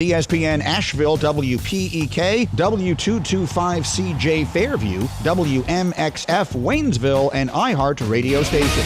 ESPN Asheville, WPEK, W225CJ Fairview, WMXF Waynesville, and iHeart radio station.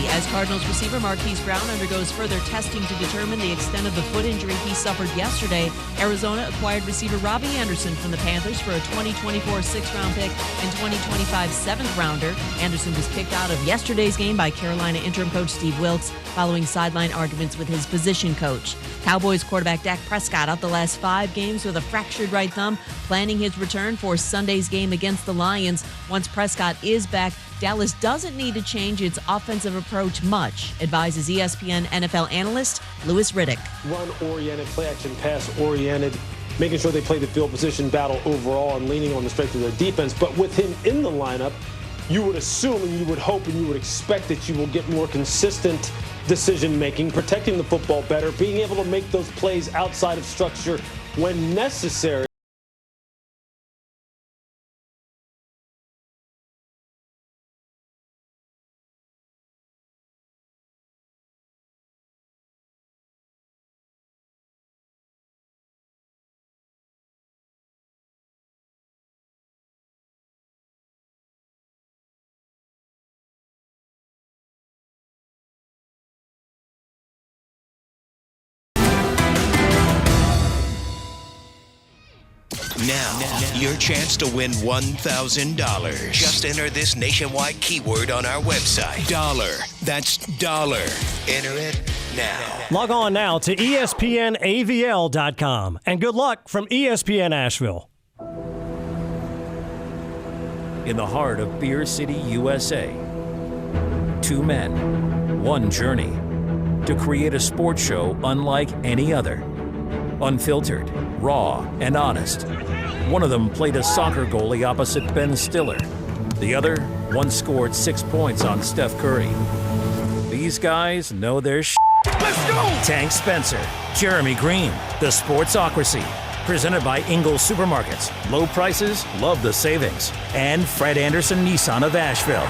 As Cardinals receiver Marquise Brown undergoes further testing to determine the extent of the foot injury he suffered yesterday, Arizona acquired receiver Robbie Anderson from the Panthers for a 2024 sixth-round pick and 2025 seventh-rounder. Anderson was kicked out of yesterday's game by Carolina interim coach Steve Wilks following sideline arguments with his position coach. Cowboys quarterback Dak Prescott out the last 5 games with a fractured right thumb, planning his return for Sunday's game against the Lions. Once Prescott is back, Dallas doesn't need to change its offensive approach much, advises ESPN NFL analyst Louis Riddick. Run-oriented, play-action, pass-oriented, making sure they play the field position battle overall and leaning on the strength of their defense. But with him in the lineup, you would assume and you would hope and you would expect that you will get more consistent decision-making, protecting the football better, being able to make those plays outside of structure when necessary. Now, your chance to win $1,000. Just enter this nationwide keyword on our website. Dollar. That's dollar. Enter it now. Log on now to ESPNAVL.com. And good luck from ESPN Asheville. In the heart of Beer City, USA, 2 men, 1 journey to create a sports show unlike any other. Unfiltered, raw, and honest. One of them played a soccer goalie opposite Ben Stiller. The other once scored 6 points on Steph Curry. These guys know their shit. Let's go! Tank Spencer, Jeremy Greene, The Sportsocracy. Presented by Ingles Supermarkets. Low prices, love the savings. And Fred Anderson Nissan of Asheville.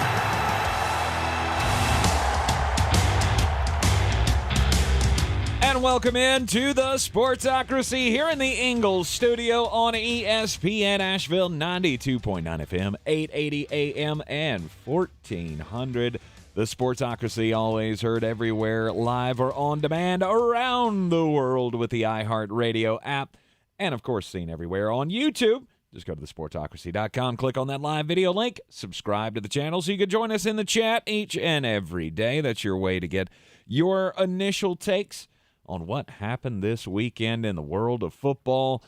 And welcome in to the Sportsocracy here in the Ingles Studio on ESPN Asheville, 92.9 FM, 880 AM, and 1400. The Sportsocracy, always heard everywhere, live or on demand around the world with the iHeart Radio app. And, of course, seen everywhere on YouTube. Just go to thesportsocracy.com, click on that live video link, subscribe to the channel so you can join us in the chat each and every day. That's your way to get your initial takes on what happened this weekend in the world of football,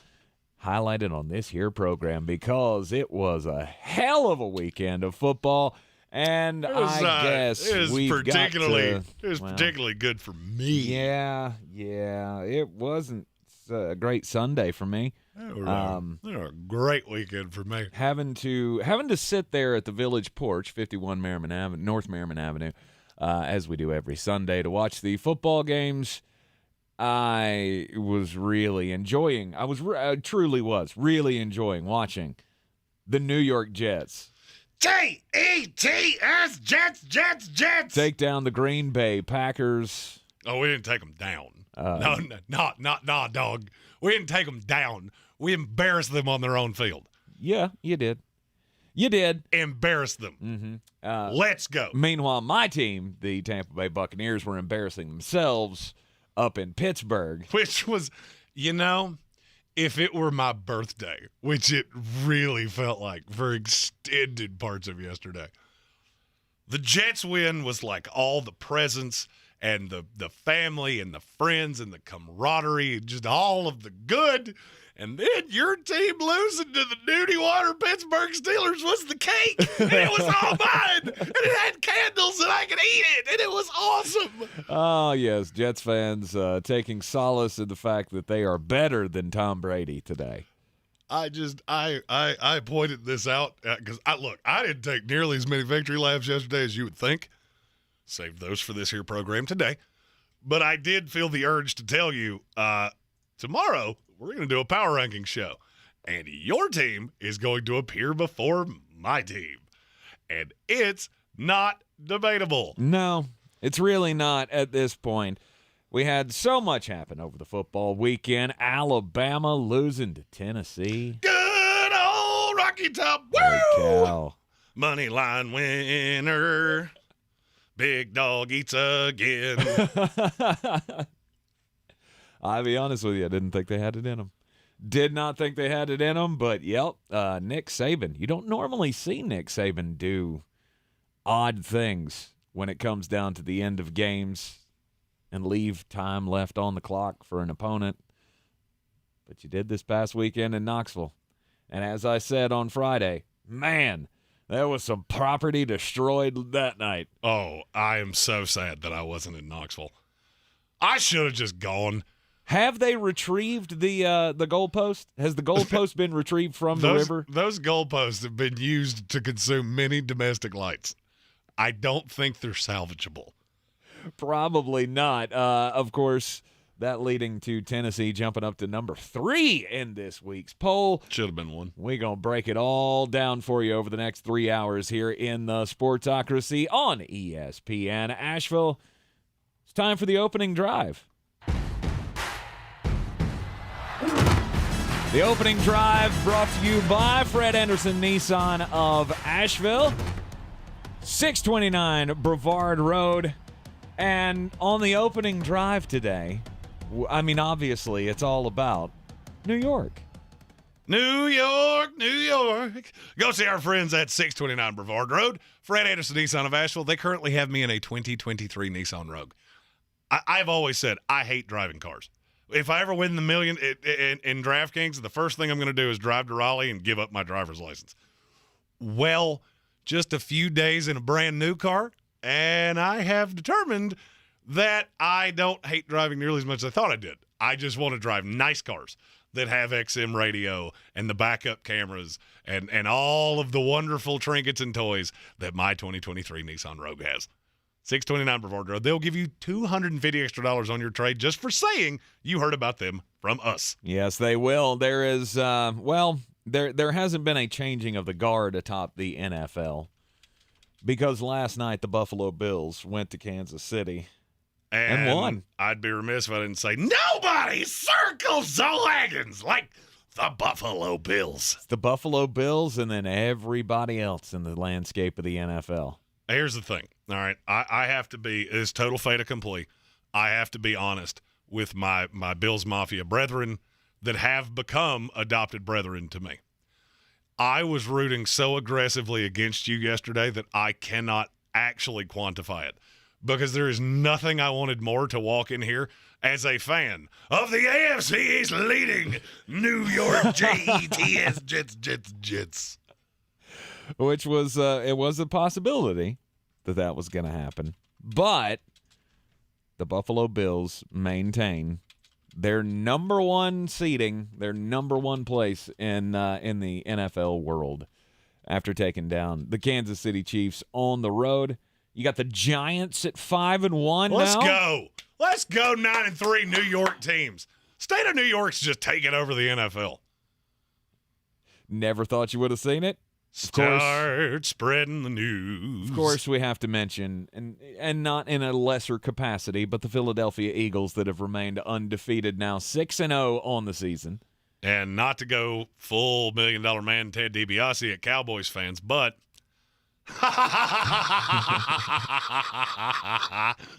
highlighted on this here program, because it was a hell of a weekend of football. And I guess it was we've particularly got particularly good for me. Yeah, it wasn't a great Sunday for me. It was a great weekend for me. Having to sit there at the Village Porch, 51 Merriman Avenue, North Merriman Avenue, as we do every Sunday, to watch the football games. I was really enjoying. I truly was really enjoying watching the New York Jets. Jets, Jets. Take down the Green Bay Packers. Oh, we didn't take them down. No, dog. We didn't take them down. We embarrassed them on their own field. Yeah, you did. You did. Embarrass them. Mm-hmm. Let's go. Meanwhile, my team, the Tampa Bay Buccaneers, were embarrassing themselves up in Pittsburgh. Which was, if it were my birthday, which it really felt like for extended parts of yesterday, the Jets win was like all the presents and the family and the friends and the camaraderie, just all of the good. And then your team losing to the Nudie Water Pittsburgh Steelers was the cake. And it was all mine. And it had candles and I could eat it. And it was awesome. Oh, yes. Jets fans taking solace in the fact that they are better than Tom Brady today. I pointed this out because, I didn't take nearly as many victory laps yesterday as you would think. Saved those for this here program today. But I did feel the urge to tell you tomorrow we're going to do a power ranking show. And your team is going to appear before my team. And it's not debatable. No, it's really not at this point. We had so much happen over the football weekend. Alabama losing to Tennessee. Good old Rocky Top. Holy Woo! cow. Money line winner. Big dog eats again. I'll be honest with you, I didn't think they had it in them. Did not think they had it in them, but yep, Nick Saban. You don't normally see Nick Saban do odd things when it comes down to the end of games and leave time left on the clock for an opponent. But you did this past weekend in Knoxville. And as I said on Friday, man, there was some property destroyed that night. Oh, I am so sad that I wasn't in Knoxville. I should have just gone. Have they retrieved the goalpost? Has the goalpost been retrieved from the river? Those goalposts have been used to consume many domestic lights. I don't think they're salvageable. Probably not. Of course, that leading to Tennessee jumping up to number 3 in this week's poll. Should have been 1. We're going to break it all down for you over the next 3 hours here in the Sportsocracy on ESPN Asheville. It's time for the opening drive. The opening drive brought to you by Fred Anderson Nissan of Asheville, 629 Brevard Road. And on the opening drive today, I mean, obviously, it's all about New York. New York, New York. Go see our friends at 629 Brevard Road. Fred Anderson Nissan of Asheville. They currently have me in a 2023 Nissan Rogue. I've always said I hate driving cars. If I ever win the million in DraftKings, the first thing I'm going to do is drive to Raleigh and give up my driver's license. Well, just a few days in a brand new car, and I have determined that I don't hate driving nearly as much as I thought I did. I just want to drive nice cars that have XM radio and the backup cameras and all of the wonderful trinkets and toys that my 2023 Nissan Rogue has. 629 Brevard Road. They'll give you $250 extra on your trade just for saying you heard about them from us. Yes, they will. There is, there hasn't been a changing of the guard atop the NFL because last night the Buffalo Bills went to Kansas City and won. I'd be remiss if I didn't say nobody circles the wagons like the Buffalo Bills. It's the Buffalo Bills and then everybody else in the landscape of the NFL. Here's the thing. All right, I have to be, it's total fait accompli. I have to be honest with my Bills Mafia brethren that have become adopted brethren to me. I was rooting so aggressively against you yesterday that I cannot actually quantify it because there is nothing I wanted more to walk in here as a fan of the AFC East leading New York Jets, Jets. Which was, it was a possibility that was going to happen. But the Buffalo Bills maintain their number one seeding, their number one place in the NFL world after taking down the Kansas City Chiefs on the road. You got the Giants at 5-1 now. Let's go 9-3 New York teams. State of New York's just taking over the NFL. Never thought you would have seen it. Start spreading the news. Of course, we have to mention, and not in a lesser capacity, but the Philadelphia Eagles that have remained undefeated now, 6-0 on the season. And not to go full $1 million man Ted DiBiase at Cowboys fans, but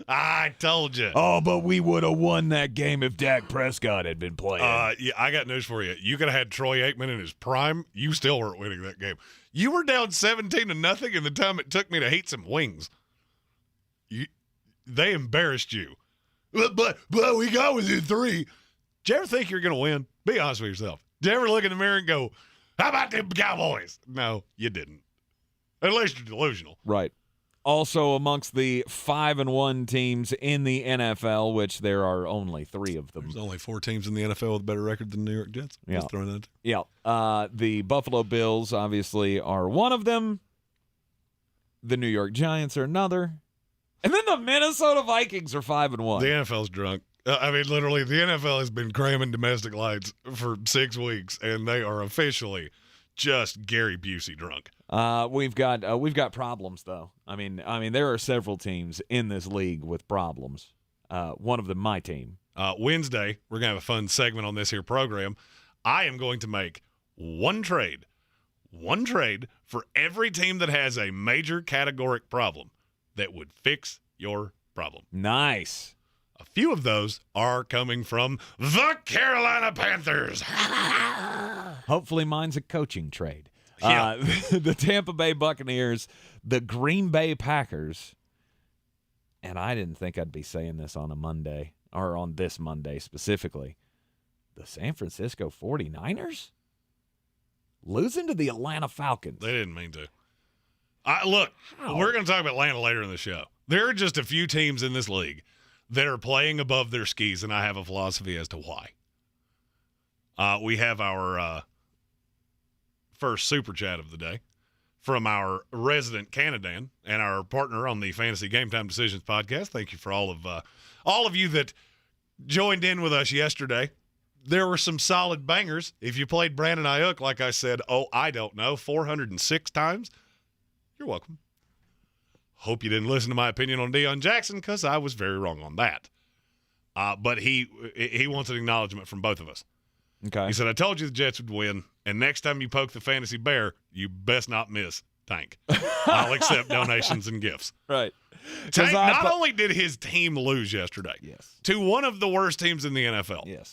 I told you. Oh, but we would have won that game if Dak Prescott had been playing. Yeah, I got news for you. You could have had Troy Aikman in his prime. You still weren't winning that game. You were down 17-0 in the time it took me to heat some wings. They embarrassed you. But we got within 3. Did you ever think you were going to win? Be honest with yourself. Did you ever look in the mirror and go, how about them Cowboys? No, you didn't. Unless you're delusional. Right. Also amongst the 5-1 teams in the NFL, which there are only 3 of them. There's only 4 teams in the NFL with a better record than the New York Jets. Yeah. Just throwing that. Yeah. The Buffalo Bills, obviously, are one of them. The New York Giants are another. And then the Minnesota Vikings are 5-1. The NFL's drunk. I mean, literally, the NFL has been cramming domestic lights for 6 weeks, and they are officially just Gary Busey drunk. We've got problems though. I mean, there are several teams in this league with problems. one of them my team. Wednesday, we're going to have a fun segment on this here program. I am going to make one trade for every team that has a major categoric problem that would fix your problem. Nice. A few of those are coming from the Carolina Panthers. Hopefully mine's a coaching trade. Yeah. The Tampa Bay Buccaneers, the Green Bay Packers, and I didn't think I'd be saying this on a Monday, or on this Monday specifically, the San Francisco 49ers losing to the Atlanta Falcons. They didn't mean to. Look, we're going to talk about Atlanta later in the show. There are just a few teams in this league that are playing above their skis, and I have a philosophy as to why. We have our first super chat of the day from our resident Canadan and our partner on the Fantasy Game Time Decisions podcast. Thank you for all of you that joined in with us yesterday. There were some solid bangers. If you played Brandon Ayuk, like I said, 406 times, you're welcome. Hope you didn't listen to my opinion on Deion Jackson, because I was very wrong on that. But he wants an acknowledgement from both of us. Okay. He said, I told you the Jets would win, and next time you poke the fantasy bear, you best not miss, Tank. I'll accept donations and gifts. Right. Tank, not only did his team lose yesterday to one of the worst teams in the NFL,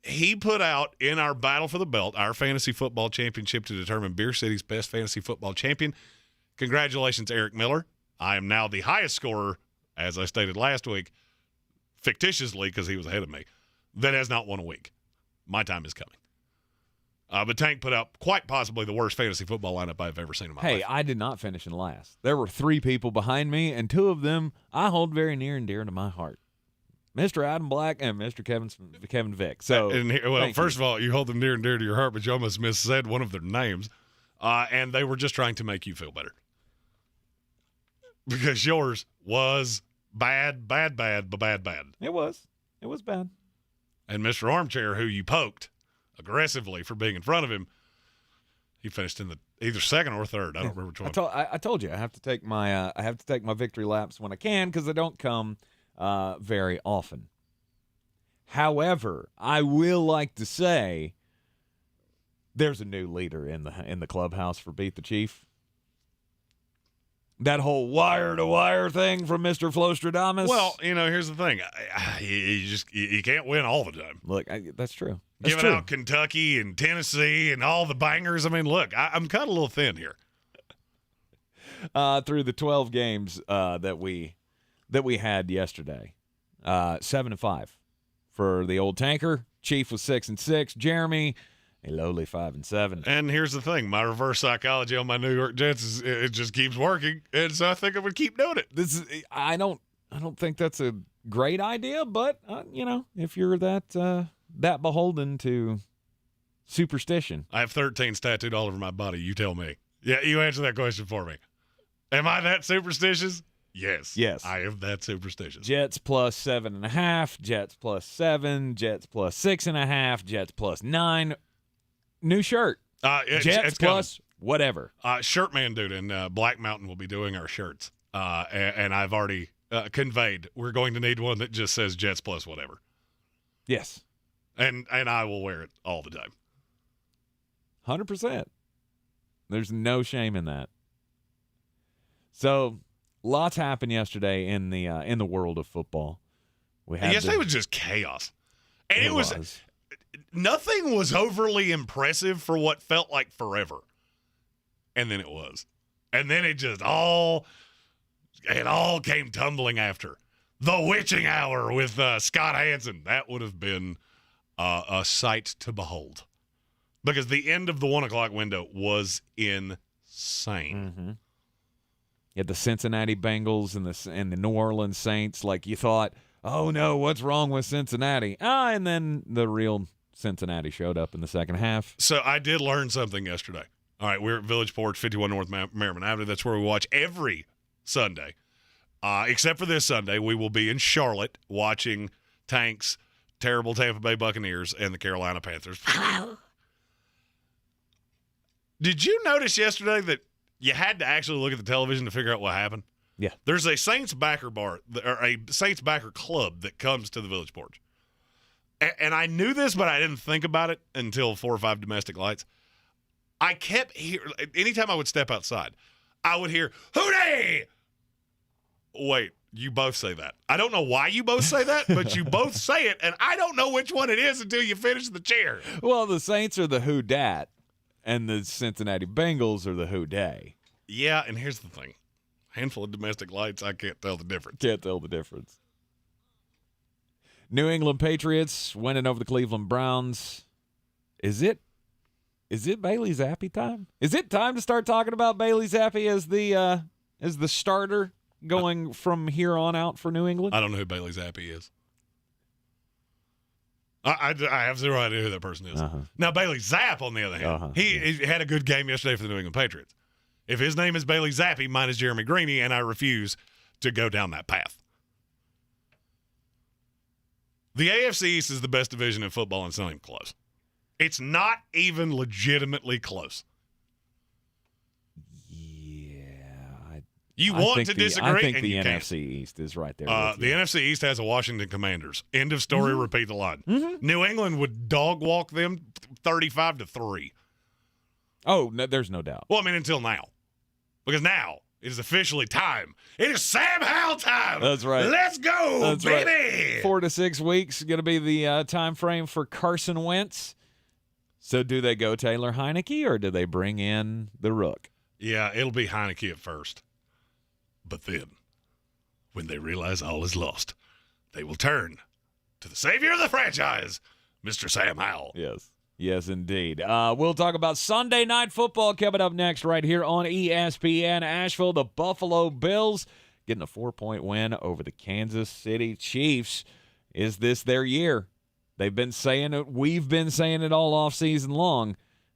he put out in our battle for the belt, our fantasy football championship to determine Beer City's best fantasy football champion. Congratulations, Eric Miller. I am now the highest scorer, as I stated last week, fictitiously because he was ahead of me, that has not won a week. My time is coming. But Tank put out quite possibly the worst fantasy football lineup I've ever seen in my life. Hey, I did not finish in last. There were 3 people behind me, and 2 of them I hold very near and dear to my heart. Mr. Adam Black and Mr. Kevin Vick. So, first of all, you hold them near and dear to your heart, but you almost missaid one of their names. And they were just trying to make you feel better. Because yours was bad. It was bad. And Mr. Armchair, who you poked aggressively for being in front of him, he finished in the either second or third. I don't remember which one. I told you I have to take my victory laps when I can, because they don't come very often. However, I will like to say there's a new leader in the clubhouse for Beat the Chief. That whole wire-to-wire thing from Mr. Flostradamus. Well, here's the thing. You can't win all the time. Look, that's true. Giving out Kentucky and Tennessee and all the bangers. I mean, look, I'm cut a little thin here. Through the 12 games that we had yesterday, 7-5 for the old tanker. Chief was 6-6. Jeremy, a lowly 5-7. And here's the thing: my reverse psychology on my New York Jets it just keeps working, and so I think I'm gonna keep doing it. I don't think that's a great idea, but if you're that beholden to superstition, I have 13 tattooed all over my body. You tell me. Yeah, you answer that question for me. Am I that superstitious? Yes. I am that superstitious. Jets plus 7.5, Jets plus 7, Jets plus 6.5, Jets plus 9. New shirt. Jets plus whatever. Shirtman dude in Black Mountain will be doing our shirts. And I've already conveyed we're going to need one that just says Jets plus whatever. Yes. And I will wear it all the time. 100%. There's no shame in that. So, lots happened yesterday in the world of football. Yesterday was just chaos. And it was. Nothing was overly impressive for what felt like forever. And then it was. And then it all came tumbling after. The Witching Hour with Scott Hansen. That would have been a sight to behold. Because the end of the 1 o'clock window was insane. Mm-hmm. You had the Cincinnati Bengals and the New Orleans Saints. Like you thought, oh no, what's wrong with Cincinnati? And then the real Cincinnati showed up in the second half. So I did learn something yesterday. All right, we're at Village Porch, 51 North Merriman Avenue. That's where we watch every Sunday. Except for this Sunday, we will be in Charlotte watching Tank's terrible Tampa Bay Buccaneers and the Carolina Panthers. Did you notice yesterday that you had to actually look at the television to figure out what happened? Yeah. There's a Saints backer bar, or a Saints backer club that comes to the Village Porch. And I knew this, but I didn't think about it until 4 or 5 domestic lights. I kept hearing, anytime I would step outside, I would hear, "Hootie!" Wait, you both say that. I don't know why you both say that, but you both say it, and I don't know which one it is until you finish the cheer. Well, the Saints are the Who Dat, and the Cincinnati Bengals are the Who Day. Yeah, and here's the thing. Handful of domestic lights, I can't tell the difference. Can't tell the difference. New England Patriots winning over the Cleveland Browns. Is it Bailey Zappi time? Is it time to start talking about Bailey Zappi as the starter going from here on out for New England? I don't know who Bailey Zappi is. I have zero idea who that person is. Uh-huh. Now, Bailey Zapp, on the other hand, he had a good game yesterday for the New England Patriots. If his name is Bailey Zappi, mine is Jeremy Greene, and I refuse to go down that path. The AFC East is the best division in football, and it's not even close. It's not even legitimately close. You want to disagree? I think and the you NFC can't. East is right there. The NFC East has a Washington Commanders. End of story. Repeat the line. New England would dog walk them 35-3. Oh, no, there's no doubt. Well, I mean, until now, because now it is officially time. It is Sam Howell time. That's right. Let's go, That's baby. Right. 4 to 6 weeks going to be the time frame for Carson Wentz. So, do they go Taylor Heineke or do they bring in the Rook? Yeah, it'll be Heineke at first. But then, when they realize all is lost, they will turn to the savior of the franchise, Mr. Sam Howell. Yes. Yes, indeed. We'll talk about Sunday Night Football coming up next right here on ESPN Asheville. The Buffalo Bills getting a 4-point win over the Kansas City Chiefs. Is this their year? They've been saying it. We've been saying it all off season long.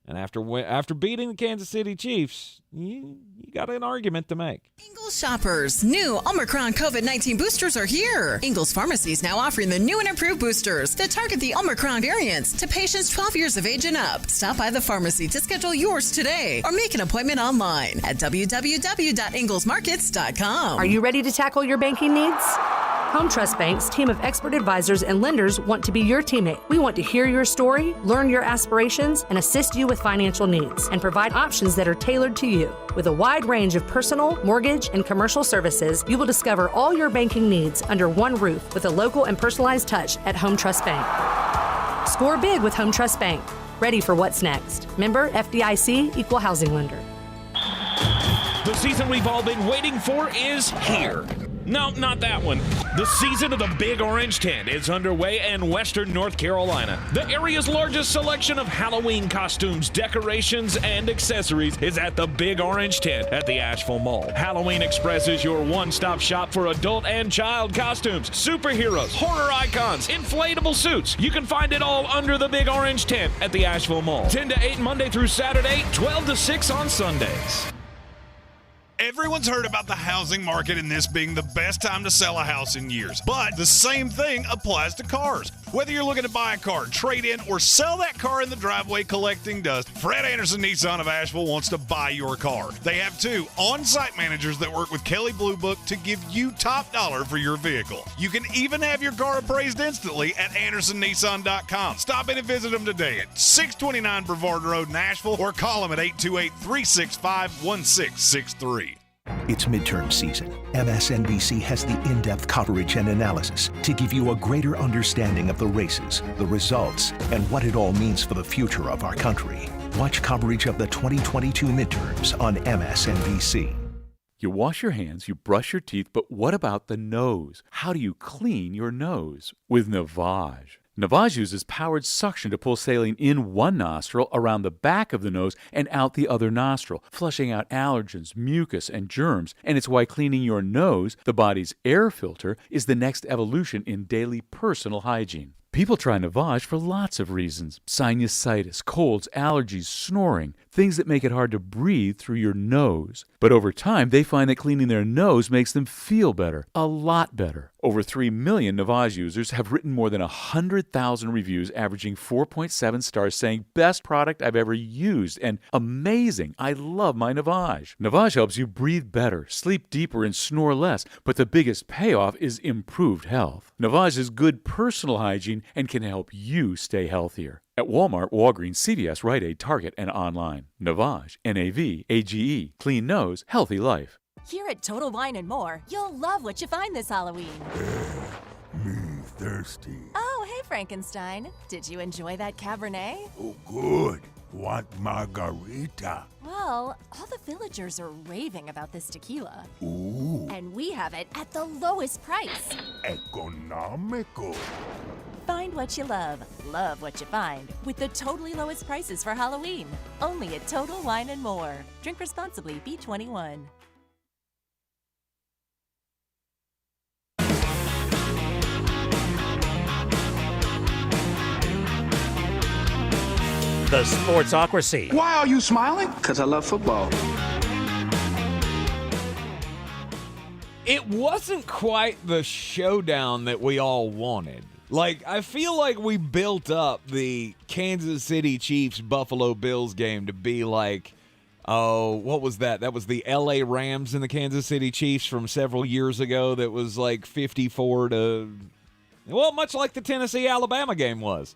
And after beating the Kansas City Chiefs, you got an argument to make. Ingles shoppers, new Omicron COVID-19 boosters are here. Ingles Pharmacy is now offering the new and improved boosters that target the Omicron variants to patients 12 years of age and up. Stop by the pharmacy to schedule yours today or make an appointment online at www.inglesmarkets.com. Are you ready to tackle your banking needs? Home Trust Bank's team of expert advisors and lenders want to be your teammate. We want to hear your story, learn your aspirations, and assist you with financial needs and provide options that are tailored to you. With a wide range of personal, mortgage, and commercial services, you will discover all your banking needs under one roof with a local and personalized touch at Home Trust Bank. Score big with Home Trust Bank. Ready for what's next. Member FDIC, Equal Housing Lender. The season we've all been waiting for is here. No, not that one. The season of the Big Orange Tent is underway in Western North Carolina. The area's largest selection of Halloween costumes, decorations, and accessories is at the Big Orange Tent at the Asheville Mall. Halloween Express is your one-stop shop for adult and child costumes, superheroes, horror icons, inflatable suits. You can find it all under the Big Orange Tent at the Asheville Mall. 10 to 8 Monday through Saturday, 12 to 6 on Sundays. Everyone's heard about the housing market and this being the best time to sell a house in years. But the same thing applies to cars. Whether you're looking to buy a car, trade in, or sell that car in the driveway collecting dust, Fred Anderson Nissan of Asheville wants to buy your car. They have 2 on-site managers that work with Kelly Blue Book to give you top dollar for your vehicle. You can even have your car appraised instantly at AndersonNissan.com. Stop in and visit them today at 629 Brevard Road in Asheville or call them at 828-365-1663. It's midterm season. MSNBC has the in-depth coverage and analysis to give you a greater understanding of the races, the results, and what it all means for the future of our country. Watch coverage of the 2022 midterms on MSNBC. You wash your hands, you brush your teeth, but what about the nose? How do you clean your nose? With Navage. Navage uses powered suction to pull saline in one nostril, around the back of the nose, and out the other nostril, flushing out allergens, mucus, and germs. And it's why cleaning your nose, the body's air filter, is the next evolution in daily personal hygiene. People try Navage for lots of reasons. Sinusitis, colds, allergies, snoring, things that make it hard to breathe through your nose. But over time, they find that cleaning their nose makes them feel better, a lot better. Over 3 million Navage users have written more than 100,000 reviews, averaging 4.7 stars, saying, best product I've ever used, and amazing, I love my Navage. Navage helps you breathe better, sleep deeper, and snore less, but the biggest payoff is improved health. Navage is good personal hygiene and can help you stay healthier. At Walmart, Walgreens, CVS, Rite Aid, Target, and online. Navage, N-A-V-A-G-E, clean nose, healthy life. Here at Total Wine & More, you'll love what you find this Halloween. Me thirsty. Oh, hey, Frankenstein. Did you enjoy that Cabernet? Oh, good. Want margarita? Well, all the villagers are raving about this tequila. Ooh. And we have it at the lowest price. Economical. Find what you love what you find, with the totally lowest prices for Halloween. Only at Total Wine & More. Drink responsibly, B21. The Sportsocracy. Why are you smiling? Because I love football. It wasn't quite the showdown that we all wanted. Like, I feel like we built up the Kansas City Chiefs Buffalo Bills game to be like, oh, what was that? That was the LA Rams and the Kansas City Chiefs from several years ago that was like 54 to, well, much like the Tennessee-Alabama game was.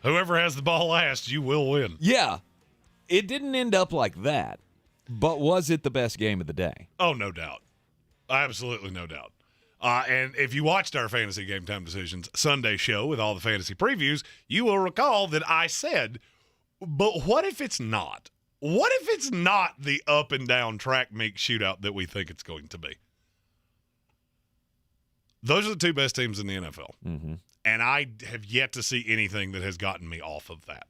Whoever has the ball last, you will win. Yeah. It didn't end up like that, but was it the best game of the day? Oh, no doubt. Absolutely no doubt. And if you watched our Fantasy Game Time Decisions Sunday show with all the fantasy previews, you will recall that I said, but what if it's not? What if it's not the up and down track meet shootout that we think it's going to be? Those are the two best teams in the NFL. Mm-hmm. And I have yet to see anything that has gotten me off of that.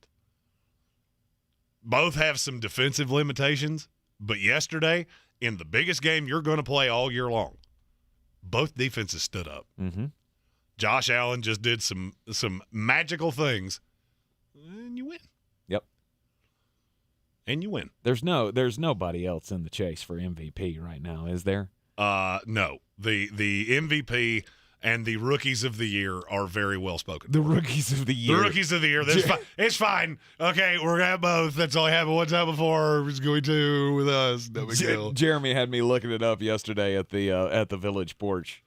Both have some defensive limitations, but yesterday, in the biggest game you're going to play all year long, both defenses stood up. Mm-hmm. Josh Allen just did some magical things, and you win. Yep. And you win. There's nobody else in the chase for MVP right now, is there? No. The MVP and the rookies of the year are very well spoken. The rookies of the year. The rookies of the year. That's fine. It's fine. Okay, we're going to have both. That's only happened one time before. It's going to with us. No big deal. Jeremy had me looking it up yesterday at the Village Porch.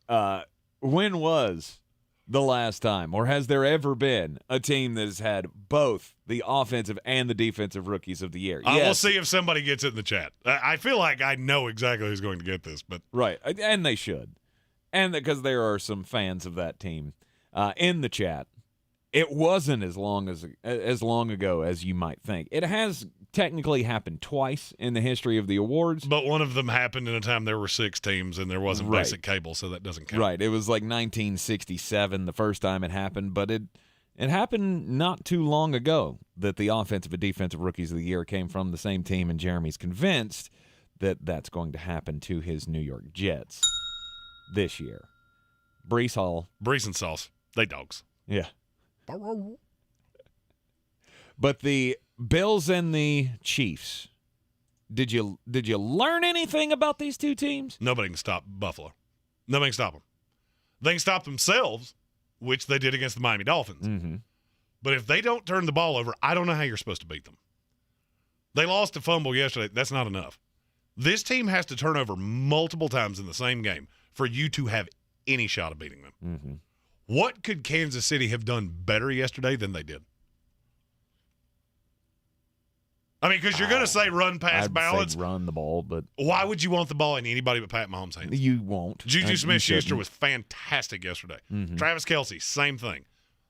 When was the last time, or has there ever been, a team that has had both the offensive and the defensive rookies of the year? We'll see if somebody gets it in the chat. I feel like I know exactly who's going to get this, but right, and they should. And because there are some fans of that team in the chat, it wasn't as long ago as you might think. It has technically happened twice in the history of the awards. But one of them happened in a time there were 6 teams and there wasn't basic cable, so that doesn't count. Right. It was like 1967 the first time it happened, but it happened not too long ago that the offensive and defensive rookies of the year came from the same team, and Jeremy's convinced that that's going to happen to his New York Jets this year. Breece Hall. Breece and Sauce. They dogs. Yeah. But the Bills and the Chiefs, did you learn anything about these two teams? Nobody can stop Buffalo. Nobody can stop them. They can stop themselves, which they did against the Miami Dolphins. Mm-hmm. But if they don't turn the ball over, I don't know how you're supposed to beat them. They lost a fumble yesterday. That's not enough. This team has to turn over multiple times in the same game for you to have any shot of beating them. Mm-hmm. What could Kansas City have done better yesterday than they did? I mean, because you're going to say run, pass, balance. Run the ball, but why would you want the ball in anybody but Pat Mahomes' hands? You won't. Juju Smith-Schuster was fantastic yesterday. Mm-hmm. Travis Kelce, same thing.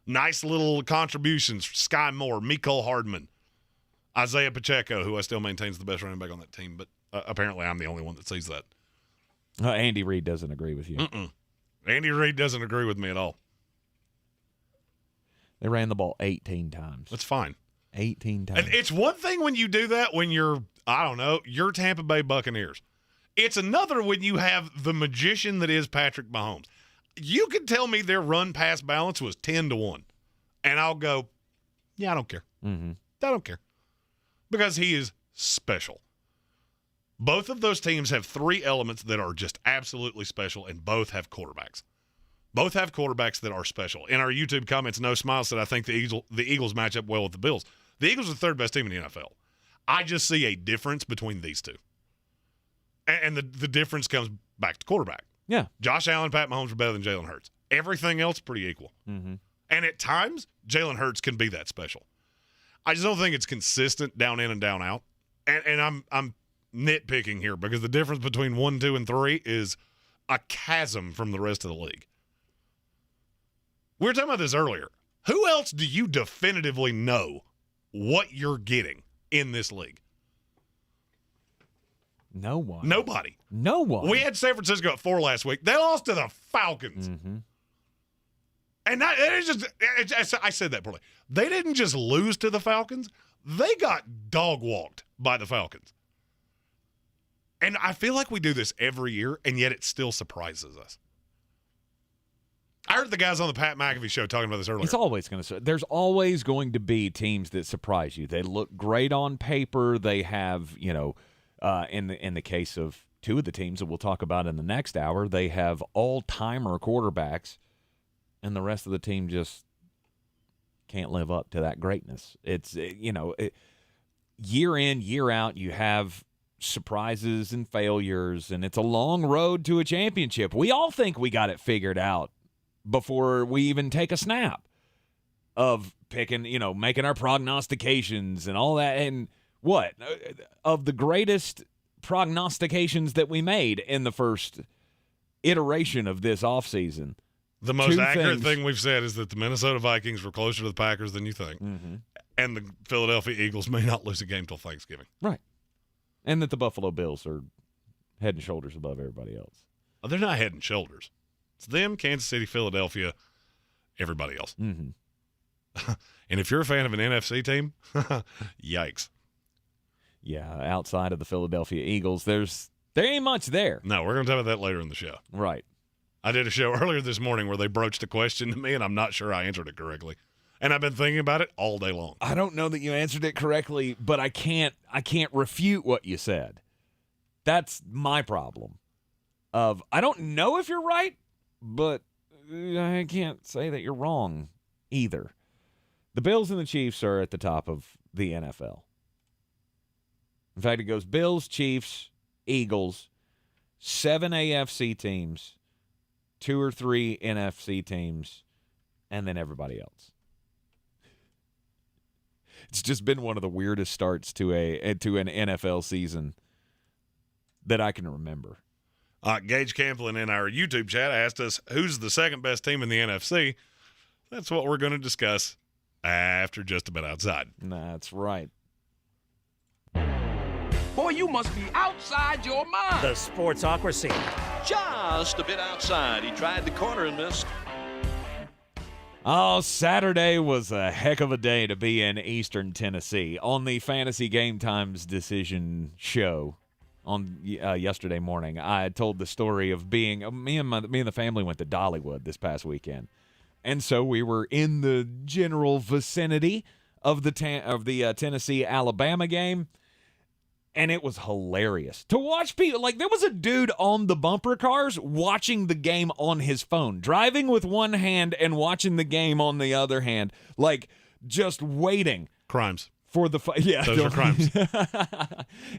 Nice little contributions. Sky Moore, Mecole Hardman, Isaiah Pacheco, who I still maintain is the best running back on that team, but apparently I'm the only one that sees that. Andy Reid doesn't agree with you. Mm-mm. Andy Reid doesn't agree with me at all. They ran the ball 18 times. That's fine. 18 times. And it's one thing when you do that when you're Tampa Bay Buccaneers. It's another when you have the magician that is Patrick Mahomes. You can tell me their run-pass balance was 10-1, and I'll go, yeah, I don't care. Mm-hmm. I don't care. Because he is special. Both of those teams have three elements that are just absolutely special, and both have quarterbacks. Both have quarterbacks that are special. In our YouTube comments, No Smile said, I think the Eagles match up well with the Bills. The Eagles are the third best team in the NFL. I just see a difference between these two. And the difference comes back to quarterback. Yeah. Josh Allen, Pat Mahomes are better than Jalen Hurts. Everything else pretty equal. Mm-hmm. And at times, Jalen Hurts can be that special. I just don't think it's consistent down in and down out. And I'm nitpicking here because the difference between 1, 2, and 3 is a chasm from the rest of the league. We were talking about this earlier. Who else do you definitively know what you're getting in this league? No one. Nobody. No one. We had San Francisco at 4 last week. They lost to the Falcons. Mm-hmm. And I said that poorly. They didn't just lose to the Falcons. They got dog-walked by the Falcons. And I feel like we do this every year, and yet it still surprises us. I heard the guys on the Pat McAfee show talking about this earlier. It's always going to. There's always going to be teams that surprise you. They look great on paper. They have, in the case of two of the teams that we'll talk about in the next hour, they have all-timer quarterbacks, and the rest of the team just can't live up to that greatness. It's year in, year out, you have surprises and failures, and it's a long road to a championship. We all think we got it figured out before we even take a snap of picking, making our prognostications and all that. And what? Of the greatest prognostications that we made in the first iteration of this offseason. The most accurate thing we've said is that the Minnesota Vikings were closer to the Packers than you think. Mm-hmm. And the Philadelphia Eagles may not lose a game till Thanksgiving. Right. And that the Buffalo Bills are head and shoulders above everybody else. Oh, they're not head and shoulders. It's them, Kansas City, Philadelphia, everybody else. Mm-hmm. And if you're a fan of an NFC team, yikes. Yeah, outside of the Philadelphia Eagles, there ain't much there. No, we're going to talk about that later in the show. Right. I did a show earlier this morning where they broached a question to me, and I'm not sure I answered it correctly. And I've been thinking about it all day long. I don't know that you answered it correctly, but I can't refute what you said. That's my problem. I don't know if you're right, but I can't say that you're wrong either. The Bills and the Chiefs are at the top of the NFL. In fact, it goes Bills, Chiefs, Eagles, 7 AFC teams, 2 or 3 NFC teams, and then everybody else. It's just been one of the weirdest starts to an NFL season that I can remember. Gage Camplin in our YouTube chat asked us, who's the second best team in the NFC? That's what we're going to discuss after Just a Bit Outside. That's right. Boy, you must be outside your mind. The Sportsocracy. Just a bit outside. He tried the corner and missed. Oh, Saturday was a heck of a day to be in Eastern Tennessee. On the Fantasy Game Times decision show on yesterday morning, I told the story of being me and the family went to Dollywood this past weekend, and so we were in the general vicinity of the Tennessee-Alabama game. And it was hilarious to watch people. Like, there was a dude on the bumper cars watching the game on his phone, driving with one hand and watching the game on the other hand, like just waiting. Crimes. For the yeah, those are crimes.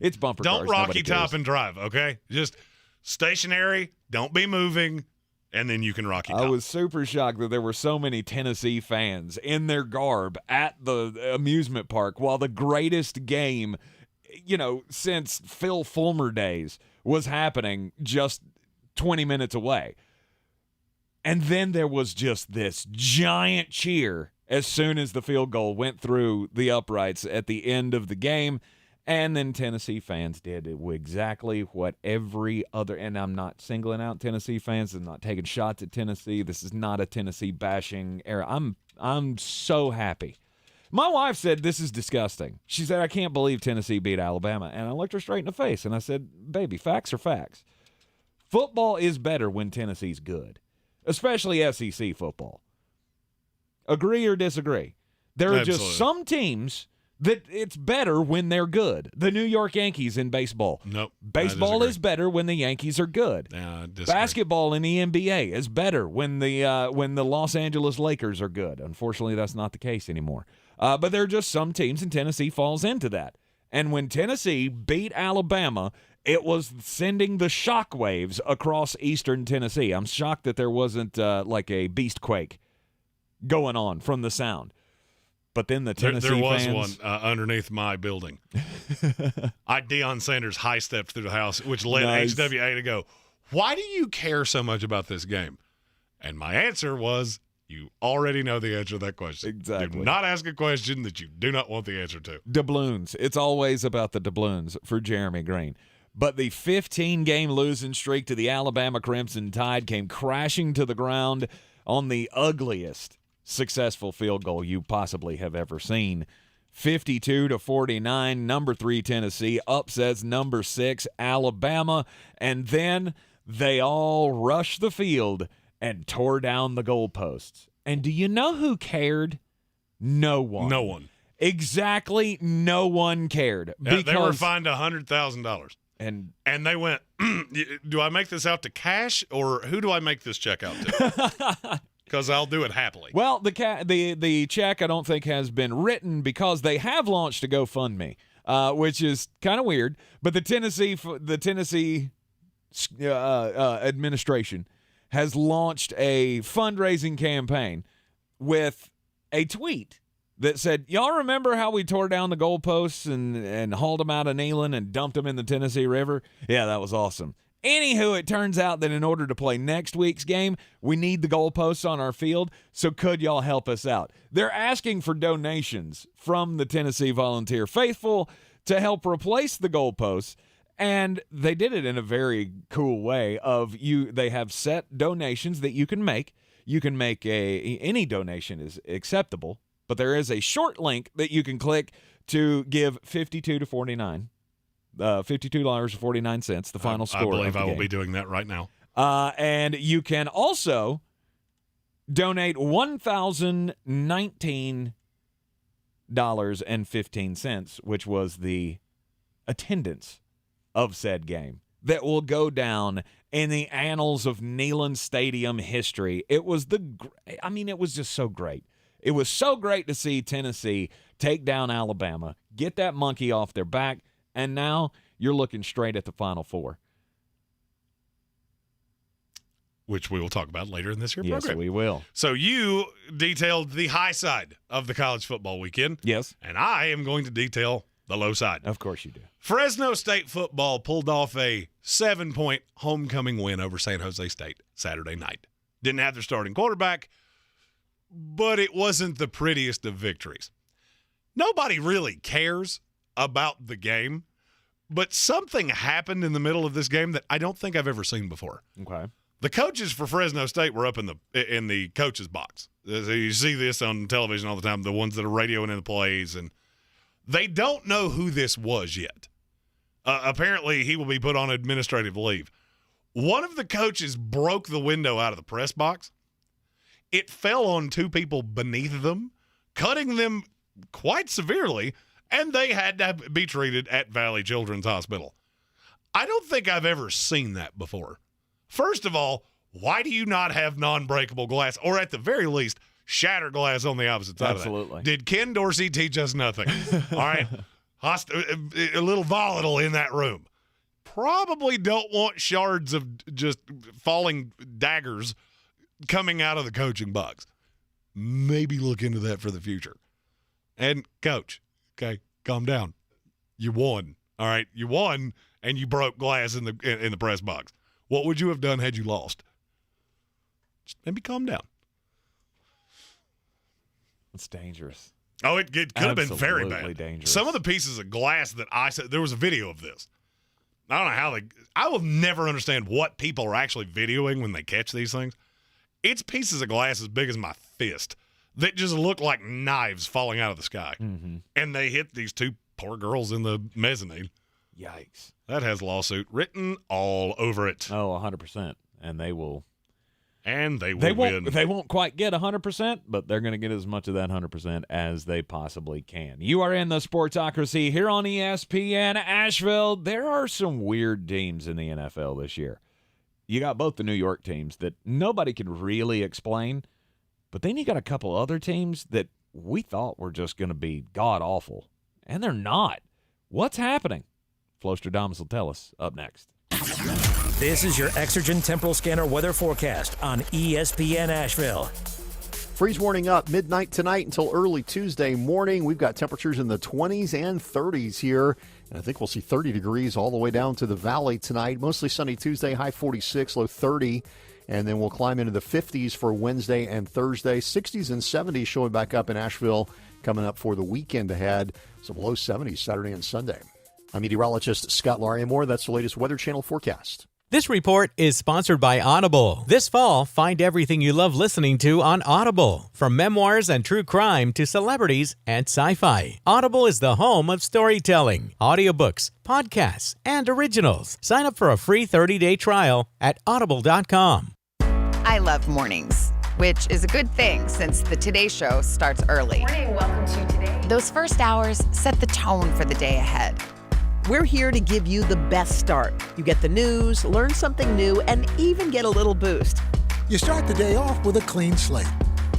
It's bumper cars. Don't Rocky Top and drive, okay? Just stationary, don't be moving, and then you can Rocky Top. I was super shocked that there were so many Tennessee fans in their garb at the amusement park while the greatest game, since Phil Fulmer days was happening just 20 minutes away. And then there was just this giant cheer as soon as the field goal went through the uprights at the end of the game. And then Tennessee fans did exactly what every other, and I'm not singling out Tennessee fans, I'm not taking shots at Tennessee. This is not a Tennessee bashing era. I'm so happy. My wife said, this is disgusting. She said, I can't believe Tennessee beat Alabama. And I looked her straight in the face, and I said, baby, facts are facts. Football is better when Tennessee's good, especially SEC football. Agree or disagree? There are just some teams that it's better when they're good. The New York Yankees in baseball. Nope. Baseball is better when the Yankees are good. Basketball in the NBA is better when the Los Angeles Lakers are good. Unfortunately, that's not the case anymore. But there are just some teams, and Tennessee falls into that. And when Tennessee beat Alabama, it was sending the shockwaves across eastern Tennessee. I'm shocked that there wasn't like a beast quake going on from the sound. But then the Tennessee there was fans, one underneath my building. Deion Sanders high-stepped through the house, which led HWA to go, why do you care so much about this game? And my answer was, you already know the answer to that question. Exactly. Do not ask a question that you do not want the answer to. Doubloons. It's always about the doubloons for Jeremy Greene. But the 15-game losing streak to the Alabama Crimson Tide came crashing to the ground on the ugliest successful field goal you possibly have ever seen. 52-49, number 3 Tennessee upsets number 6 Alabama, and then they all rushed the field and tore down the goalposts. And do you know who cared? No one. No one. Exactly, no one cared. Because they were fined $100,000. And they went, do I make this out to cash, or who do I make this check out to? Because I'll do it happily. Well, the check I don't think has been written because they have launched a GoFundMe, which is kind of weird. But the Tennessee administration has launched a fundraising campaign with a tweet that said, y'all remember how we tore down the goalposts and hauled them out of Neyland and dumped them in the Tennessee River? Yeah, that was awesome. Anywho, it turns out that in order to play next week's game, we need the goalposts on our field, so could y'all help us out? They're asking for donations from the Tennessee Volunteer Faithful to help replace the goalposts, and they did it in a very cool way they have set donations that you can make. You can make any donation is acceptable, but there is a short link that you can click to give $52.49, the final score. I believe I will game. be doing that right now. And you can also donate $1,019.15, which was the attendance of said game that will go down in the annals of Neyland Stadium history. It was it was just so great. It was so great to see Tennessee take down Alabama, get that monkey off their back, and now you're looking straight at the Final Four. Which we will talk about later in this program. Yes, we will. So you detailed the high side of the college football weekend. Yes. And I am going to detail the low side. Of course you do. Fresno State football pulled off a 7-point homecoming win over San Jose State Saturday night. Didn't have their starting quarterback, but it wasn't the prettiest of victories. Nobody really cares about the game, but something happened in the middle of this game that I don't think I've ever seen before. Okay. The coaches for Fresno State were up in the coaches' box. So you see this on television all the time, the ones that are radioing in the plays, and they don't know who this was yet. Apparently, he will be put on administrative leave. One of the coaches broke the window out of the press box. It fell on 2 people beneath them, cutting them quite severely, and they had to be treated at Valley Children's Hospital. I don't think I've ever seen that before. First of all, why do you not have non-breakable glass, or at the very least, shatter glass on the opposite side Absolutely. of that? Did Ken Dorsey teach us nothing? All right. A little volatile in that room. Probably don't want shards of just falling daggers coming out of the coaching box. Maybe look into that for the future. And coach, okay, calm down. You won. All right, you won, and you broke glass in the press box. What would you have done had you lost? Just maybe calm down. It's dangerous. Oh, it could have been very Absolutely bad. dangerous. Some of the pieces of glass that I said, there was a video of this. I don't know how I will never understand what people are actually videoing when they catch these things. It's pieces of glass as big as my fist that just look like knives falling out of the sky. Mm-hmm. And they hit these 2 poor girls in the mezzanine. Yikes. That has lawsuit written all over it. Oh, 100%. And they will And they will win. They won't quite get 100%, but they're going to get as much of that 100% as they possibly can. You are in the Sportsocracy here on ESPN Asheville. There are some weird teams in the NFL this year. You got both the New York teams that nobody can really explain, but then you got a couple other teams that we thought were just going to be god-awful, and they're not. What's happening? Flostradamus will tell us up next. This is your Exergen Temporal Scanner weather forecast on ESPN Asheville. Freeze warning up midnight tonight until early Tuesday morning. We've got temperatures in the 20s and 30s here. And I think we'll see 30 degrees all the way down to the valley tonight. Mostly sunny Tuesday, high 46, low 30. And then we'll climb into the 50s for Wednesday and Thursday. 60s and 70s showing back up in Asheville coming up for the weekend ahead. Some low 70s Saturday and Sunday. I'm meteorologist Scott Larimore. That's the latest Weather Channel forecast. This report is sponsored by Audible. This fall, find everything you love listening to on Audible. From memoirs and true crime to celebrities and sci-fi. Audible is the home of storytelling, audiobooks, podcasts, and originals. Sign up for a free 30-day trial at audible.com. I love mornings, which is a good thing since the Today Show starts early. Morning, welcome to Today. Those first hours set the tone for the day ahead. We're here to give you the best start. You get the news, learn something new, and even get a little boost. You start the day off with a clean slate,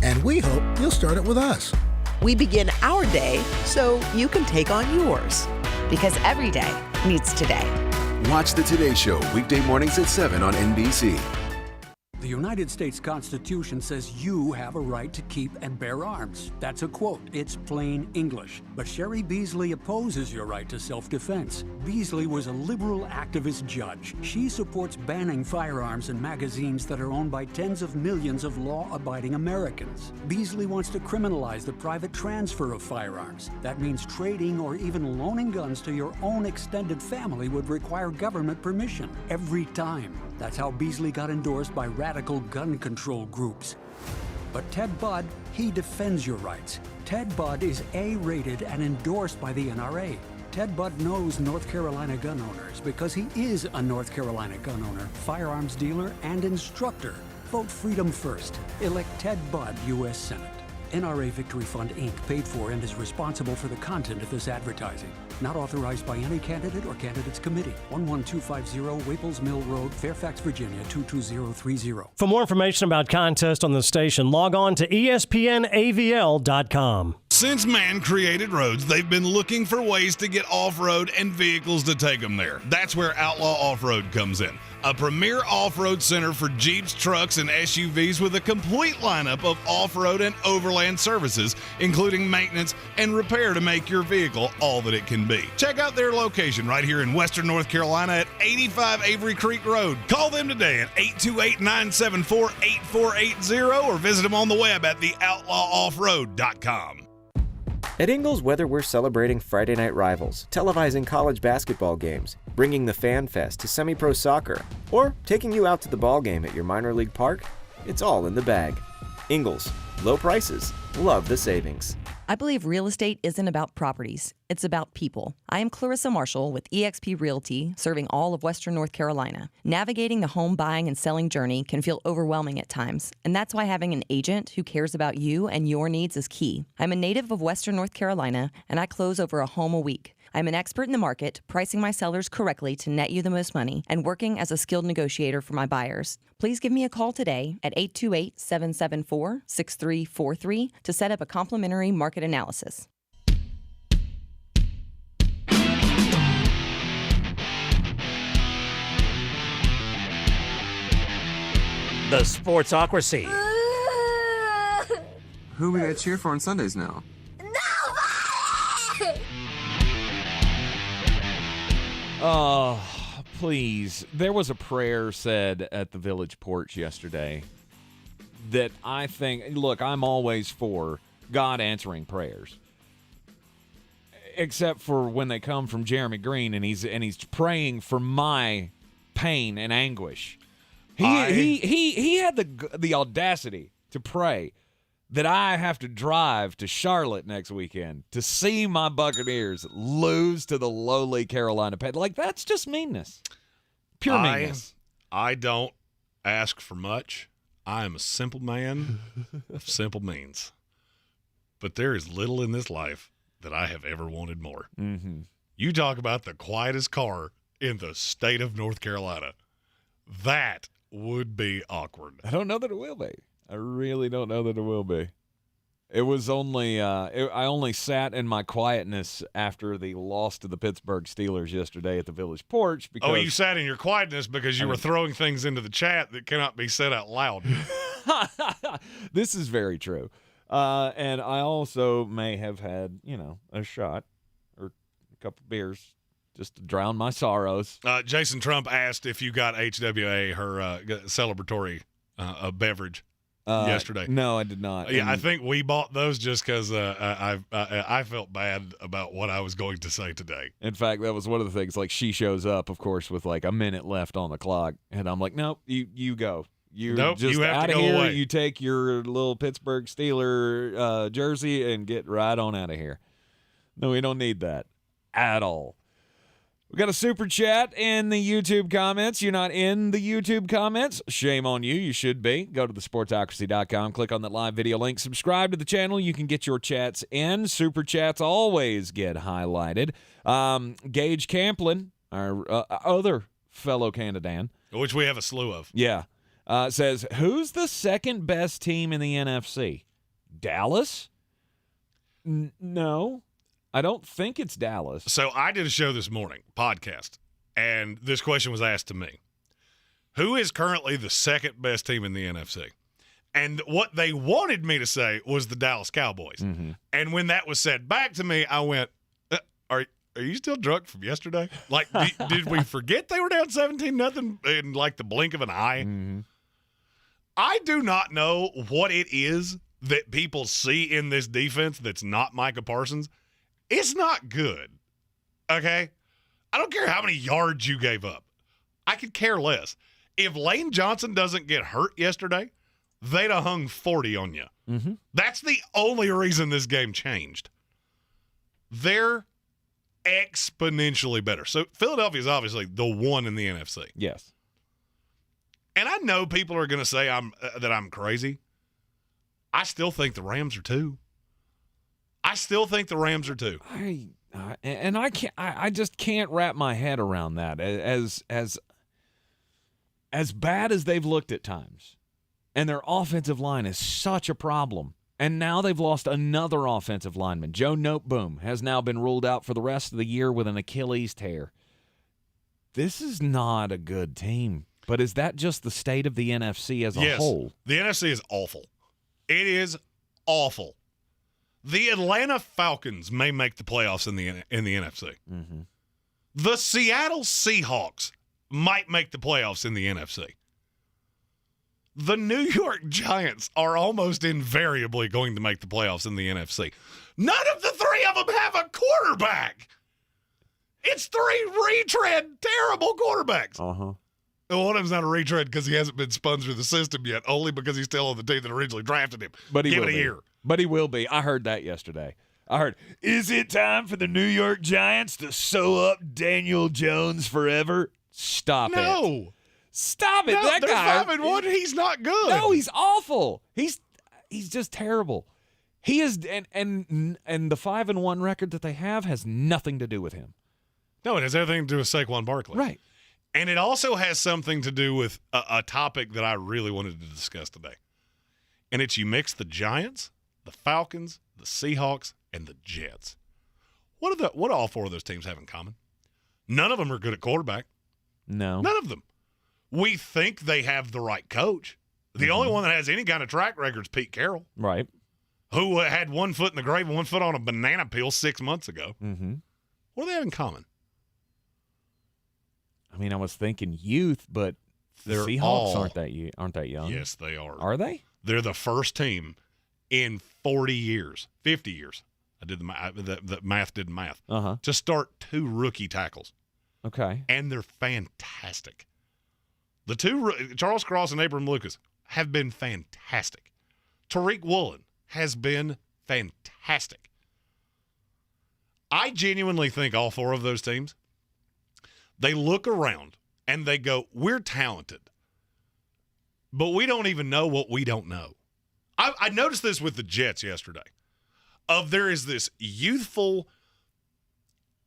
and we hope you'll start it with us. We begin our day so you can take on yours. Because every day needs today. Watch the Today Show weekday mornings at 7 on NBC. The United States Constitution says you have a right to keep and bear arms. That's a quote. It's plain English. But Sherry Beasley opposes your right to self-defense. Beasley was a liberal activist judge. She supports banning firearms and magazines that are owned by tens of millions of law-abiding Americans. Beasley wants to criminalize the private transfer of firearms. That means trading or even loaning guns to your own extended family would require government permission every time. That's how Beasley got endorsed by radical gun control groups. But Ted Budd, he defends your rights. Ted Budd is A-rated and endorsed by the NRA. Ted Budd knows North Carolina gun owners because he is a North Carolina gun owner, firearms dealer, and instructor. Vote freedom first. Elect Ted Budd, U.S. Senate. NRA Victory Fund, Inc. paid for and is responsible for the content of this advertising. Not authorized by any candidate or candidates committee. 11250 Waples Mill Road, Fairfax, Virginia, 22030. For more information about contests on the station, log on to ESPNAVL.com. Since man created roads, they've been looking for ways to get off-road and vehicles to take them there. That's where Outlaw Off-Road comes in. A premier off-road center for Jeeps, trucks, and SUVs with a complete lineup of off-road and overland services, including maintenance and repair to make your vehicle all that it can be. Check out their location right here in Western North Carolina at 85 Avery Creek Road. Call them today at 828-974-8480 or visit them on the web at theoutlawoffroad.com. At Ingles Weather, we're celebrating Friday night rivals, televising college basketball games, bringing the Fan Fest to semi-pro soccer, or taking you out to the ball game at your minor league park. It's all in the bag. Ingles, low prices, love the savings. I believe real estate isn't about properties. It's about people. I am Clarissa Marshall with eXp Realty, serving all of Western North Carolina. Navigating the home buying and selling journey can feel overwhelming at times, and that's why having an agent who cares about you and your needs is key. I'm a native of Western North Carolina, and I close over a home a week. I'm an expert in the market, pricing my sellers correctly to net you the most money, and working as a skilled negotiator for my buyers. Please give me a call today at 828-774-6343 to set up a complimentary market analysis. The Sportsocracy. Who we gotta cheer for on Sundays now? Oh, please. There was a prayer said at the village porch yesterday that I think, look, I'm always for God answering prayers. Except for when they come from Jeremy Greene and he's praying for my pain and anguish. He had the audacity to pray that I have to drive to Charlotte next weekend to see my Buccaneers lose to the lowly Carolina Panthers. Like, that's just meanness. Pure meanness. I don't ask for much. I am a simple man of simple means. But there is little in this life that I have ever wanted more. Mm-hmm. You talk about the quietest car in the state of North Carolina. That would be awkward. I don't know that it will be. I really don't know that it will be. It was only I only sat in my quietness after the loss to the Pittsburgh Steelers yesterday at the Village Porch. Because, you sat in your quietness because you were throwing things into the chat that cannot be said out loud. This is very true. And I also may have had, a shot or a couple beers just to drown my sorrows. Jason Trump asked if you got HWA, her celebratory beverage. Yesterday. No, I did not. Yeah, I think we bought those just because I felt bad about what I was going to say today. In fact, that was one of the things. Like, she shows up, of course, with like a minute left on the clock, and I'm like, nope, you go. You're just you have out to of go here. away. You take your little Pittsburgh Steeler jersey and get right on out of here. No, we don't need that at all. We got a super chat in the YouTube comments. You're not in the YouTube comments? Shame on you. You should be. Go to thesportsocracy.com, click on that live video link, subscribe to the channel. You can get your chats in. Super chats always get highlighted. Gage Camplin, our other fellow Canadian, which we have a slew of. Yeah. Says, who's the second best team in the NFC? Dallas? No. I don't think it's Dallas. So I did a show this morning, podcast, and this question was asked to me. Who is currently the second best team in the NFC? And what they wanted me to say was the Dallas Cowboys. Mm-hmm. And when that was said back to me, I went, are you still drunk from yesterday? Like, did we forget they were down 17-0 in like the blink of an eye? Mm-hmm. I do not know what it is that people see in this defense that's not Micah Parsons. It's not good, okay? I don't care how many yards you gave up. I could care less. If Lane Johnson doesn't get hurt yesterday, they'd have hung 40 on you. Mm-hmm. That's the only reason this game changed. They're exponentially better. So Philadelphia is obviously the one in the NFC. Yes. And I know people are going to say that I'm crazy. I still think the Rams are two. I I just can't wrap my head around that. As bad as they've looked at times, and their offensive line is such a problem, and now they've lost another offensive lineman. Joe Noteboom has now been ruled out for the rest of the year with an Achilles tear. This is not a good team. But is that just the state of the NFC as a whole? The NFC is awful. It is awful. The Atlanta Falcons may make the playoffs in the NFC. Mm-hmm. The Seattle Seahawks might make the playoffs in the NFC. The New York Giants are almost invariably going to make the playoffs in the NFC. None of the three of them have a quarterback. It's three retread, terrible quarterbacks. Uh-huh. One of them's not a retread because he hasn't been spun through the system yet, only because he's still on the team that originally drafted him. But Give it a year. But he will be. I heard that yesterday. I heard, is it time for the New York Giants to sew up Daniel Jones forever? Stop it. No. Stop it. No, that they're guy. 5-1. He's not good. No, he's awful. He's just terrible. He is, and the 5-1 record that they have has nothing to do with him. No, it has everything to do with Saquon Barkley. Right. And it also has something to do with a topic that I really wanted to discuss today. And it's you mix the Giants, the Falcons, the Seahawks, and the Jets. What do all four of those teams have in common? None of them are good at quarterback. No. None of them. We think they have the right coach. The only one that has any kind of track record is Pete Carroll. Right. Who had 1 foot in the grave and 1 foot on a banana peel 6 months ago. Mm-hmm. What do they have in common? I mean, I was thinking youth, but the Seahawks aren't that young. Yes, they are. Are they? They're the first team in 40 years, 50 years. I did the math did math. Uh-huh. To start 2 rookie tackles. Okay. And they're fantastic. The 2, Charles Cross and Abram Lucas, have been fantastic. Tariq Woolen has been fantastic. I genuinely think all 4 of those teams, they look around and they go, we're talented. but we don't even know what we don't know. I noticed this with the Jets yesterday. There is this youthful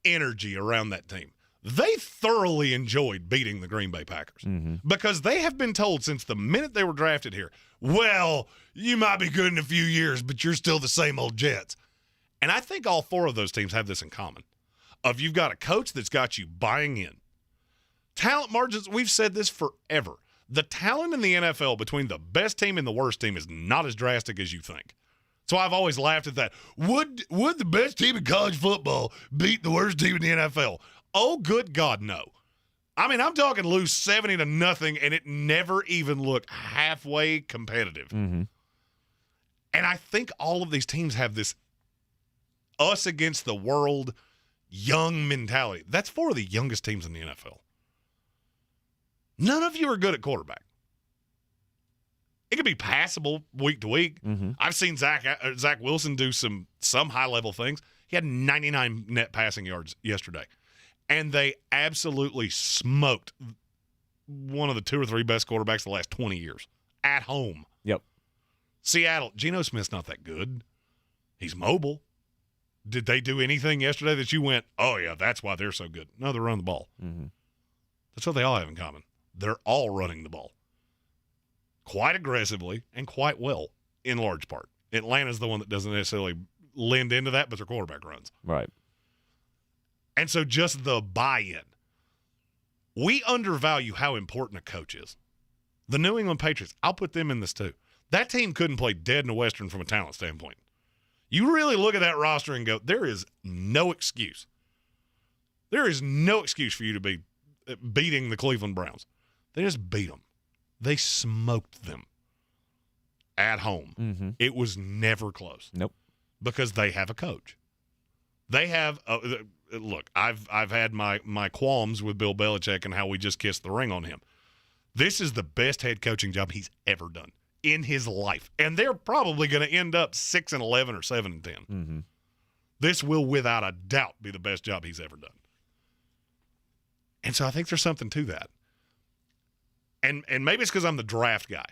energy around that team. They thoroughly enjoyed beating the Green Bay Packers because they have been told since the minute they were drafted here, well, you might be good in a few years, but you're still the same old Jets. And I think all four of those teams have this in common. You've got a coach that's got you buying in. Talent margins, we've said this forever. The talent in the NFL between the best team and the worst team is not as drastic as you think. So I've always laughed at that. Would the best team in college football beat the worst team in the NFL? Oh, good God, no. I mean, I'm talking lose 70-0, and it never even looked halfway competitive. And I think all of these teams have this us against the world young mentality. That's four of the youngest teams in the NFL. None of you are good at quarterback. It could be passable week to week. I've seen Zach Wilson do some high-level things. He had 99 net passing yards yesterday. And they absolutely smoked one of the two or three best quarterbacks the last 20 years at home. Yep. Seattle, Geno Smith's not that good. He's mobile. Did they do anything yesterday that you went, oh, yeah, that's why they're so good? No, they're running the ball. That's what they all have in common. They're all running the ball quite aggressively and quite well in large part. Atlanta's the one that doesn't necessarily lend into that, but their quarterback runs. Right. And so just the buy-in. We undervalue how important a coach is. The New England Patriots, I'll put them in this too. That team couldn't play dead in the Western from a talent standpoint. You really look at that roster and go, there is no excuse. There is no excuse for you to be beating the Cleveland Browns. They just beat them. They smoked them at home. It was never close. Nope. Because they have a coach. They have look, I've had my qualms with Bill Belichick and how we just kissed the ring on him. This is the best head coaching job he's ever done in his life. And they're probably going to end up 6-11 or 7-10. This will without a doubt be the best job he's ever done. And so I think there's something to that. And maybe it's because I'm the draft guy.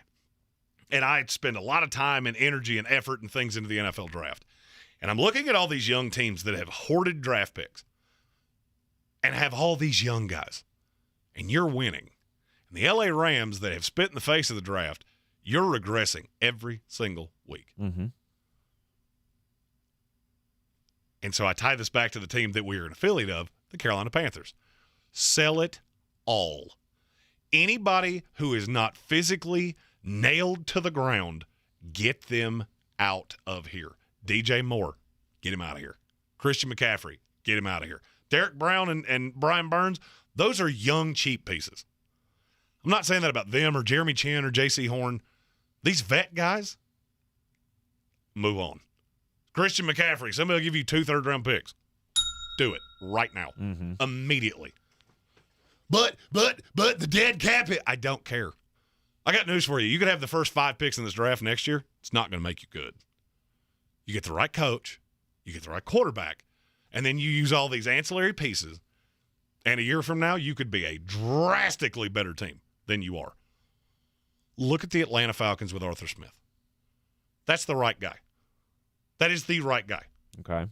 And I spend a lot of time and energy and effort and things into the NFL draft. And I'm looking at all these young teams that have hoarded draft picks and have all these young guys. And you're winning. And the LA Rams that have spit in the face of the draft, you're regressing every single week. And so I tie this back to the team that we are an affiliate of, the Carolina Panthers. Sell it all. Anybody who is not physically nailed to the ground, get them out of here. DJ Moore, get him out of here. Christian McCaffrey, get him out of here. Derek Brown and Brian Burns, those are young, cheap pieces. I'm not saying that about them or Jeremy Chin or J.C. Horn. These vet guys, move on. Christian McCaffrey, somebody will give you 2 third-round picks. Do it right now, immediately. But the dead cap hit. I don't care. I got news for you. You could have the first 5 picks in this draft next year. It's not going to make you good. You get the right coach, you get the right quarterback, and then you use all these ancillary pieces, and a year from now, you could be a drastically better team than you are. Look at the Atlanta Falcons with Arthur Smith. That's the right guy. That is the right guy. Okay.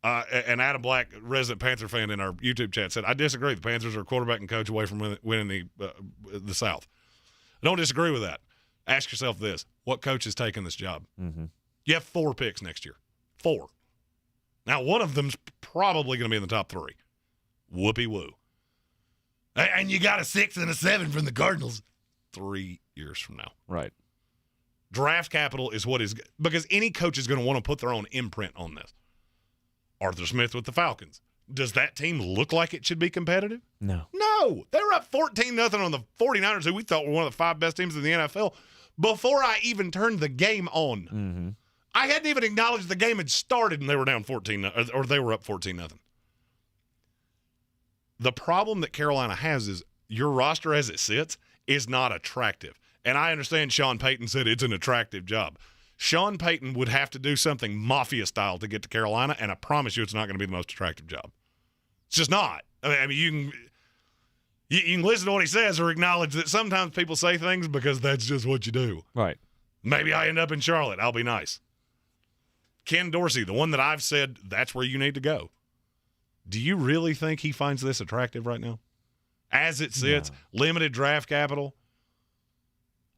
And Adam Black, resident Panther fan in our YouTube chat, said, I disagree. The Panthers are a quarterback and coach away from winning the South. I don't disagree with that. Ask yourself this. What coach is taking this job? You have 4 picks next year. 4. Now, one of them's probably going to be in the top 3. Whoopee-woo. And you got a 6 and a 7 from the Cardinals 3 years from now. Right. Draft capital is what is – because any coach is going to want to put their own imprint on this. Arthur Smith with the Falcons. Does that team look like it should be competitive? No. No. They were up 14-0 on the 49ers, who we thought were one of the 5 best teams in the NFL, before I even turned the game on. I hadn't even acknowledged the game had started, and they were down 14, or they were up 14-0. The problem that Carolina has is your roster as it sits is not attractive. And I understand Sean Payton said it's an attractive job. Sean Payton would have to do something mafia style to get to Carolina, and I promise you it's not going to be the most attractive job. It's just not. I mean, You can listen to what he says or acknowledge that sometimes people say things because that's just what you do. Right. Maybe I end up in Charlotte. I'll be nice. Ken Dorsey, the one that I've said that's where you need to go. Do you really think he finds this attractive right now? As it sits, limited draft capital,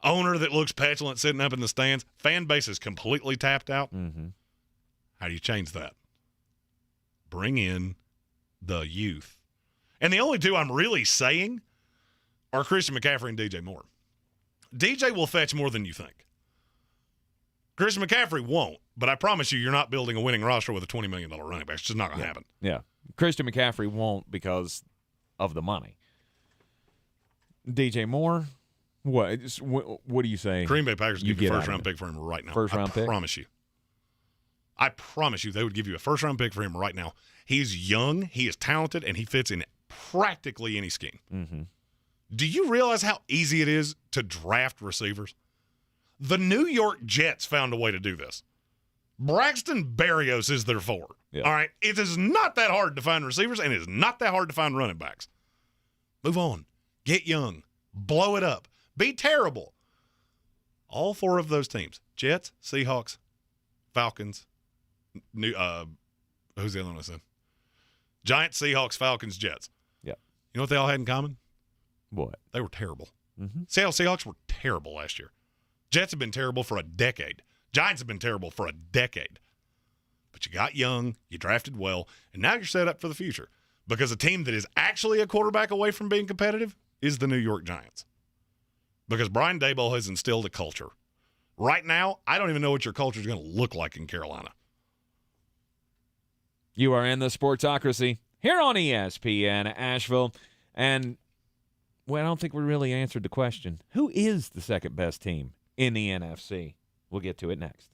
owner that looks petulant sitting up in the stands, fan base is completely tapped out. Mm-hmm. How do you change that? Bring in the youth. And the only two I'm really saying are Christian McCaffrey and DJ Moore. DJ will fetch more than you think. Christian McCaffrey won't, but I promise you, you're not building a winning roster with a $20 million running back. It's just not going to happen. Yeah. Christian McCaffrey won't because of the money. DJ Moore, what do you say? Green Bay Packers give you a first-round pick for him right now. First-round pick? I promise you they would give you a first-round pick for him right now. He's young, he is talented, and he fits in practically any scheme. Mm-hmm. Do you realize how easy it is to draft receivers? The New York Jets found a way to do this. Braxton Berrios is their 4. Yeah. All right? It is not that hard to find receivers, and it is not that hard to find running backs. Move on. Get young. Blow it up. Be terrible. All 4 of those teams, Jets, Seahawks, Falcons, who's the other one I said? Giants, Seahawks, Falcons, Jets. Yeah. You know what they all had in common? What? They were terrible. Mm-hmm. Seattle Seahawks were terrible last year. Jets have been terrible for a decade. Giants have been terrible for a decade. But you got young, you drafted well, and now you're set up for the future. Because a team that is actually a quarterback away from being competitive is the New York Giants. Because Brian Daboll has instilled a culture. Right now, I don't even know what your culture is going to look like in Carolina. You are in the Sportsocracy here on ESPN Asheville. And, well, I don't think we really answered the question. Who is the second best team in the NFC? We'll get to it next.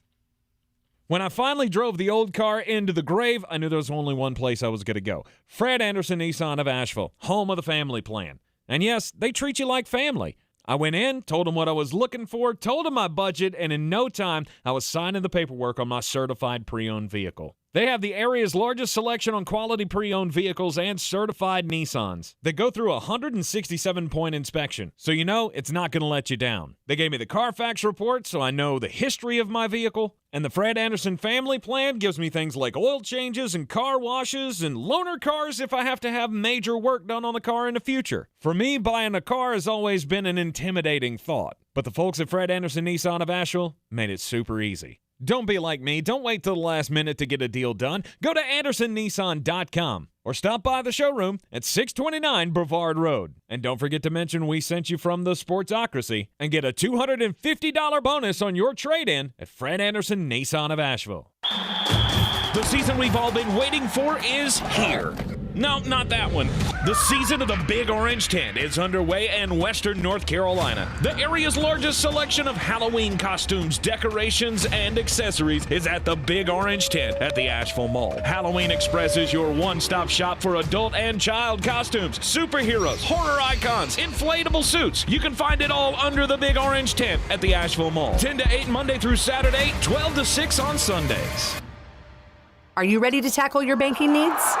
When I finally drove the old car into the grave, I knew there was only one place I was going to go. Fred Anderson Nissan of Asheville, home of the family plan. And yes, they treat you like family. I went in, told them what I was looking for, told them my budget, and in no time, I was signing the paperwork on my certified pre-owned vehicle. They have the area's largest selection on quality pre-owned vehicles and certified Nissans. They go through a 167-point inspection, so you know it's not going to let you down. They gave me the Carfax report, so I know the history of my vehicle. And the Fred Anderson family plan gives me things like oil changes and car washes and loaner cars if I have to have major work done on the car in the future. For me, buying a car has always been an intimidating thought. But the folks at Fred Anderson Nissan of Asheville made it super easy. Don't be like me. Don't wait till the last minute to get a deal done. Go to AndersonNissan.com or stop by the showroom at 629 Brevard Road. And don't forget to mention we sent you from the Sportsocracy and get a $250 bonus on your trade-in at Fred Anderson Nissan of Asheville. The season we've all been waiting for is here. No, not that one. The season of the Big Orange Tent is underway in Western North Carolina. The area's largest selection of Halloween costumes, decorations, and accessories is at the Big Orange Tent at the Asheville Mall. Halloween Express is your one-stop shop for adult and child costumes, superheroes, horror icons, inflatable suits. You can find it all under the Big Orange Tent at the Asheville Mall. 10 to 8 Monday through Saturday, 12 to 6 on Sundays. Are you ready to tackle your banking needs?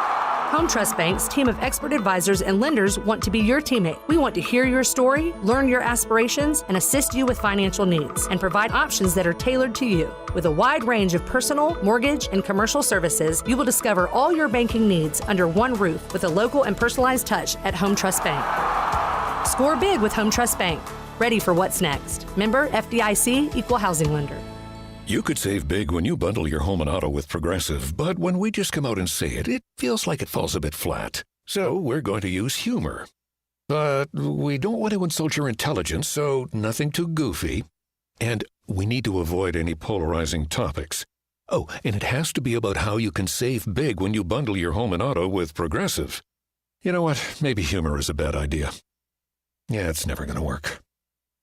Home Trust Bank's team of expert advisors and lenders want to be your teammate. We want to hear your story, learn your aspirations, and assist you with financial needs, and provide options that are tailored to you. With a wide range of personal, mortgage, and commercial services, you will discover all your banking needs under one roof with a local and personalized touch at Home Trust Bank. Score big with Home Trust Bank. Ready for what's next. Member FDIC, Equal Housing Lender. You could save big when you bundle your home and auto with Progressive, but when we just come out and say it, it feels like it falls a bit flat. So we're going to use humor. But we don't want to insult your intelligence, so nothing too goofy. And we need to avoid any polarizing topics. Oh, and it has to be about how you can save big when you bundle your home and auto with Progressive. You know what? Maybe humor is a bad idea. Yeah, it's never going to work.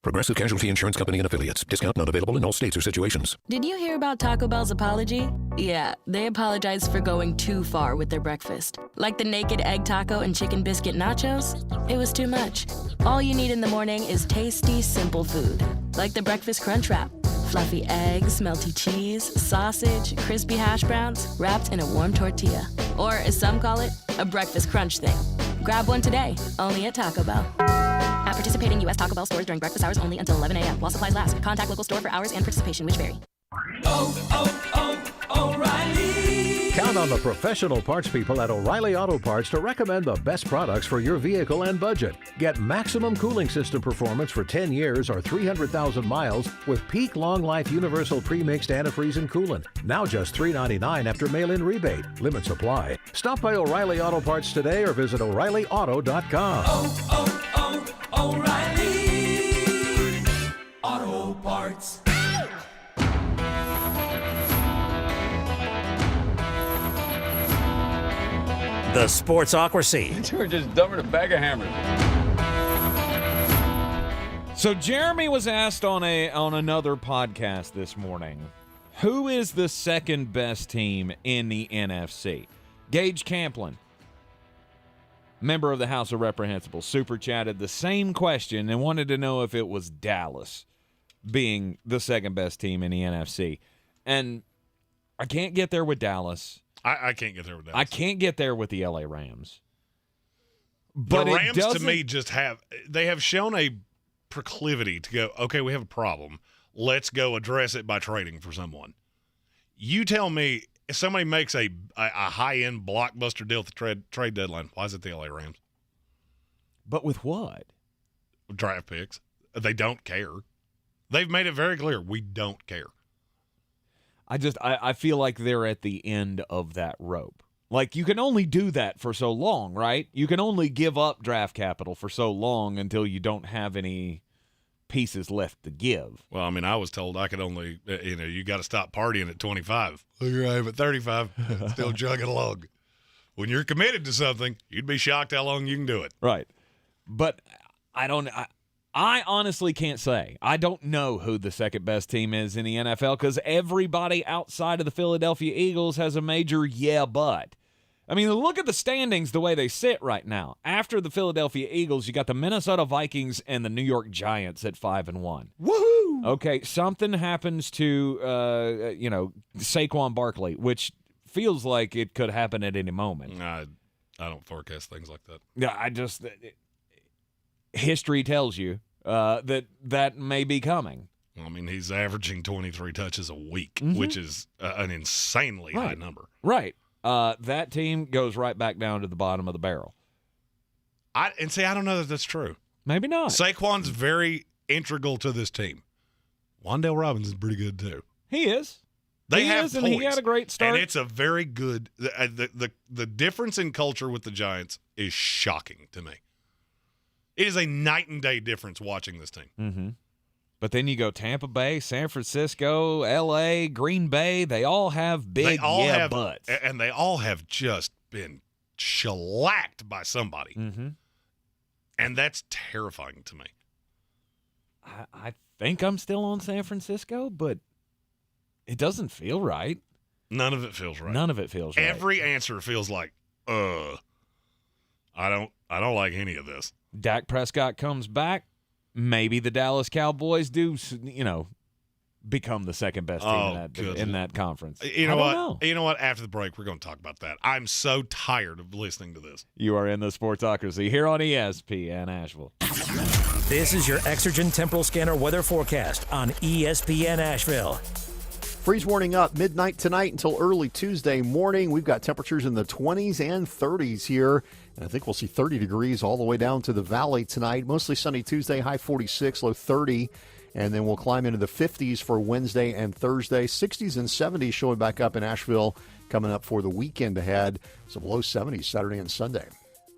Progressive Casualty Insurance Company and Affiliates. Discount not available in all states or situations. Did you hear about Taco Bell's apology? Yeah, they apologized for going too far with their breakfast. Like the naked egg taco and chicken biscuit nachos? It was too much. All you need in the morning is tasty, simple food. Like the breakfast crunch wrap. Fluffy eggs, melty cheese, sausage, crispy hash browns, wrapped in a warm tortilla. Or, as some call it, a breakfast crunch thing. Grab one today, only at Taco Bell. At participating U.S. Taco Bell stores during breakfast hours only until 11 a.m. while supplies last. Contact local store for hours and participation, which vary. O'Reilly. Count on the professional parts people at O'Reilly Auto Parts to recommend the best products for your vehicle and budget. Get maximum cooling system performance for 10 years or 300,000 miles with Peak Long Life Universal Pre-Mixed Antifreeze and Coolant. Now just $3.99 after mail-in rebate. Limit supply. Stop by O'Reilly Auto Parts today or visit O'ReillyAuto.com. O'Reilly Auto Parts. The Sportsocracy. You were just dumbing a bag of hammers. So Jeremy was asked on another podcast this morning, who is the second best team in the NFC? Gage Camplin, member of the House of Reprehensibles, super chatted the same question and wanted to know if it was Dallas being the second best team in the NFC. And I can't get there with Dallas. I can't get there with Dallas. I can't get there with the LA Rams. But the Rams, to me, they have shown a proclivity to go, okay, we have a problem. Let's go address it by trading for someone. You tell me, if somebody makes a high-end blockbuster deal at the trade deadline, why is it the LA Rams? But with what? Draft picks. They don't care. They've made it very clear, we don't care. I feel like they're at the end of that rope. Like, you can only do that for so long, right? You can only give up draft capital for so long until you don't have any pieces left to give. Well, I mean, I was told I could only, you got to stop partying at 25. Look, here I am at 35, still chugging along. When you're committed to something, you'd be shocked how long you can do it. Right. But I honestly can't say. I don't know who the second best team is in the NFL because everybody outside of the Philadelphia Eagles has a major but. I mean, look at the standings the way they sit right now. After the Philadelphia Eagles, you got the Minnesota Vikings and the New York Giants at 5-1. Woohoo! Okay, something happens to, Saquon Barkley, which feels like it could happen at any moment. I don't forecast things like that. Yeah, history tells you that may be coming. I mean, he's averaging 23 touches a week, which is an insanely high number. Right. That team goes right back down to the bottom of the barrel. I don't know that that's true. Maybe not. Saquon's very integral to this team. Wan'Dale Robinson is pretty good, too. He is. He had a great start. And it's a very good the difference in culture with the Giants is shocking to me. It is a night and day difference watching this team. Mm-hmm. But then you go Tampa Bay, San Francisco, L.A., Green Bay. They all have big butts. And they all have just been shellacked by somebody. Mm-hmm. And that's terrifying to me. I think I'm still on San Francisco, but it doesn't feel right. None of it feels right. None of it feels right. Every answer feels like, I don't like any of this. Dak Prescott comes back. Maybe the Dallas Cowboys do, become the second best team in that conference. You know what? You know what? After the break, we're going to talk about that. I'm so tired of listening to this. You are in the Sportsocracy here on ESPN Asheville. This is your Exergen Temporal Scanner weather forecast on ESPN Asheville. Freeze warning up midnight tonight until early Tuesday morning. We've got temperatures in the 20s and 30s here. And I think we'll see 30 degrees all the way down to the valley tonight. Mostly sunny Tuesday, high 46, low 30. And then we'll climb into the 50s for Wednesday and Thursday. 60s and 70s showing back up in Asheville coming up for the weekend ahead. Some low 70s Saturday and Sunday.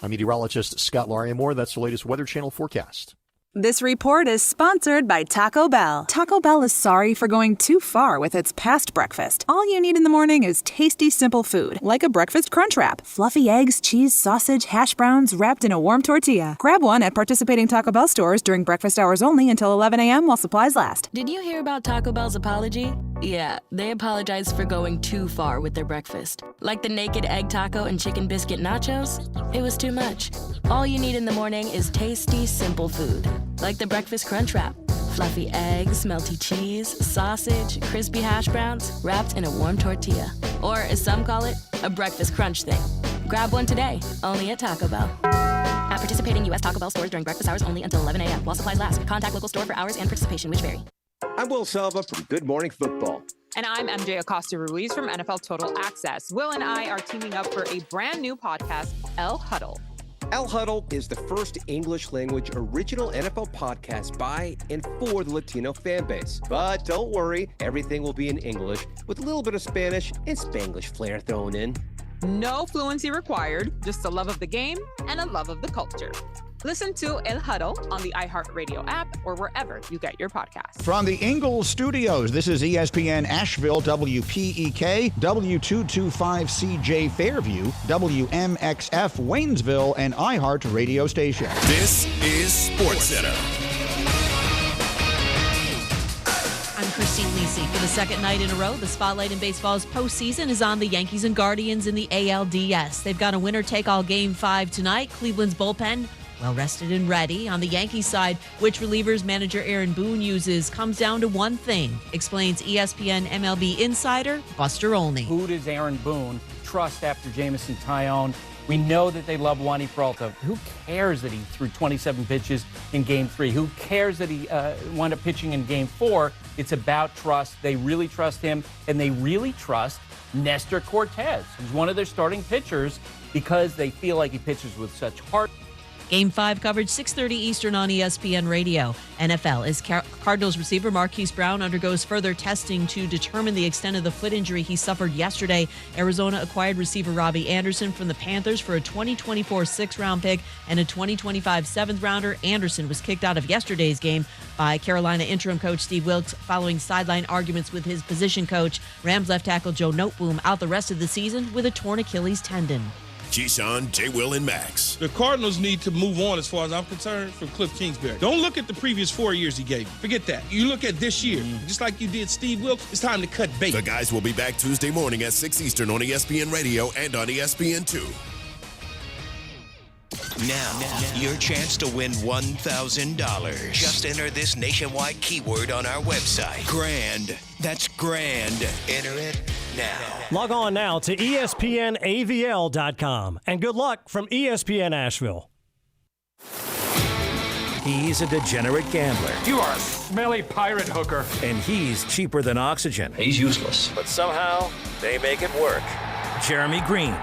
I'm meteorologist Scott Larimore. That's the latest Weather Channel forecast. This report is sponsored by Taco Bell. Taco Bell is sorry for going too far with its past breakfast. All you need in the morning is tasty, simple food, like a breakfast crunch wrap. Fluffy eggs, cheese, sausage, hash browns wrapped in a warm tortilla. Grab one at participating Taco Bell stores during breakfast hours only until 11 a.m. while supplies last. Did you hear about Taco Bell's apology? Yeah, they apologized for going too far with their breakfast. Like the naked egg taco and chicken biscuit nachos? It was too much. All you need in the morning is tasty, simple food. Like the breakfast crunch wrap. Fluffy eggs, melty cheese, sausage, crispy hash browns wrapped in a warm tortilla. Or, as some call it, a breakfast crunch thing. Grab one today, only at Taco Bell. At participating U.S. Taco Bell stores during breakfast hours only until 11 a.m. while supplies last. Contact local store for hours and participation, which vary. I'm Will Selva from Good Morning Football. And I'm MJ Acosta-Ruiz from NFL Total Access. Will and I are teaming up for a brand new podcast, El Huddle. El Huddle is the first English-language original NFL podcast by and for the Latino fan base. But don't worry, everything will be in English with a little bit of Spanish and Spanglish flair thrown in. No fluency required, just a love of the game and a love of the culture. Listen to El Huddle on the iHeartRadio app or wherever you get your podcasts. From the Ingles Studios, this is ESPN Asheville, WPEK, W225CJ Fairview, WMXF Waynesville, and iHeart Radio Station. This is SportsCenter. I'm Christine Lisi. For the second night in a row, the spotlight in baseball's postseason is on the Yankees and Guardians in the ALDS. They've got a winner-take-all Game 5 tonight. Cleveland's bullpen, well-rested and ready. On the Yankees side, which relievers manager Aaron Boone uses comes down to one thing, explains ESPN MLB insider Buster Olney. Who does Aaron Boone trust after Jamison Tyone? We know that they love Wandy Peralta. Who cares that he threw 27 pitches in Game 3? Who cares that he wound up pitching in Game 4? It's about trust. They really trust him, and they really trust Nestor Cortez, who's one of their starting pitchers, because they feel like he pitches with such heart. Game 5 coverage 6:30 Eastern on ESPN Radio. NFL, as Cardinals receiver Marquise Brown undergoes further testing to determine the extent of the foot injury he suffered yesterday. Arizona acquired receiver Robbie Anderson from the Panthers for a 2024 6th-round pick and a 2025 7th-rounder. Anderson was kicked out of yesterday's game by Carolina interim coach Steve Wilkes following sideline arguments with his position coach. Rams left tackle Joe Noteboom out the rest of the season with a torn Achilles tendon. Keyshawn, J. Will, and Max. The Cardinals need to move on, as far as I'm concerned, from Cliff Kingsbury. Don't look at the previous 4 years he gave you. Forget that. You look at this year. Just like you did Steve Wilkes, it's time to cut bait. The guys will be back Tuesday morning at 6 Eastern on ESPN Radio and on ESPN2. Now, your chance to win $1,000. Just enter this nationwide keyword on our website. Grand. That's grand. Enter it now. Log on now to ESPNAVL.com. And good luck from ESPN Asheville. He's a degenerate gambler. You are a smelly pirate hooker. And he's cheaper than oxygen. He's useless. But somehow, they make it work. Jeremy Greene,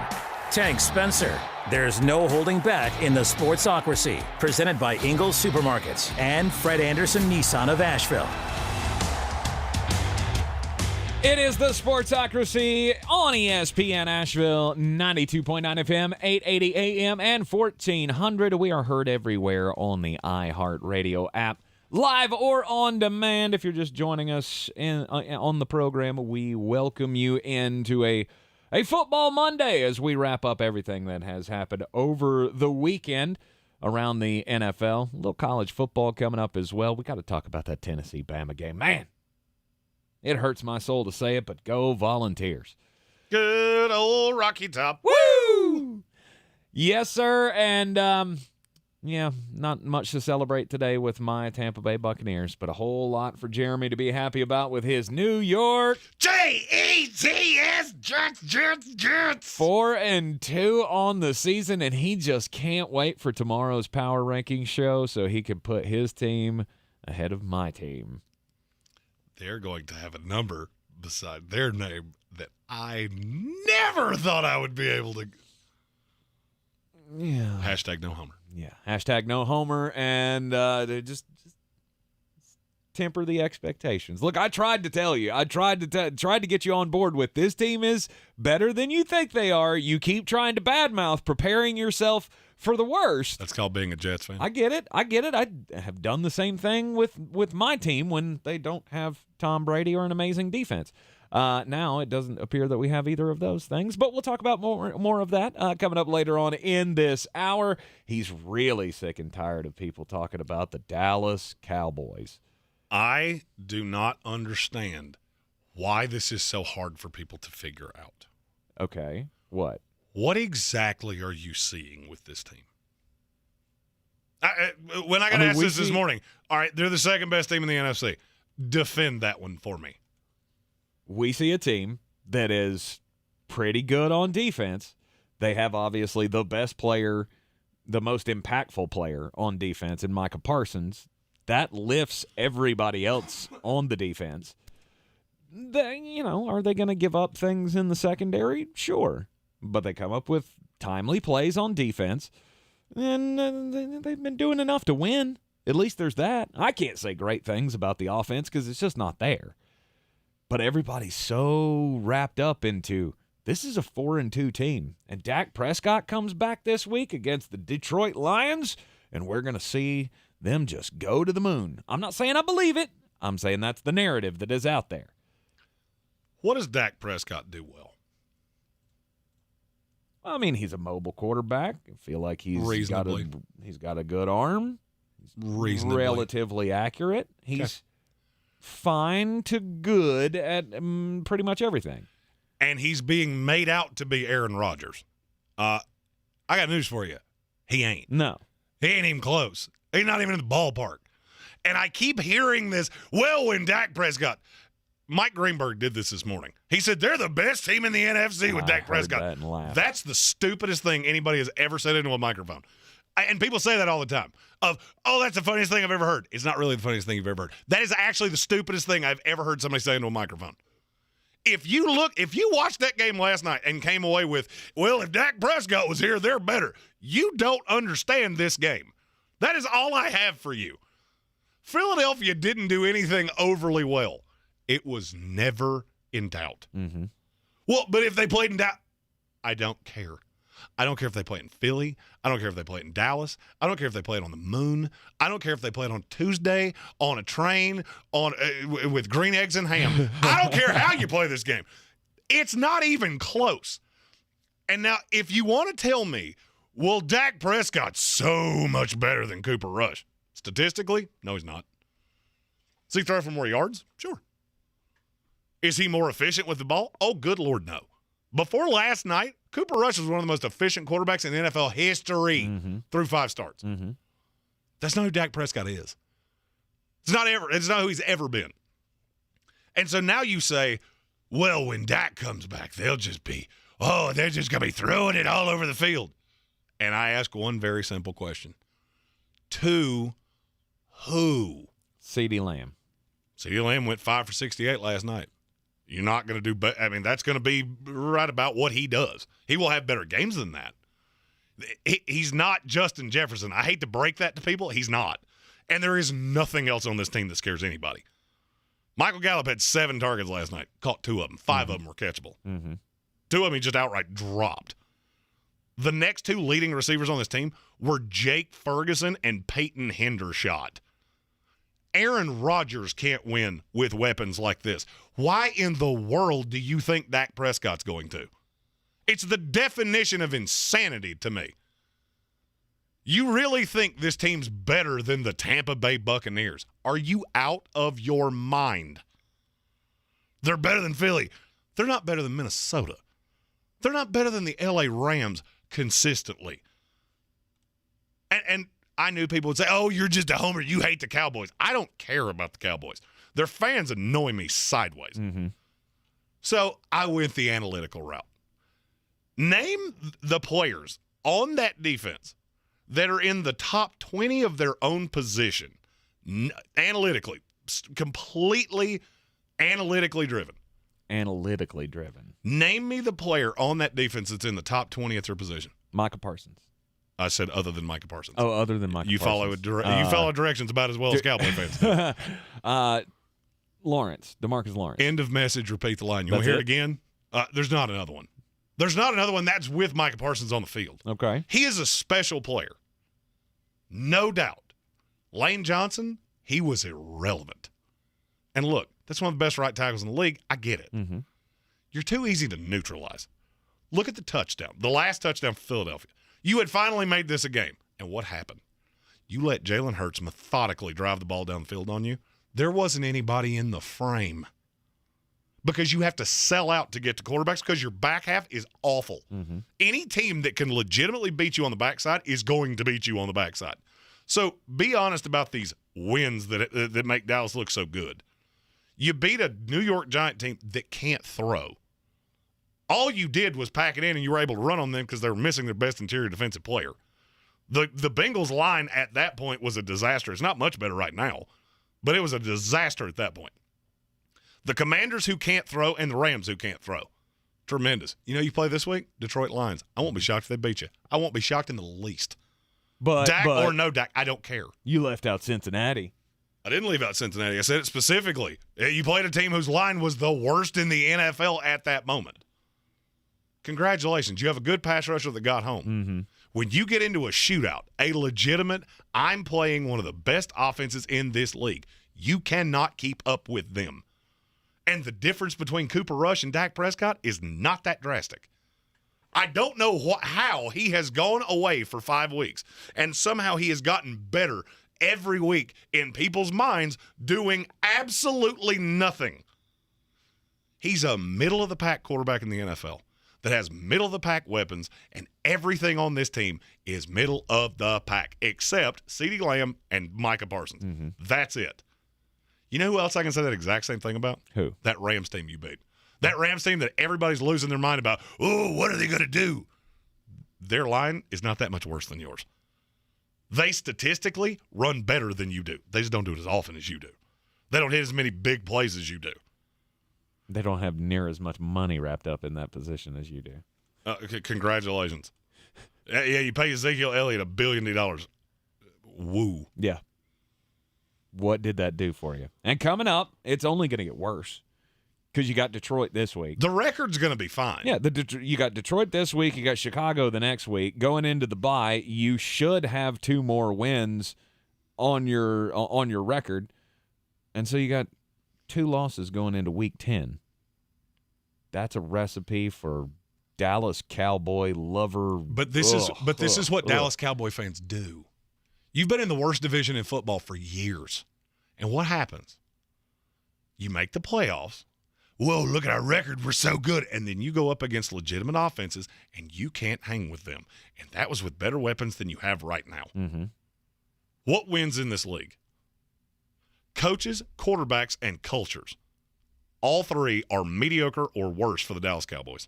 Tank Spencer. There's no holding back in the Sportsocracy. Presented by Ingles Supermarkets and Fred Anderson Nissan of Asheville. It is the Sportsocracy on ESPN Asheville, 92.9 FM, 880 AM, and 1400. We are heard everywhere on the iHeartRadio app, live or on demand. If you're just joining us on the program, we welcome you into a football Monday as we wrap up everything that has happened over the weekend around the NFL. A little college football coming up as well. We got to talk about that Tennessee-Bama game. Man, it hurts my soul to say it, but go Volunteers. Good old Rocky Top. Woo! Yes, sir. And, not much to celebrate today with my Tampa Bay Buccaneers, but a whole lot for Jeremy to be happy about with his New York Jets. 4-2 on the season, and he just can't wait for tomorrow's power ranking show so he can put his team ahead of my team. They're going to have a number beside their name that I never thought I would be able to. Yeah. Hashtag no homer. Yeah. Hashtag no homer. And just temper the expectations. Look, I tried to tell you. I tried to get you on board with this team is better than you think they are. You keep trying to badmouth, preparing yourself for the worst. That's called being a Jets fan. I get it. I have done the same thing with my team when they don't have Tom Brady or an amazing defense. Now it doesn't appear that we have either of those things, but we'll talk about more of that coming up later on in this hour. He's really sick and tired of people talking about the Dallas Cowboys. I do not understand why this is so hard for people to figure out. Okay. What? What exactly are you seeing with this team? When I got asked this morning, all right, they're the second best team in the NFC. Defend that one for me. We see a team that is pretty good on defense. They have obviously the best player the most impactful player on defense in Micah Parsons, that lifts everybody else on the defense. Are they going to give up things in the secondary? Sure. But they come up with timely plays on defense, and they've been doing enough to win. At least there's that. I can't say great things about the offense because it's just not there. But everybody's so wrapped up into this is a 4-2 team. And Dak Prescott comes back this week against the Detroit Lions, and we're going to see them just go to the moon. I'm not saying I believe it. I'm saying that's the narrative that is out there. What does Dak Prescott do well? I mean, he's a mobile quarterback. I feel like he's got a good arm. He's relatively accurate. He's fine to good at pretty much everything. And he's being made out to be Aaron Rodgers. I got news for you. He ain't. No. He ain't even close. He's not even in the ballpark. And I keep hearing this, when Dak Prescott – Mike Greenberg did this morning. He said they're the best team in the NFC with Dak Prescott. That's the stupidest thing anybody has ever said into a microphone. And people say that all the time. That's the funniest thing I've ever heard. It's not really the funniest thing you've ever heard. That is actually the stupidest thing I've ever heard somebody say into a microphone. If you watched that game last night and came away with, if Dak Prescott was here, they're better. You don't understand this game. That is all I have for you. Philadelphia didn't do anything overly well. It was never in doubt. Mm-hmm. Well, but if they played in doubt, I don't care. I don't care if they play in Philly. I don't care if they play in Dallas. I don't care if they play it on the moon. I don't care if they play it on Tuesday, on a train, with green eggs and ham. I don't care how you play this game. It's not even close. And now, if you want to tell me, Dak Prescott's so much better than Cooper Rush. Statistically, no, he's not. Does he throw for more yards? Sure. Is he more efficient with the ball? Oh, good Lord, no. Before last night, Cooper Rush was one of the most efficient quarterbacks in NFL history through 5 starts. Mm-hmm. That's not who Dak Prescott is. It's not who he's ever been. And so now you say, when Dak comes back, they're just going to be throwing it all over the field. And I ask one very simple question. To who? CeeDee Lamb. CeeDee Lamb went 5 for 68 last night. You're not going to do – I mean, that's going to be right about what he does. He will have better games than that. He's not Justin Jefferson. I hate to break that to people. He's not. And there is nothing else on this team that scares anybody. Michael Gallup had 7 targets last night, caught 2 of them. 5 of them were catchable. 2 of them he just outright dropped. The next 2 leading receivers on this team were Jake Ferguson and Peyton Hendershot. Aaron Rodgers can't win with weapons like this. Why in the world do you think Dak Prescott's going to? It's the definition of insanity to me. You really think this team's better than the Tampa Bay Buccaneers? Are you out of your mind? They're better than Philly. They're not better than Minnesota. They're not better than the LA Rams consistently. And I knew people would say, you're just a homer. You hate the Cowboys. I don't care about the Cowboys. Their fans annoy me sideways. So I went the analytical route. Name the players on that defense that are in the top 20 of their own position, analytically, completely analytically driven. Analytically driven. Name me the player on that defense that's in the top 20 at their position. Micah Parsons. I said other than Micah Parsons. Oh, other than Micah Parsons. You follow directions about as well as Cowboy fans do. Lawrence, DeMarcus Lawrence. End of message. Repeat the line. You want to hear it again? There's not another one. There's not another one that's with Micah Parsons on the field. Okay. He is a special player. No doubt. Lane Johnson, he was irrelevant. And look, that's one of the best right tackles in the league. I get it. You're too easy to neutralize. Look at the touchdown. The last touchdown for Philadelphia. You had finally made this a game. And what happened? You let Jalen Hurts methodically drive the ball down the field on you. There wasn't anybody in the frame. Because you have to sell out to get to quarterbacks because your back half is awful. Any team that can legitimately beat you on the backside is going to beat you on the backside. So be honest about these wins that make Dallas look so good. You beat a New York Giant team that can't throw. All you did was pack it in and you were able to run on them because they were missing their best interior defensive player. The Bengals line at that point was a disaster. It's not much better right now, but it was a disaster at that point. The Commanders who can't throw and the Rams who can't throw. Tremendous. You know you play this week? Detroit Lions. I won't be shocked if they beat you. I won't be shocked in the least. Dak or no Dak, I don't care. You left out Cincinnati. I didn't leave out Cincinnati. I said it specifically. You played a team whose line was the worst in the NFL at that moment. Congratulations. You have a good pass rusher that got home. Mm-hmm. When you get into a shootout, a legitimate, I'm playing one of the best offenses in this league, you cannot keep up with them. And the difference between Cooper Rush and Dak Prescott is not that drastic. I don't know how he has gone away for 5 weeks, and somehow he has gotten better every week in people's minds doing absolutely nothing. He's a middle-of-the-pack quarterback in the NFL that has middle-of-the-pack weapons, and everything on this team is middle-of-the-pack, except CeeDee Lamb and Micah Parsons. Mm-hmm. That's it. You know who else I can say that exact same thing about? Who? That Rams team you beat. That Rams team that everybody's losing their mind about, oh, what are they going to do? Their line is not that much worse than yours. They statistically run better than you do. They just don't do it as often as you do. They don't hit as many big plays as you do. They don't have near as much money wrapped up in that position as you do. Congratulations. Yeah, you pay Ezekiel Elliott $1 billion. Woo. Yeah. What did that do for you? And coming up, it's only going to get worse because you got Detroit this week. The record's going to be fine. Yeah, you got Detroit this week. You got Chicago the next week. Going into the bye, you should have 2 more wins on your record. And so you got 2 losses going into week 10. That's a recipe for Dallas Cowboy lover. But this is what Dallas Cowboy fans do. You've been in the worst division in football for years. And what happens? You make the playoffs. Whoa, look at our record. We're so good. And then you go up against legitimate offenses, and you can't hang with them. And that was with better weapons than you have right now. Mm-hmm. What wins in this league? Coaches, quarterbacks, and cultures. All 3 are mediocre or worse for the Dallas Cowboys.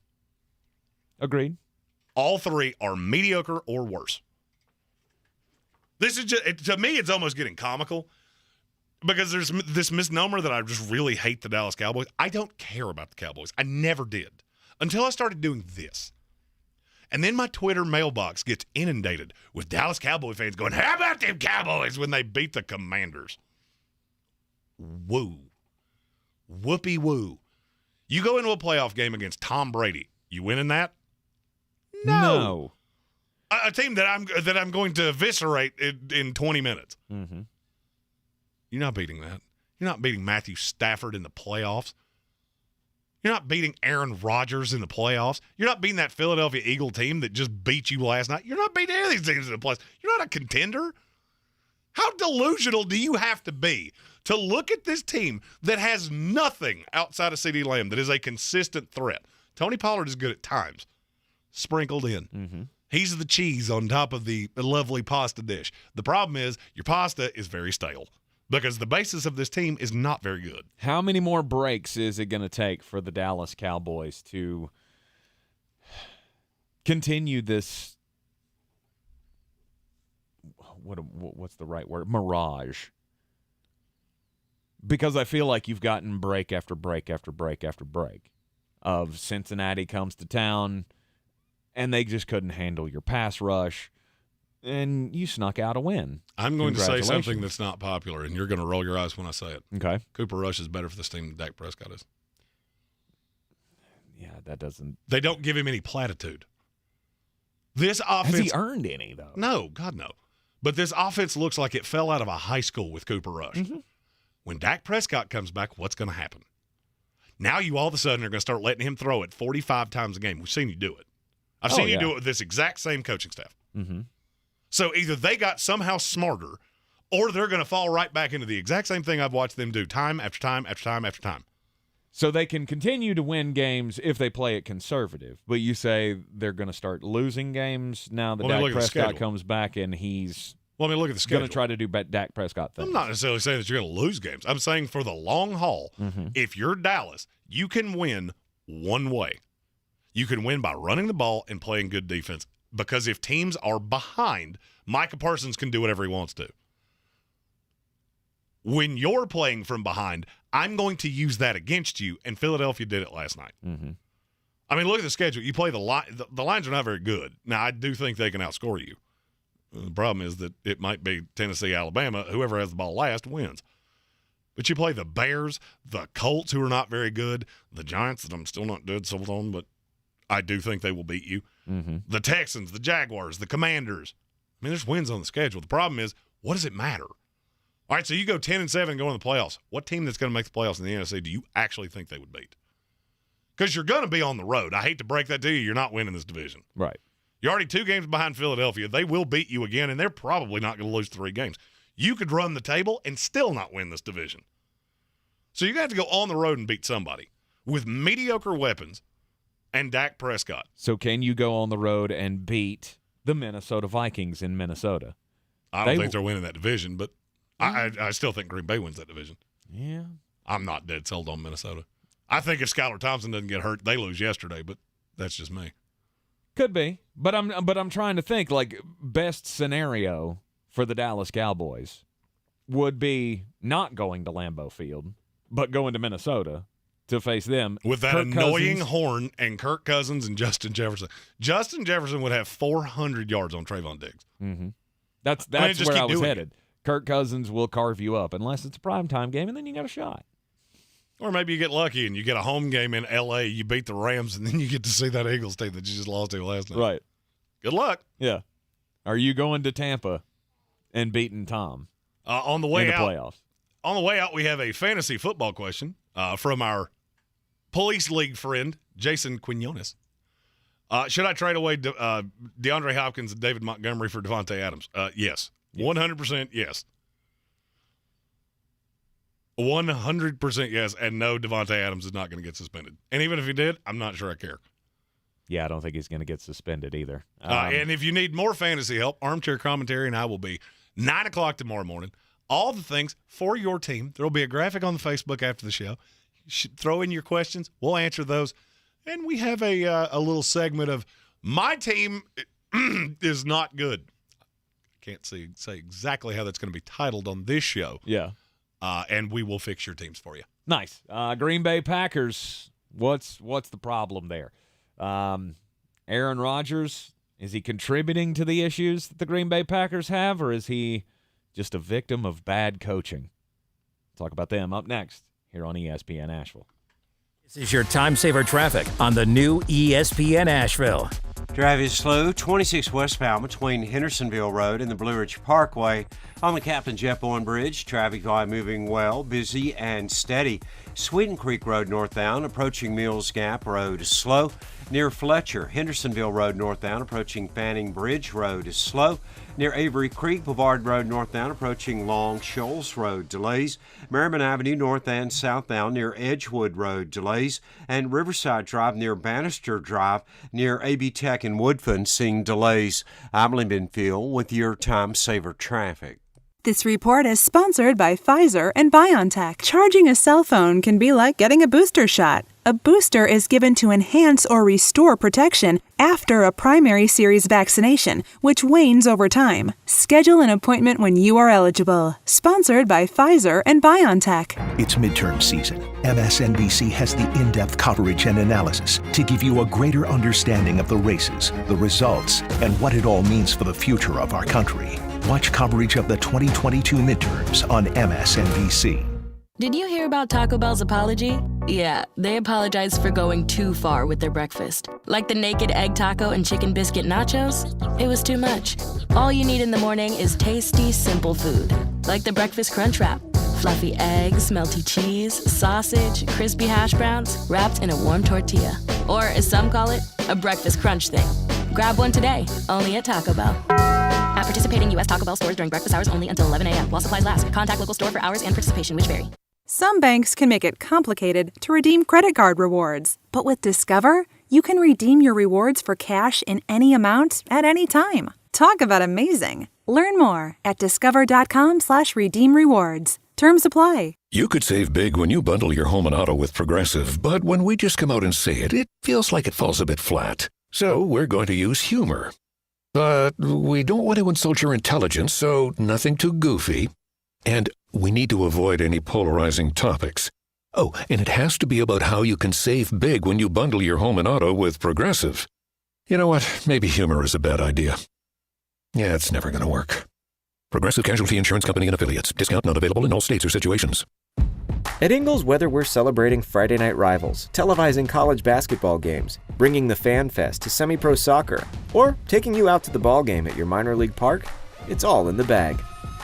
Agreed. All 3 are mediocre or worse. This is just, to me, it's almost getting comical because there's this misnomer that I just really hate the Dallas Cowboys. I don't care about the Cowboys. I never did until I started doing this. And then my Twitter mailbox gets inundated with Dallas Cowboy fans going, how about them Cowboys when they beat the Commanders? Woo. Whoopee woo. You go into a playoff game against Tom Brady. You winning that? No. A team that I'm going to eviscerate in 20 minutes. Mm-hmm. You're not beating that. You're not beating Matthew Stafford in the playoffs. You're not beating Aaron Rodgers in the playoffs. You're not beating that Philadelphia Eagle team that just beat you last night. You're not beating any of these teams in the playoffs. You're not a contender. How delusional do you have to be to look at this team that has nothing outside of CeeDee Lamb that is a consistent threat? Tony Pollard is good at times. Sprinkled in. Mm-hmm. He's the cheese on top of the lovely pasta dish. The problem is your pasta is very stale because the basis of this team is not very good. How many more breaks is it going to take for the Dallas Cowboys to continue this, what's the right word, mirage? Because I feel like you've gotten break after break after break after break of Cincinnati comes to town, and they just couldn't handle your pass rush, and you snuck out a win. I'm going to say something that's not popular, and you're going to roll your eyes when I say it. Okay. Cooper Rush is better for this team than Dak Prescott is. Yeah, that doesn't... They don't give him any platitude. This offense... Has he earned any, though? No, God, no. But this offense looks like it fell out of a high school with Cooper Rush. Mm-hmm. When Dak Prescott comes back, what's going to happen? Now you all of a sudden are going to start letting him throw it 45 times a game. We've seen you do it. I've seen you do it with this exact same coaching staff. Mm-hmm. So either they got somehow smarter or they're going to fall right back into the exact same thing I've watched them do time after time after time after time. So they can continue to win games if they play it conservative. But you say they're going to start losing games now that Dak Prescott comes back and he's look at the schedule. Going to try to do Dak Prescott things. I'm not necessarily saying that you're going to lose games. I'm saying for the long haul, if you're Dallas, you can win one way. You can win by running the ball and playing good defense. because if teams are behind, Micah Parsons can do whatever he wants to. When you're playing from behind, I'm going to use that against you, and Philadelphia did it last night. Mm-hmm. I mean, look at the schedule. You play the lines are not very good. Now, I do think they can outscore you. The problem is that it might be Tennessee, Alabama. Whoever has the ball last wins. But you play the Bears, the Colts, who are not very good, the Giants, that I'm still not dead sold on, but I do think they will beat you. Mm-hmm. The Texans, the Jaguars, the Commanders. I mean, there's wins on the schedule. The problem is, what does it matter? All right, so you go 10-7 and go in the playoffs. What team that's going to make the playoffs in the NFC do you actually think they would beat? Because you're going to be on the road. I hate to break that to you. You're not winning this division. Right. You're already 2 games behind Philadelphia. They will beat you again, and they're probably not going to lose 3 games. You could run the table and still not win this division. So you're going to have to go on the road and beat somebody with mediocre weapons and Dak Prescott. So can you go on the road and beat the Minnesota Vikings in Minnesota? I don't think they're winning that division, but I still think Green Bay wins that division. Yeah. I'm not dead sold on Minnesota. I think if Skylar Thompson doesn't get hurt, they lose yesterday, but that's just me. Could be, but I'm trying to think, like, best scenario for the Dallas Cowboys would be not going to Lambeau Field, but going to Minnesota to face them. With that annoying horn and Kirk Cousins and Justin Jefferson. Justin Jefferson would have 400 yards on Trayvon Diggs. Mm-hmm. That's where I was headed. Kirk Cousins will carve you up unless it's a primetime game, and then you got a shot. Or maybe you get lucky and you get a home game in L.A., you beat the Rams, and then you get to see that Eagles team that you just lost to last night. Right. Good luck. Yeah. Are you going to Tampa and beating Tom on the way in the out? Playoffs? On the way out, we have a fantasy football question from our Police League friend, Jason Quinones. Should I trade away DeAndre Hopkins and David Montgomery for Devontae Adams? Yes. 100% yes. 100% yes, and no, Devontae Adams is not going to get suspended. And even if he did, I'm not sure I care. Yeah, I don't think he's going to get suspended either. And if you need more fantasy help, Armchair Commentary and I will be 9 o'clock tomorrow morning. All the things for your team. There will be a graphic on the Facebook after the show. You should throw in your questions. We'll answer those. And we have a little segment of my team is not good. I can't say exactly how that's going to be titled on this show. Yeah. And we will fix your teams for you. Nice. Green Bay Packers, what's the problem there? Aaron Rodgers, is he contributing to the issues that the Green Bay Packers have, or is he just a victim of bad coaching? Talk about them up next here on ESPN Asheville. This is your time saver traffic on the new ESPN Asheville. Traffic is slow, 26 westbound between Hendersonville Road and the Blue Ridge Parkway. On the Captain Jeff Bowen Bridge, traffic line moving well, busy and steady. Sweeten Creek Road northbound, approaching Mills Gap Road is slow. Near Fletcher, Hendersonville Road northbound, approaching Fanning Bridge Road is slow. Near Avery Creek, Boulevard Road northbound, approaching Long Shoals Road delays. Merriman Avenue north and southbound near Edgewood Road delays. And Riverside Drive near Bannister Drive near AB Tech and Woodfin seeing delays. I'm Lee Benfield with your time saver traffic. This report is sponsored by Pfizer and BioNTech. Charging a cell phone can be like getting a booster shot. A booster is given to enhance or restore protection after a primary series vaccination, which wanes over time. Schedule an appointment when you are eligible. Sponsored by Pfizer and BioNTech. It's midterm season. MSNBC has the in-depth coverage and analysis to give you a greater understanding of the races, the results, and what it all means for the future of our country. Watch coverage of the 2022 midterms on MSNBC. Did you hear about Taco Bell's apology? Yeah, they apologized for going too far with their breakfast. Like the naked egg taco and chicken biscuit nachos? It was too much. All you need in the morning is tasty, simple food. Like the breakfast crunch wrap. Fluffy eggs, melty cheese, sausage, crispy hash browns, wrapped in a warm tortilla. Or, as some call it, a breakfast crunch thing. Grab one today, only at Taco Bell. At participating U.S. Taco Bell stores during breakfast hours only until 11 a.m. while supplies last. Contact local store for hours and participation, which vary. Some banks can make it complicated to redeem credit card rewards. But with Discover, you can redeem your rewards for cash in any amount at any time. Talk about amazing. Learn more at discover.com/redeem rewards. Terms apply. You could save big when you bundle your home and auto with Progressive, but when we just come out and say it, it feels like it falls a bit flat. So we're going to use humor. But we don't want to insult your intelligence, so nothing too goofy. And we need to avoid any polarizing topics. Oh, and it has to be about how you can save big when you bundle your home and auto with Progressive. You know what? Maybe humor is a bad idea. Yeah, it's never going to work. Progressive Casualty Insurance Company and Affiliates. Discount not available in all states or situations. At Ingles, whether we're celebrating Friday night rivals, televising college basketball games, bringing the Fan Fest to semi-pro soccer, or taking you out to the ball game at your minor league park, it's all in the bag.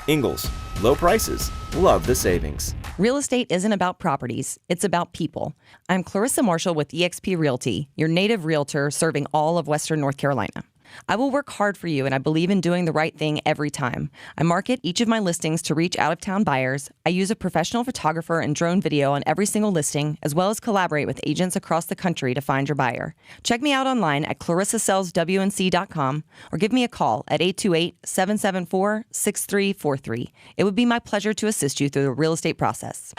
Ingles, low prices, love the savings. Real estate isn't about properties, it's about people. I'm Clarissa Marshall with eXp Realty, your native realtor serving all of Western North Carolina. I will work hard for you, and I believe in doing the right thing every time. I market each of my listings to reach out-of-town buyers. I use a professional photographer and drone video on every single listing, as well as collaborate with agents across the country to find your buyer. Check me out online at clarissasellswnc.com or give me a call at 828-774-6343. It would be my pleasure to assist you through the real estate process.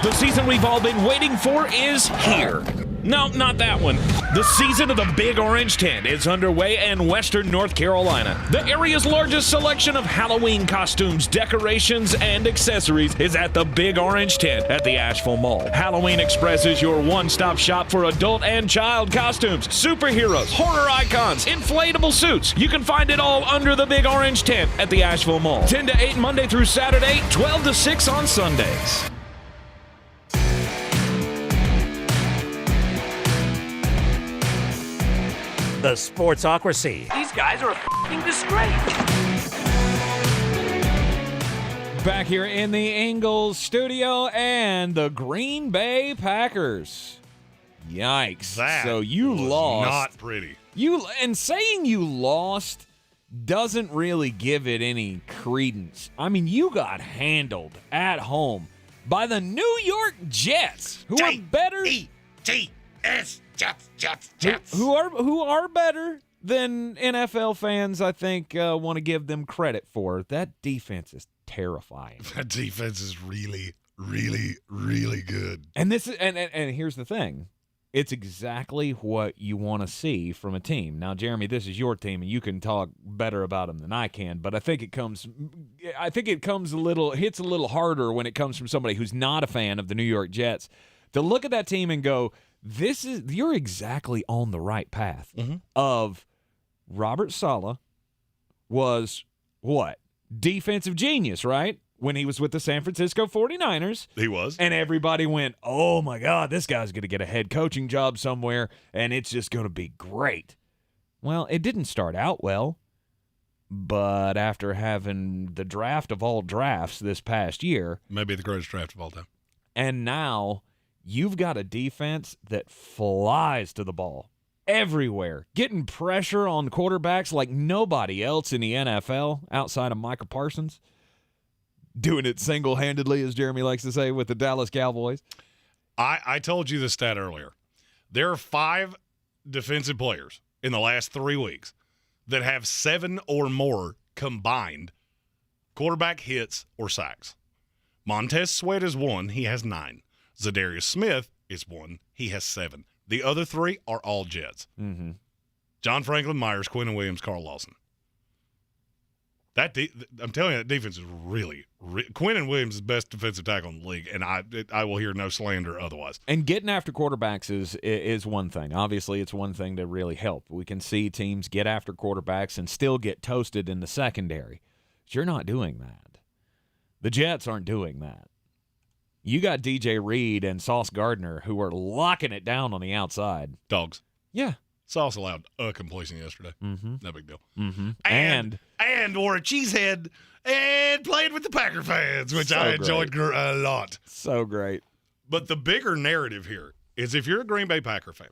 The season we've all been waiting for is here. No, not that one. The season of the Big Orange Tent is underway in Western North Carolina. The area's largest selection of Halloween costumes, decorations, and accessories is at the Big Orange Tent at the Asheville Mall. Halloween Express is your one-stop shop for adult and child costumes, superheroes, horror icons, inflatable suits. You can find it all under the Big Orange Tent at the Asheville Mall. 10 to 8 Monday through Saturday, 12 to 6 on Sundays. The Sportsocracy. These guys are a f***ing disgrace. Back here in the Ingles studio and the Green Bay Packers. Yikes. That you was lost. Not pretty. And saying you lost doesn't really give it any credence. I mean, you got handled at home by the New York Jets, who are better. Jets. Who are better than NFL fans, I think, want to give them credit for. That defense is terrifying. That defense is really, really, really good. And this is and here's the thing. It's exactly what you want to see from a team. Now, Jeremy, this is your team, and you can talk better about them than I can. But I think it hits a little harder when it comes from somebody who's not a fan of the New York Jets to look at that team and go, you're exactly on the right path. Of Robert Saleh was what? Defensive genius, right? When he was with the San Francisco 49ers. He was. And everybody went, oh my God, this guy's going to get a head coaching job somewhere, and it's just going to be great. Well, it didn't start out well, but after having the draft of all drafts this past year. Maybe the greatest draft of all time. And now you've got a defense that flies to the ball everywhere, getting pressure on quarterbacks like nobody else in the NFL outside of Micah Parsons. Doing it single-handedly, as Jeremy likes to say, with the Dallas Cowboys. I told you this stat earlier. There are 5 defensive players in the last 3 weeks that have 7 or more combined quarterback hits or sacks. Montez Sweat is 1. He has 9. Zadarius Smith is 1. He has 7. The other 3 are all Jets. Mm-hmm. John Franklin Myers, Quinnen Williams, Carl Lawson. I'm telling you, that defense is really Quinnen Williams is the best defensive tackle in the league, and I will hear no slander otherwise. And getting after quarterbacks is one thing. Obviously, it's one thing to really help. We can see teams get after quarterbacks and still get toasted in the secondary. But you're not doing that. The Jets aren't doing that. You got DJ Reed and Sauce Gardner who are locking it down on the outside. Dogs. Yeah. Sauce allowed a completion yesterday. Mm-hmm. No big deal. Mm-hmm. And wore a cheesehead and played with the Packer fans, which I enjoyed a lot. So great. But the bigger narrative here is if you're a Green Bay Packer fan,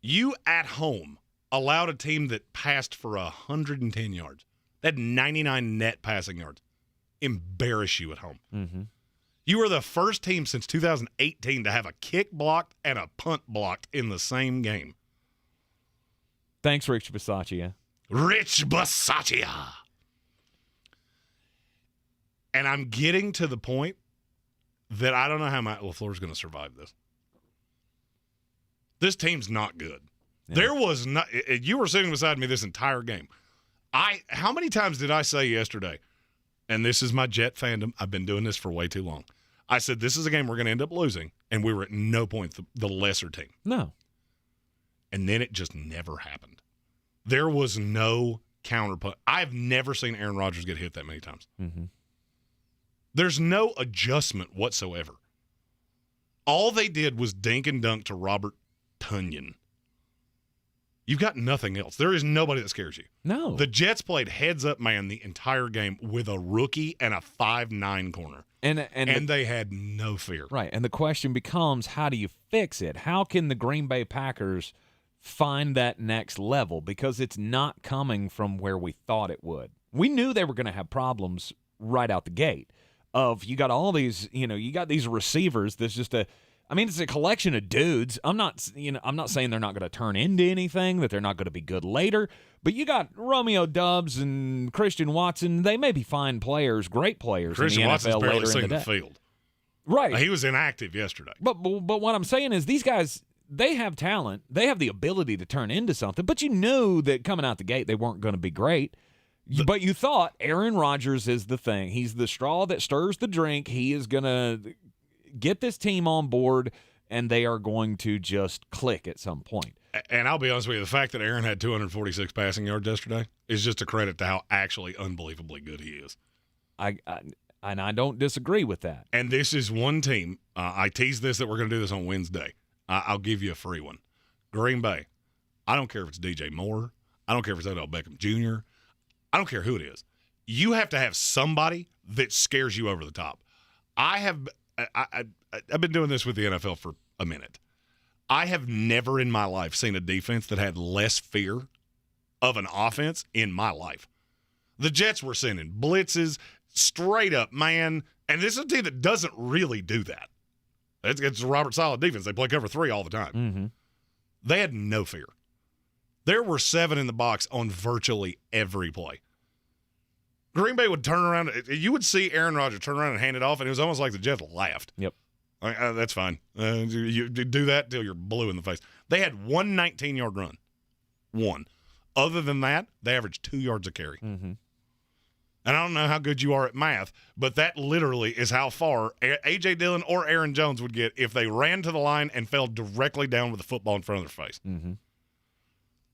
you at home allowed a team that passed for 110 yards, that 99 net passing yards, embarrass you at home. Mm-hmm. You were the first team since 2018 to have a kick blocked and a punt blocked in the same game. Thanks, Rich Bisaccia. Rich Bisaccia. And I'm getting to the point that I don't know how Matt LaFleur's going to survive this. This team's not good. There was not. You were sitting beside me this entire game. How many times did I say yesterday? And this is my Jet fandom. I've been doing this for way too long. I said this is a game we're going to end up losing, and we were at no point the lesser team. No. And then it just never happened. There was no counterpunch. I've never seen Aaron Rodgers get hit that many times. Mm-hmm. There's no adjustment whatsoever. All they did was dink and dunk to Robert Tonyan. You've got nothing else. There is nobody that scares you. No. The Jets played heads-up man the entire game with a rookie and a 5'9" corner. And they had no fear. Right, and the question becomes, how do you fix it? How can the Green Bay Packers find that next level? Because it's not coming from where we thought it would. We knew they were going to have problems right out the gate. You got all these, you got these receivers. There's just it's a collection of dudes. I'm not saying they're not going to turn into anything, that they're not going to be good later, but you got Romeo Doubs and Christian Watson. They may be fine players, great players Christian in the Watson's NFL barely later seen in the the day. field. Right. He was inactive yesterday. But what I'm saying is these guys, they have talent. They have the ability to turn into something, but you knew that coming out the gate they weren't going to be great. But you thought Aaron Rodgers is the thing. He's the straw that stirs the drink. He is going to get this team on board, and they are going to just click at some point. And I'll be honest with you, the fact that Aaron had 246 passing yards yesterday is just a credit to how actually unbelievably good he is. I don't disagree with that. And this is one team. I teased this that we're going to do this on Wednesday. I'll give you a free one. Green Bay. I don't care if it's DJ Moore. I don't care if it's Odell Beckham Jr. I don't care who it is. You have to have somebody that scares you over the top. I've been doing this with the NFL for a minute. I have never in my life seen a defense that had less fear of an offense in my life. The Jets were sending blitzes straight up, man. And this is a team that doesn't really do that. It's a Robert Saleh defense. They play cover 3 all the time. Mm-hmm. They had no fear. There were 7 in the box on virtually every play. Green Bay would turn around. You would see Aaron Rodgers turn around and hand it off, and it was almost like the Jets laughed. Yep. That's fine. You do that till you're blue in the face. They had one 19-yard run. One. Other than that, they averaged 2 yards a carry. Mm-hmm. And I don't know how good you are at math, but that literally is how far A.J. Dillon or Aaron Jones would get if they ran to the line and fell directly down with the football in front of their face. Mm-hmm.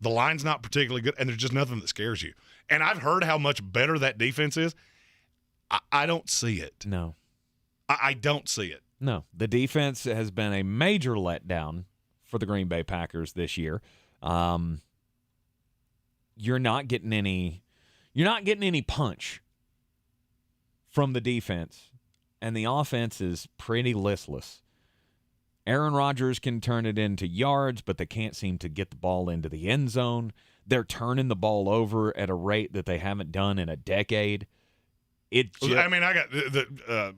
The line's not particularly good, and there's just nothing that scares you. And I've heard how much better that defense is. I don't see it. No. I don't see it. No. The defense has been a major letdown for the Green Bay Packers this year. You're not getting any punch from the defense, and the offense is pretty listless. Aaron Rodgers can turn it into yards, but they can't seem to get the ball into the end zone. They're turning the ball over at a rate that they haven't done in a decade. I got the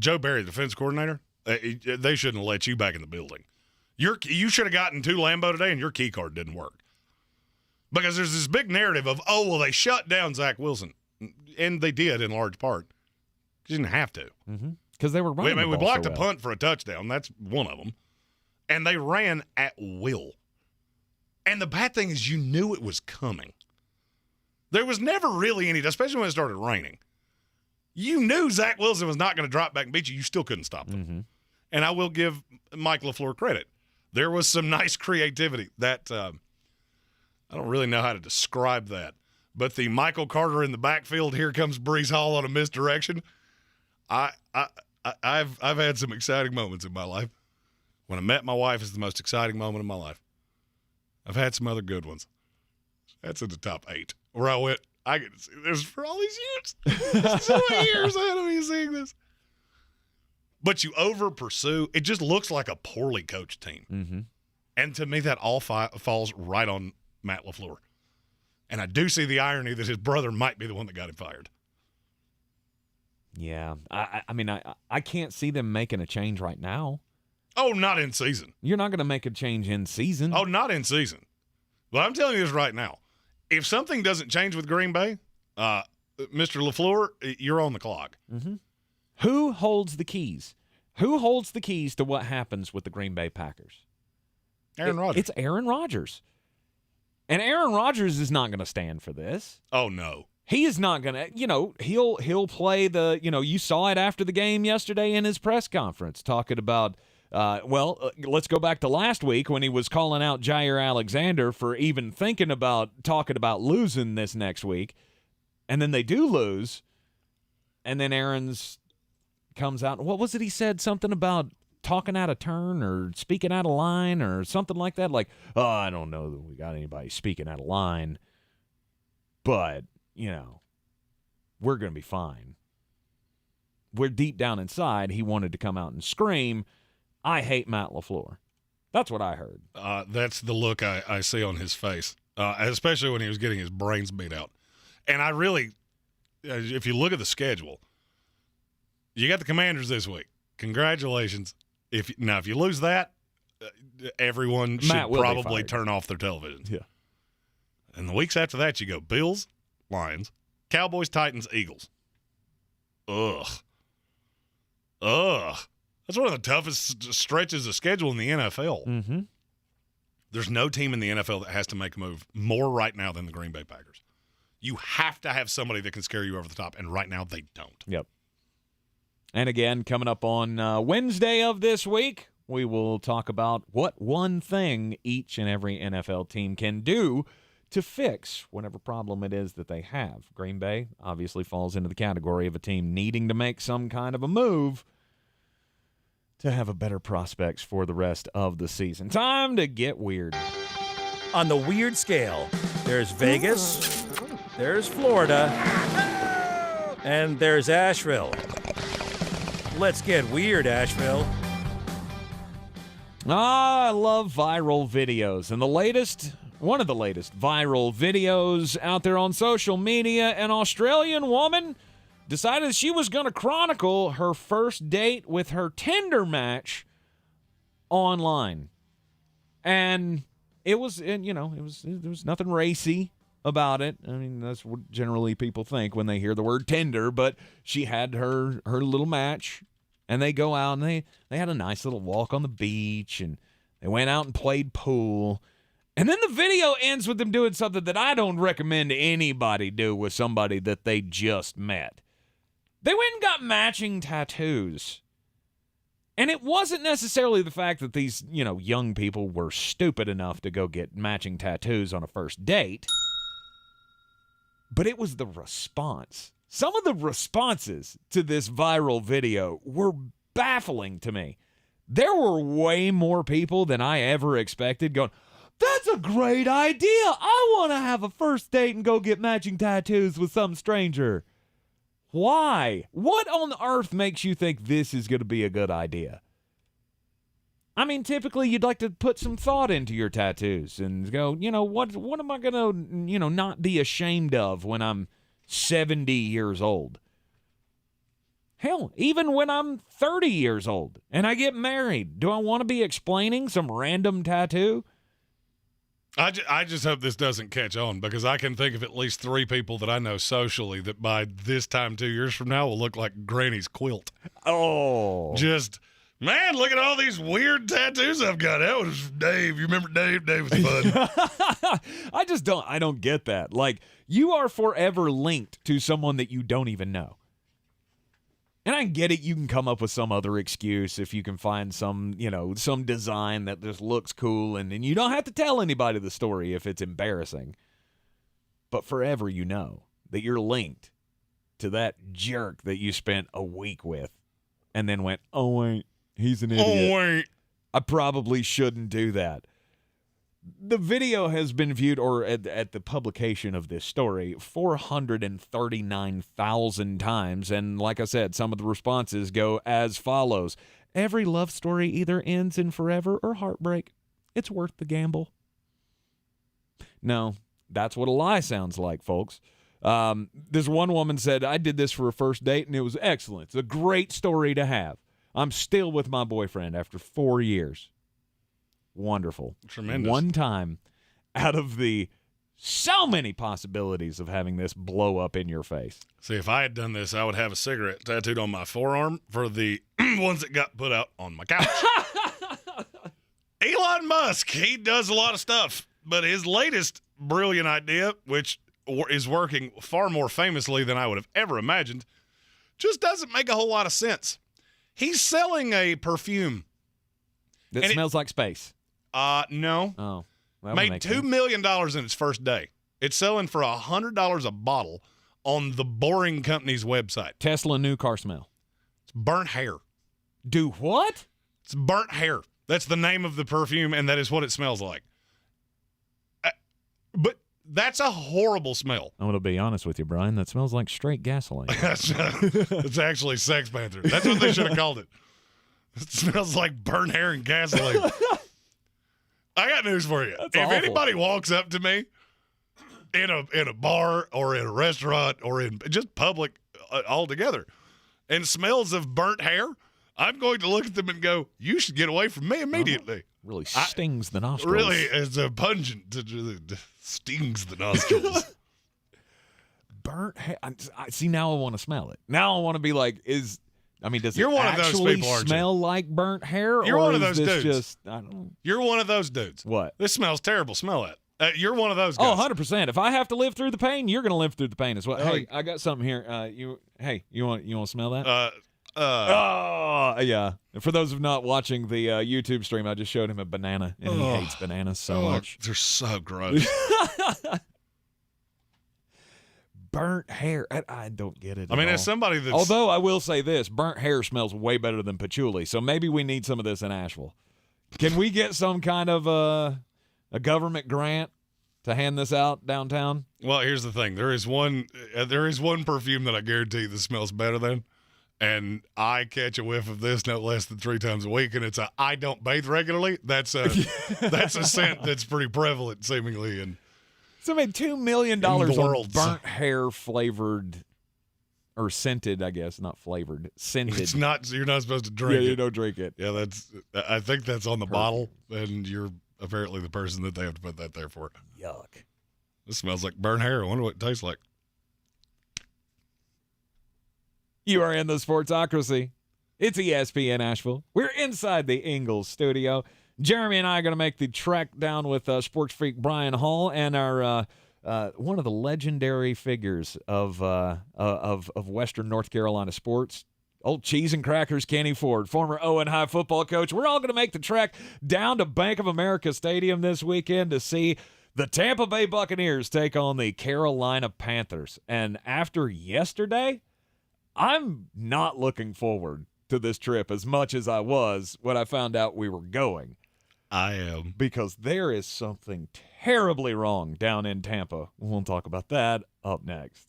Joe Barry, the defense coordinator. They shouldn't have let you back in the building. You should have gotten to Lambeau today, and your key card didn't work. Because there's this big narrative of, they shut down Zach Wilson. And they did in large part. You didn't have to. Mm-hmm. Because they were running the ball we blocked so a well. punt for a touchdown. That's one of them. And they ran at will. And the bad thing is you knew it was coming. There was never really any, especially when it started raining. You knew Zach Wilson was not going to drop back and beat you. You still couldn't stop them. Mm-hmm. And I will give Mike LaFleur credit. There was some nice creativity. That I don't really know how to describe that. But the Michael Carter in the backfield, here comes Breece Hall on a misdirection. I've had some exciting moments in my life. When I met my wife is the most exciting moment of my life. I've had some other good ones. That's in the top 8. Where I went, I get to see this for all these years. So many years ahead of me seeing this. But you over-pursue. It just looks like a poorly coached team. Mm-hmm. And to me, that all falls right on Matt LaFleur. And I do see the irony that his brother might be the one that got him fired. Yeah. I can't see them making a change right now. Oh, not in season. You're not going to make a change in season. Oh, not in season. But I'm telling you this right now. If something doesn't change with Green Bay, Mr. LaFleur, you're on the clock. Mm-hmm. Who holds the keys? Who holds the keys to what happens with the Green Bay Packers? Aaron Rodgers. It's Aaron Rodgers. And Aaron Rodgers is not going to stand for this. Oh, no. He is not going to, he'll play the, you saw it after the game yesterday in his press conference talking about, let's go back to last week when he was calling out Jair Alexander for even talking about losing this next week. And then they do lose. And then Aaron's comes out. What was it he said? Something about talking out of turn or speaking out of line or something like that. Like, I don't know that we got anybody speaking out of line. But, we're going to be fine. We're deep down inside, he wanted to come out and scream, I hate Matt LaFleur. That's what I heard. That's the look I see on his face, especially when he was getting his brains beat out. And I really, if you look at the schedule, you got the Commanders this week. Congratulations. If you lose that, everyone should probably turn off their televisions. Yeah. And the weeks after that, you go Bills, Lions, Cowboys, Titans, Eagles. Ugh. That's one of the toughest stretches of schedule in the NFL. Mm-hmm. There's no team in the NFL that has to make a move more right now than the Green Bay Packers. You have to have somebody that can scare you over the top, and right now they don't. Yep. And again, coming up on Wednesday of this week, we will talk about what one thing each and every NFL team can do to fix whatever problem it is that they have. Green Bay obviously falls into the category of a team needing to make some kind of a move to have a better prospects for the rest of the season. Time to get weird. On the weird scale, there's Vegas, there's Florida, and there's Asheville. Let's get weird, Asheville. I love viral videos. And one of the latest viral videos out there on social media, an Australian woman decided she was going to chronicle her first date with her Tinder match online. And there was nothing racy about it. I mean, that's what generally people think when they hear the word Tinder, but she had her little match, and they go out and they had a nice little walk on the beach, and they went out and played pool. And then the video ends with them doing something that I don't recommend anybody do with somebody that they just met. They went and got matching tattoos. And it wasn't necessarily the fact that these, young people were stupid enough to go get matching tattoos on a first date. But it was the response. Some of the responses to this viral video were baffling to me. There were way more people than I ever expected going, that's a great idea. I want to have a first date and go get matching tattoos with some stranger. Why? What on earth makes you think this is going to be a good idea? I mean, typically you'd like to put some thought into your tattoos and go, what am I going to, not be ashamed of when I'm 70 years old? Hell, even when I'm 30 years old and I get married, do I want to be explaining some random tattoo? I just hope this doesn't catch on, because I can think of at least 3 people that I know socially that by this time 2 years from now will look like Granny's quilt. Oh. Just, man, look at all these weird tattoos I've got. That was Dave. You remember Dave? Dave was fun. I don't get that. Like, you are forever linked to someone that you don't even know. And I get it, you can come up with some other excuse if you can find some design that just looks cool, and you don't have to tell anybody the story if it's embarrassing. But forever that you're linked to that jerk that you spent a week with and then went, oh, wait, he's an idiot. Oh, wait. I probably shouldn't do that. The video has been viewed, or at the publication of this story, 439,000 times. And like I said, some of the responses go as follows. Every love story either ends in forever or heartbreak. It's worth the gamble. No, that's what a lie sounds like, folks. This one woman said, I did this for a first date, and it was excellent. It's a great story to have. I'm still with my boyfriend after 4 years. Wonderful. Tremendous. One time out of the so many possibilities of having this blow up in your face. See, if I had done this, I would have a cigarette tattooed on my forearm for the ones that got put out on my couch. Elon Musk, he does a lot of stuff, but his latest brilliant idea, which is working far more famously than I would have ever imagined, just doesn't make a whole lot of sense. He's selling a perfume. That smells like space. No. Oh. Made $2 million in its first day. It's selling for $100 a bottle on the Boring Company's website. Tesla new car smell. It's burnt hair. Do what? It's burnt hair. That's the name of the perfume, and that is what it smells like. But that's a horrible smell. I'm going to be honest with you, Brian. That smells like straight gasoline. It's actually Sex Panther. That's what they should have called it. It smells like burnt hair and gasoline. I got news for you. That's if awful. anybody walks up to me in a bar or in a restaurant or in just public altogether and smells of burnt hair, I'm going to look at them and go, you should get away from me immediately. Really stings the nostrils. Really, it's a pungent. Stings the nostrils. Burnt hair. See, now I want to smell it. Now I want to be like, does You're it one of those actually people, aren't you? smell like burnt hair? You're or one of is those this dudes. Just, I don't know. You're one of those dudes. What? This smells terrible. Smell it. You're one of those guys. Oh, 100%. If I have to live through the pain, you're going to live through the pain as well. Oh, Hey, I got something here. You want to smell that? Oh, yeah. For those of not watching the YouTube stream, I just showed him a banana, and he hates bananas so much. They're so gross. Burnt hair. I don't get it. I mean, at as all. somebody that's... Although I will say this, burnt hair smells way better than patchouli, so maybe we need some of this in Asheville. Can we get some kind of a government grant to hand this out downtown? Well, here's the thing. There is one perfume that I guarantee that smells better than, and I catch a whiff of this no less than 3 times a week, and it's I don't bathe regularly. That's a scent that's pretty prevalent seemingly in. So I made $2 million the on world. burnt hair flavored or scented, I guess, not flavored, scented. It's not. You're not supposed to drink it. You don't drink it. Yeah, that's. I think that's on the bottle, and you're apparently the person that they have to put that there for. Yuck. This smells like burnt hair. I wonder what it tastes like. You are in the Sportsocracy. It's ESPN Asheville. We're inside the Ingles Studio. Jeremy and I are going to make the trek down with sports freak Brian Hall and our one of the legendary figures of Western North Carolina sports, old cheese and crackers Kenny Ford, former Owen High football coach. We're all going to make the trek down to Bank of America Stadium this weekend to see the Tampa Bay Buccaneers take on the Carolina Panthers. And after yesterday, I'm not looking forward to this trip as much as I was when I found out we were going. I am. Because there is something terribly wrong down in Tampa. We'll talk about that up next.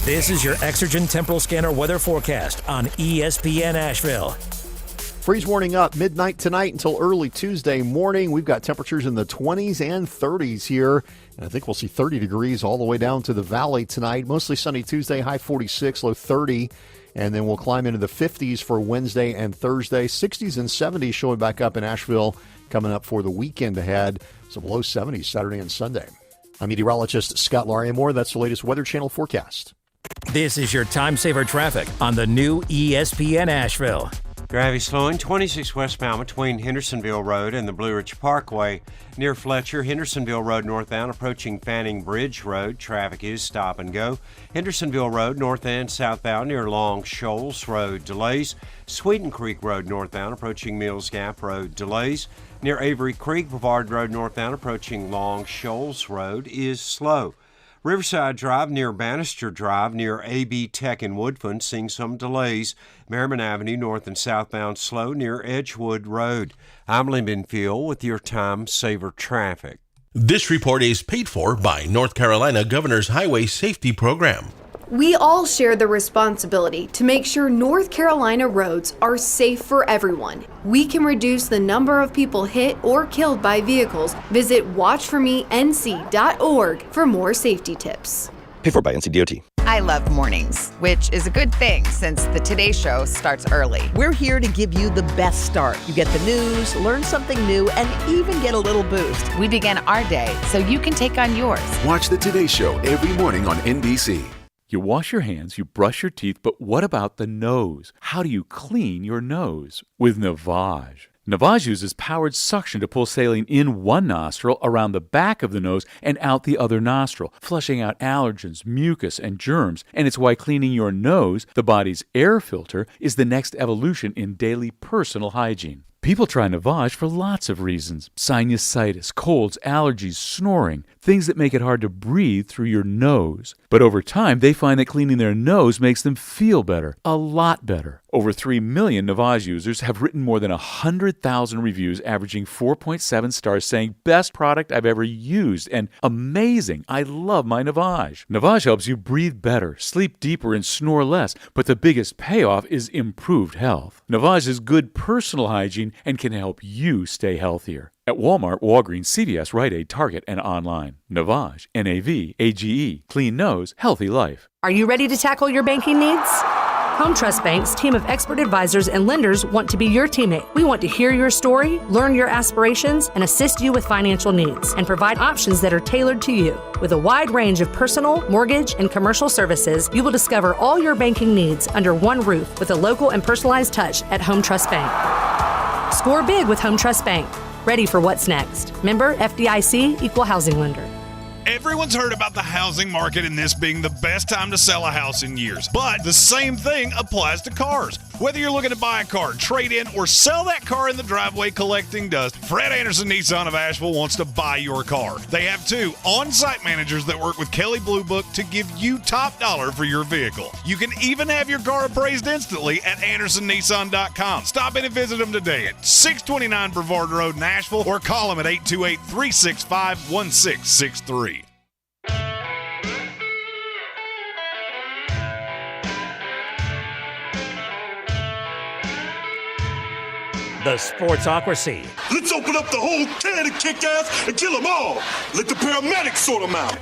This is your Exergen Temporal Scanner weather forecast on ESPN Asheville. Freeze warning up midnight tonight until early Tuesday morning. We've got temperatures in the 20s and 30s here. And I think we'll see 30 degrees all the way down to the valley tonight. Mostly sunny Tuesday, high 46, low 30. And then we'll climb into the 50s for Wednesday and Thursday. 60s and 70s showing back up in Asheville coming up for the weekend ahead. Some low 70s Saturday and Sunday. I'm meteorologist Scott Larimore. That's the latest Weather Channel forecast. This is your time saver traffic on the new ESPN Asheville. Gravity slowing 26 westbound between Hendersonville Road and the Blue Ridge Parkway. Near Fletcher, Hendersonville Road northbound approaching Fanning Bridge Road. Traffic is stop and go. Hendersonville Road north and southbound near Long Shoals Road. Delays. Sweeten Creek Road northbound approaching Mills Gap Road. Delays. Near Avery Creek, Brevard Road northbound approaching Long Shoals Road is slow. Riverside Drive near Bannister Drive near AB Tech in Woodfin seeing some delays. Merriman Avenue north and southbound slow near Edgewood Road. I'm Lyndon Field with your Time Saver Traffic. This report is paid for by North Carolina Governor's Highway Safety Program. We all share the responsibility to make sure North Carolina roads are safe for everyone. We can reduce the number of people hit or killed by vehicles. Visit watchformenc.org for more safety tips. Paid for by NCDOT. I love mornings, which is a good thing since the Today Show starts early. We're here to give you the best start. You get the news, learn something new, and even get a little boost. We begin our day so you can take on yours. Watch the Today Show every morning on NBC. You wash your hands, you brush your teeth, but what about the nose? How do you clean your nose? With Navage. Navage uses powered suction to pull saline in one nostril, around the back of the nose, and out the other nostril, flushing out allergens, mucus, and germs. And it's why cleaning your nose, the body's air filter, is the next evolution in daily personal hygiene. People try Navage for lots of reasons. Sinusitis, colds, allergies, snoring, things that make it hard to breathe through your nose. But over time, they find that cleaning their nose makes them feel better, a lot better. Over 3 million Navage users have written more than 100,000 reviews, averaging 4.7 stars, saying, best product I've ever used, and amazing, I love my Navage. Navage helps you breathe better, sleep deeper, and snore less, but the biggest payoff is improved health. Navage is good personal hygiene and can help you stay healthier. At Walmart, Walgreens, CVS, Rite Aid, Target, and online. Navage, N-A-V-A-G-E. Clean nose, healthy life. Are you ready to tackle your banking needs? Home Trust Bank's team of expert advisors and lenders want to be your teammate. We want to hear your story, learn your aspirations, and assist you with financial needs, and provide options that are tailored to you. With a wide range of personal, mortgage, and commercial services, you will discover all your banking needs under one roof with a local and personalized touch at Home Trust Bank. Score big with Home Trust Bank. Ready for what's next. Member FDIC, Equal Housing Lender. Everyone's heard about the housing market and this being the best time to sell a house in years. But the same thing applies to cars. Whether you're looking to buy a car, trade in, or sell that car in the driveway collecting dust, Fred Anderson Nissan of Asheville wants to buy your car. They have 2 on-site managers that work with Kelly Blue Book to give you top dollar for your vehicle. You can even have your car appraised instantly at AndersonNissan.com. Stop in and visit them today at 629 Brevard Road in Asheville, or call them at 828-365-1663. The Sportsocracy. Let's open up the whole can of kick-ass and kill them all. Let the paramedics sort them out.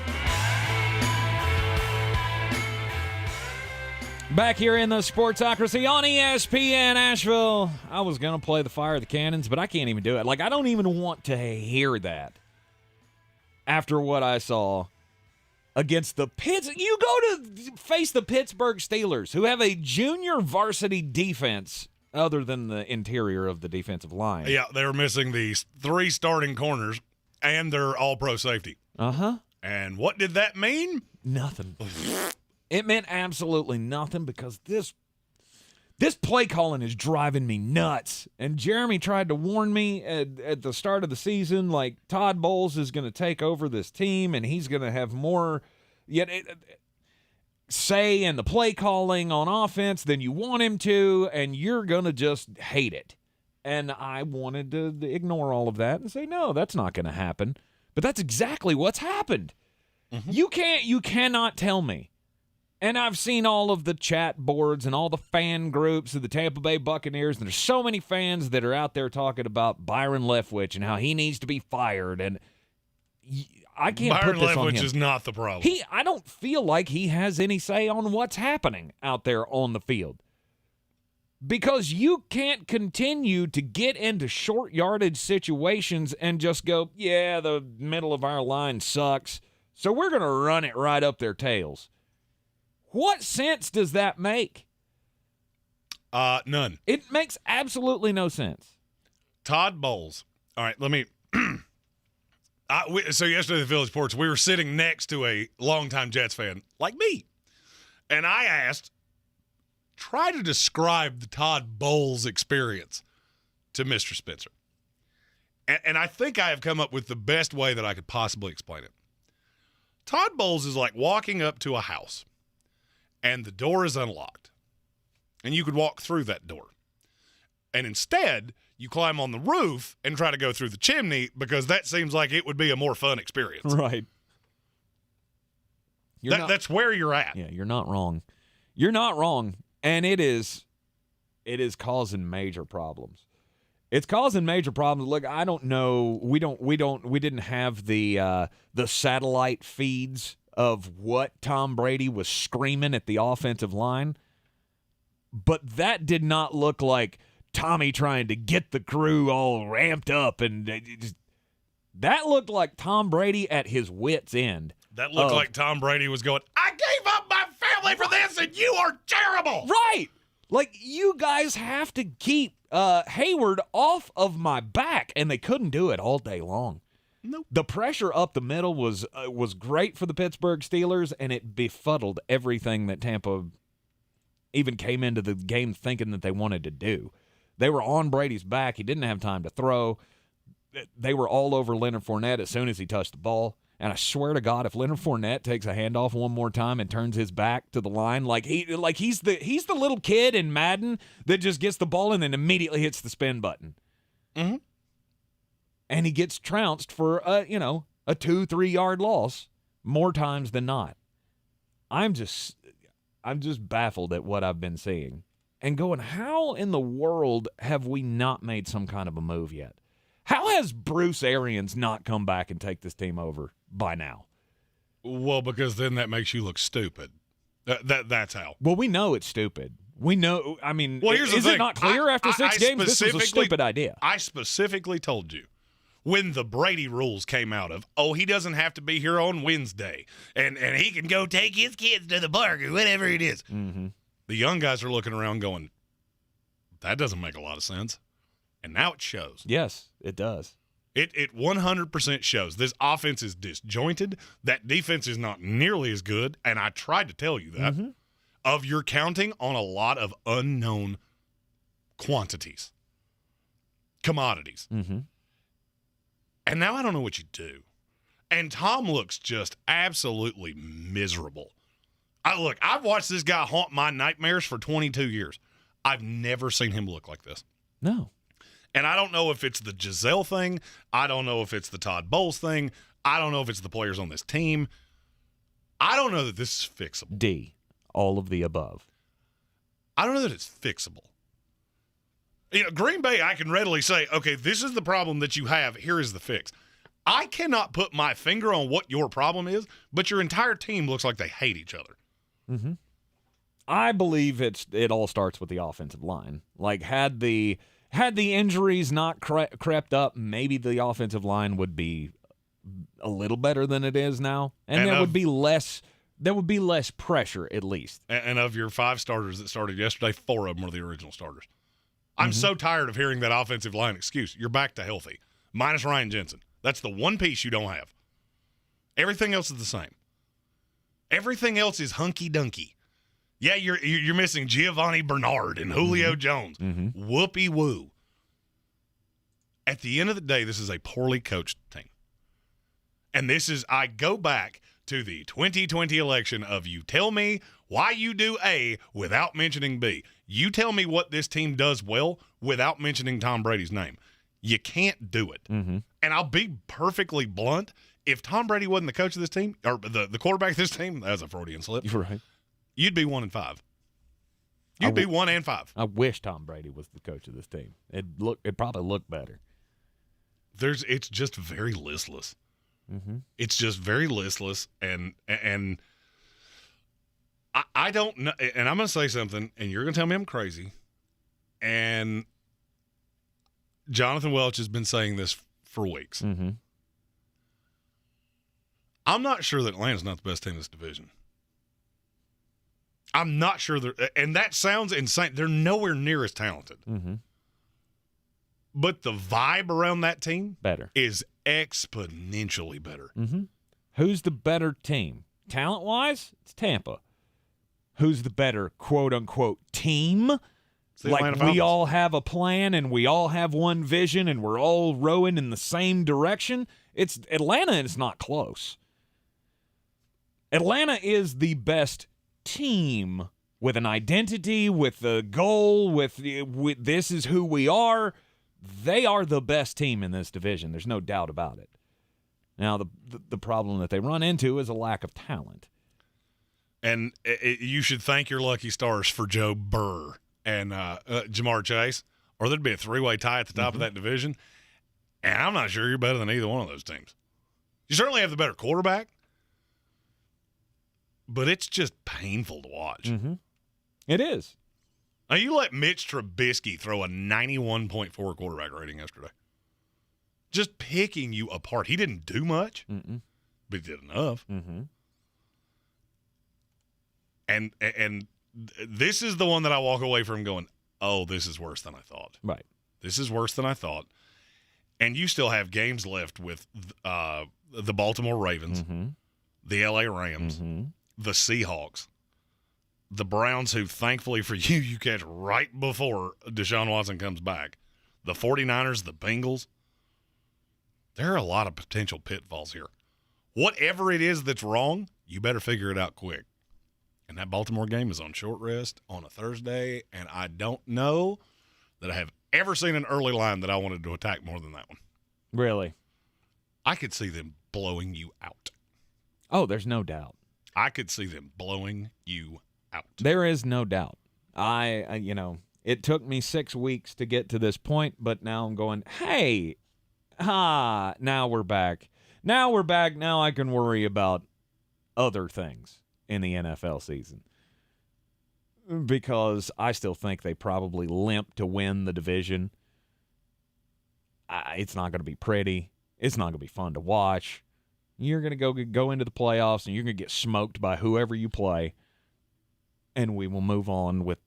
Back here in the Sportsocracy on ESPN Asheville. I was going to play the Fire of the Cannons, but I can't even do it. Like, I don't even want to hear that after what I saw against the Pitts. You go to face the Pittsburgh Steelers, who have a junior varsity defense other than the interior of the defensive line. Yeah, they were missing these 3 starting corners and their all-pro safety. Uh-huh. And what did that mean? Nothing. It meant absolutely nothing, because this play calling is driving me nuts. And Jeremy tried to warn me at the start of the season, like, Todd Bowles is going to take over this team and he's going to have more say in the play calling on offense than you want him to, and you're going to just hate it. And I wanted to ignore all of that and say, no, that's not going to happen. But that's exactly what's happened. Mm-hmm. You cannot tell me. And I've seen all of the chat boards and all the fan groups of the Tampa Bay Buccaneers, and there's so many fans that are out there talking about Byron Leftwich and how he needs to be fired. And I can't Byron put this on him. Leftwich is not the problem. I don't feel like he has any say on what's happening out there on the field. Because you can't continue to get into short yardage situations and just go, yeah, the middle of our line sucks, so we're going to run it right up their tails. What sense does that make? None. It makes absolutely no sense. Todd Bowles. All right, let me... So yesterday at the Village Porch, we were sitting next to a longtime Jets fan like me. And I asked, try to describe the Todd Bowles experience to Mr. Spencer. And I think I have come up with the best way that I could possibly explain it. Todd Bowles is like walking up to a house, and the door is unlocked. And you could walk through that door. And instead, you climb on the roof and try to go through the chimney, because that seems like it would be a more fun experience. Right. That's where you're at. Yeah, you're not wrong. You're not wrong. And it is causing major problems. It's causing major problems. Look, I don't know. We didn't have the satellite feeds of what Tom Brady was screaming at the offensive line. But that did not look like Tommy trying to get the crew all ramped up, and that looked like Tom Brady at his wit's end. That looked like Tom Brady was going, I gave up my family for this, and you are terrible. Right. Like, you guys have to keep Hayward off of my back, and they couldn't do it all day long. Nope. The pressure up the middle was great for the Pittsburgh Steelers, and it befuddled everything that Tampa even came into the game thinking that they wanted to do. They were on Brady's back. He didn't have time to throw. They were all over Leonard Fournette as soon as he touched the ball. And I swear to God, if Leonard Fournette takes a handoff one more time and turns his back to the line, he's the little kid in Madden that just gets the ball and then immediately hits the spin button. Mm-hmm. And he gets trounced for a 2-3 yard loss more times than not. I'm just baffled at what I've been seeing and going, how in the world have we not made some kind of a move yet? How has Bruce Arians not come back and take this team over by now? Well, because then that makes you look stupid. That's how. Well, we know it's stupid. We know. I mean, here's the is thing. it not clear after 6 games? This was a stupid idea. I specifically told you when the Brady rules came out of, he doesn't have to be here on Wednesday, and he can go take his kids to the park or whatever it is. Mm-hmm. The young guys are looking around going, that doesn't make a lot of sense. And now it shows. Yes, it does. It 100% shows. This offense is disjointed. That defense is not nearly as good. And I tried to tell you that. Mm-hmm. You're counting on a lot of unknown quantities, commodities. Mm-hmm. And now I don't know what you do. And Tom looks just absolutely miserable. I've watched this guy haunt my nightmares for 22 years. I've never seen him look like this. No. And I don't know if it's the Giselle thing. I don't know if it's the Todd Bowles thing. I don't know if it's the players on this team. I don't know that this is fixable. D, all of the above. I don't know that it's fixable. Green Bay, I can readily say, okay, this is the problem that you have. Here is the fix. I cannot put my finger on what your problem is, but your entire team looks like they hate each other. Mm-hmm. I believe it all starts with the offensive line. Like, had the injuries not crept up, maybe the offensive line would be a little better than it is now, and there would be less pressure at least. And of your 5 starters that started yesterday, 4 of them were the original starters. I'm so tired of hearing that offensive line excuse. You're back to healthy, minus Ryan Jensen. That's the one piece you don't have. Everything else is the same. Everything else is hunky-dunky. Yeah, you're missing Giovanni Bernard and Julio Jones. Mm-hmm. Whoopee-woo. At the end of the day, this is a poorly coached team. And I go back to the 2020 election of you tell me why you do A without mentioning B. You tell me what this team does well without mentioning Tom Brady's name. You can't do it. Mm-hmm. And I'll be perfectly blunt. If Tom Brady wasn't the coach of this team, or the quarterback of this team, that's a Freudian slip. You're right. You'd be 1-5. You'd be 1-5. I wish Tom Brady was the coach of this team. It probably looked better. It's just very listless. Mm-hmm. It's just very listless, and I don't know. And I'm going to say something, and you're going to tell me I'm crazy. And Jonathan Welch has been saying this for weeks. Mm-hmm. I'm not sure that Atlanta's not the best team in this division. I'm not sure and that sounds insane. They're nowhere near as talented. Mm-hmm. But the vibe around that team is exponentially better. Mm-hmm. Who's the better team? Talent-wise, it's Tampa. Who's the better quote-unquote team? Like we all have a plan and we all have one vision and we're all rowing in the same direction. It's Atlanta, and it's not close. Atlanta is the best team with an identity, with a goal, with this is who we are. They are the best team in this division. There's no doubt about it. Now, the problem that they run into is a lack of talent. And you should thank your lucky stars for Joe Burr and Jamar Chase, or there'd be a 3-way tie at the top of that division. And I'm not sure you're better than either one of those teams. You certainly have the better quarterback, but it's just painful to watch. Mm-hmm. It is. Now, you let Mitch Trubisky throw a 91.4 quarterback rating yesterday. Just picking you apart. He didn't do much, but he did enough. Mm-hmm. And this is the one that I walk away from going, oh, this is worse than I thought. Right. This is worse than I thought. And you still have games left with the Baltimore Ravens, the L.A. Rams, the Seahawks, the Browns, who thankfully for you catch right before Deshaun Watson comes back, the 49ers, the Bengals. There are a lot of potential pitfalls here. Whatever it is that's wrong, you better figure it out quick. And that Baltimore game is on short rest on a Thursday, and I don't know that I have ever seen an early line that I wanted to attack more than that one. Really? I could see them blowing you out. Oh, there's no doubt. I could see them blowing you out. There is no doubt. It took me 6 weeks to get to this point, but now I'm going, hey, now we're back. Now we're back. Now I can worry about other things in the NFL season. Because I still think they probably limp to win the division. It's not going to be pretty. It's not going to be fun to watch. You're going to go into the playoffs, and you're going to get smoked by whoever you play. And we will move on with,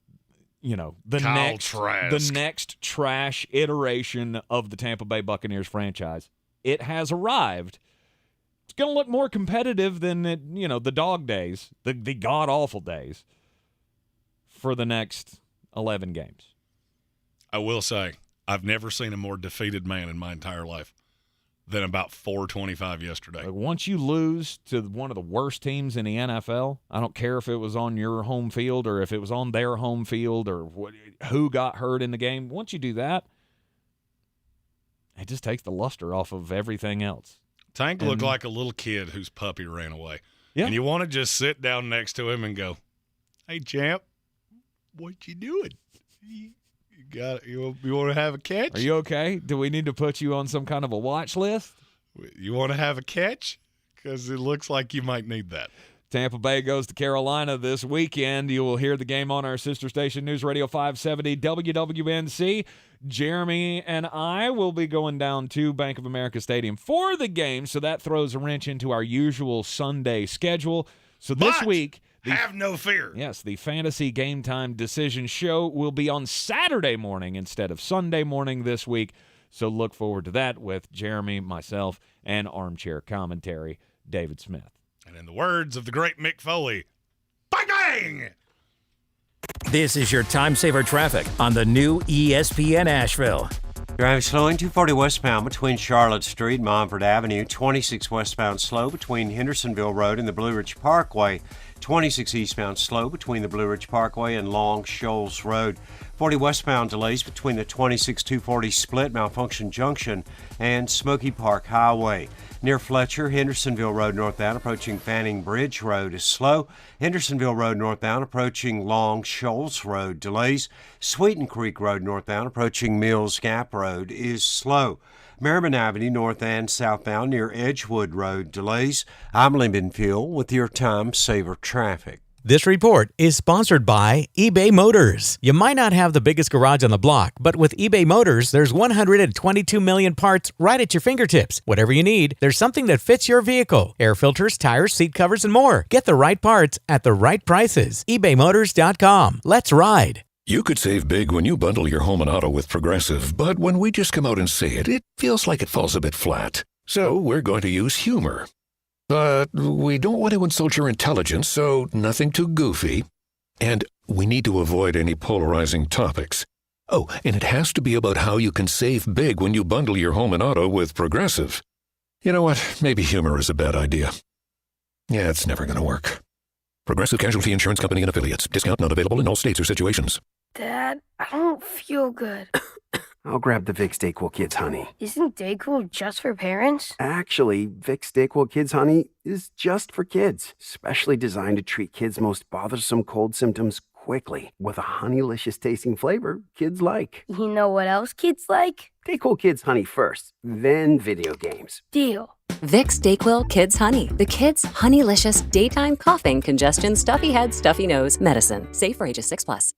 the next trash iteration of the Tampa Bay Buccaneers franchise. It has arrived. It's going to look more competitive than the dog days, the god-awful days for the next 11 games. I will say, I've never seen a more defeated man in my entire life than about 4:25 yesterday. Once you lose to one of the worst teams in the NFL, I don't care if it was on your home field or if it was on their home field or who got hurt in the game. Once you do that, it just takes the luster off of everything else. Tank looked like a little kid whose puppy ran away. Yeah. And you want to just sit down next to him and go, hey, champ, what you doing? You want to have a catch? Are you okay? Do we need to put you on some kind of a watch list? You want to have a catch? Because it looks like you might need that. Tampa Bay goes to Carolina this weekend. You will hear the game on our sister station, News Radio 570 WWNC. Jeremy and I will be going down to Bank of America Stadium for the game, so that throws a wrench into our usual Sunday schedule. So this week, have no fear. Yes, the Fantasy Game Time Decision Show will be on Saturday morning instead of Sunday morning this week. So look forward to that with Jeremy, myself, and armchair commentary, David Smith. And in the words of the great Mick Foley, bang, bang! This is your time saver traffic on the new ESPN Asheville. Driving slow in 240 westbound between Charlotte Street and Montford Avenue. 26 westbound slow between Hendersonville Road and the Blue Ridge Parkway. 26 eastbound slow between the Blue Ridge Parkway and Long Shoals Road. 40 westbound delays between the 26-240 split Malfunction Junction and Smoky Park Highway. Near Fletcher, Hendersonville Road northbound approaching Fanning Bridge Road is slow. Hendersonville Road northbound approaching Long Shoals Road delays. Sweeten Creek Road northbound approaching Mills Gap Road is slow. Merriman Avenue north and southbound near Edgewood Road delays. I'm Lyndon Fuel with your time saver traffic. This report is sponsored by eBay Motors. You might not have the biggest garage on the block, but with eBay Motors, there's 122 million parts right at your fingertips. Whatever you need, there's something that fits your vehicle. Air filters, tires, seat covers, and more. Get the right parts at the right prices. ebaymotors.com. Let's ride. You could save big when you bundle your home and auto with Progressive, but when we just come out and say it, it feels like it falls a bit flat. So we're going to use humor. But we don't want to insult your intelligence, so nothing too goofy. And we need to avoid any polarizing topics. Oh, and it has to be about how you can save big when you bundle your home and auto with Progressive. You know what? Maybe humor is a bad idea. Yeah, it's never going to work. Progressive Casualty Insurance Company and Affiliates. Discount not available in all states or situations. Dad, I don't feel good. I'll grab the Vicks DayQuil Kids Honey. Isn't DayQuil just for parents? Actually, Vicks DayQuil Kids Honey is just for kids, specially designed to treat kids' most bothersome cold symptoms quickly with a honeylicious tasting flavor kids like. You know what else kids like? DayQuil Kids Honey first, then video games. Deal. Vicks DayQuil Kids Honey, the kids' honeylicious daytime coughing, congestion, stuffy head, stuffy nose medicine. Safe for ages 6+.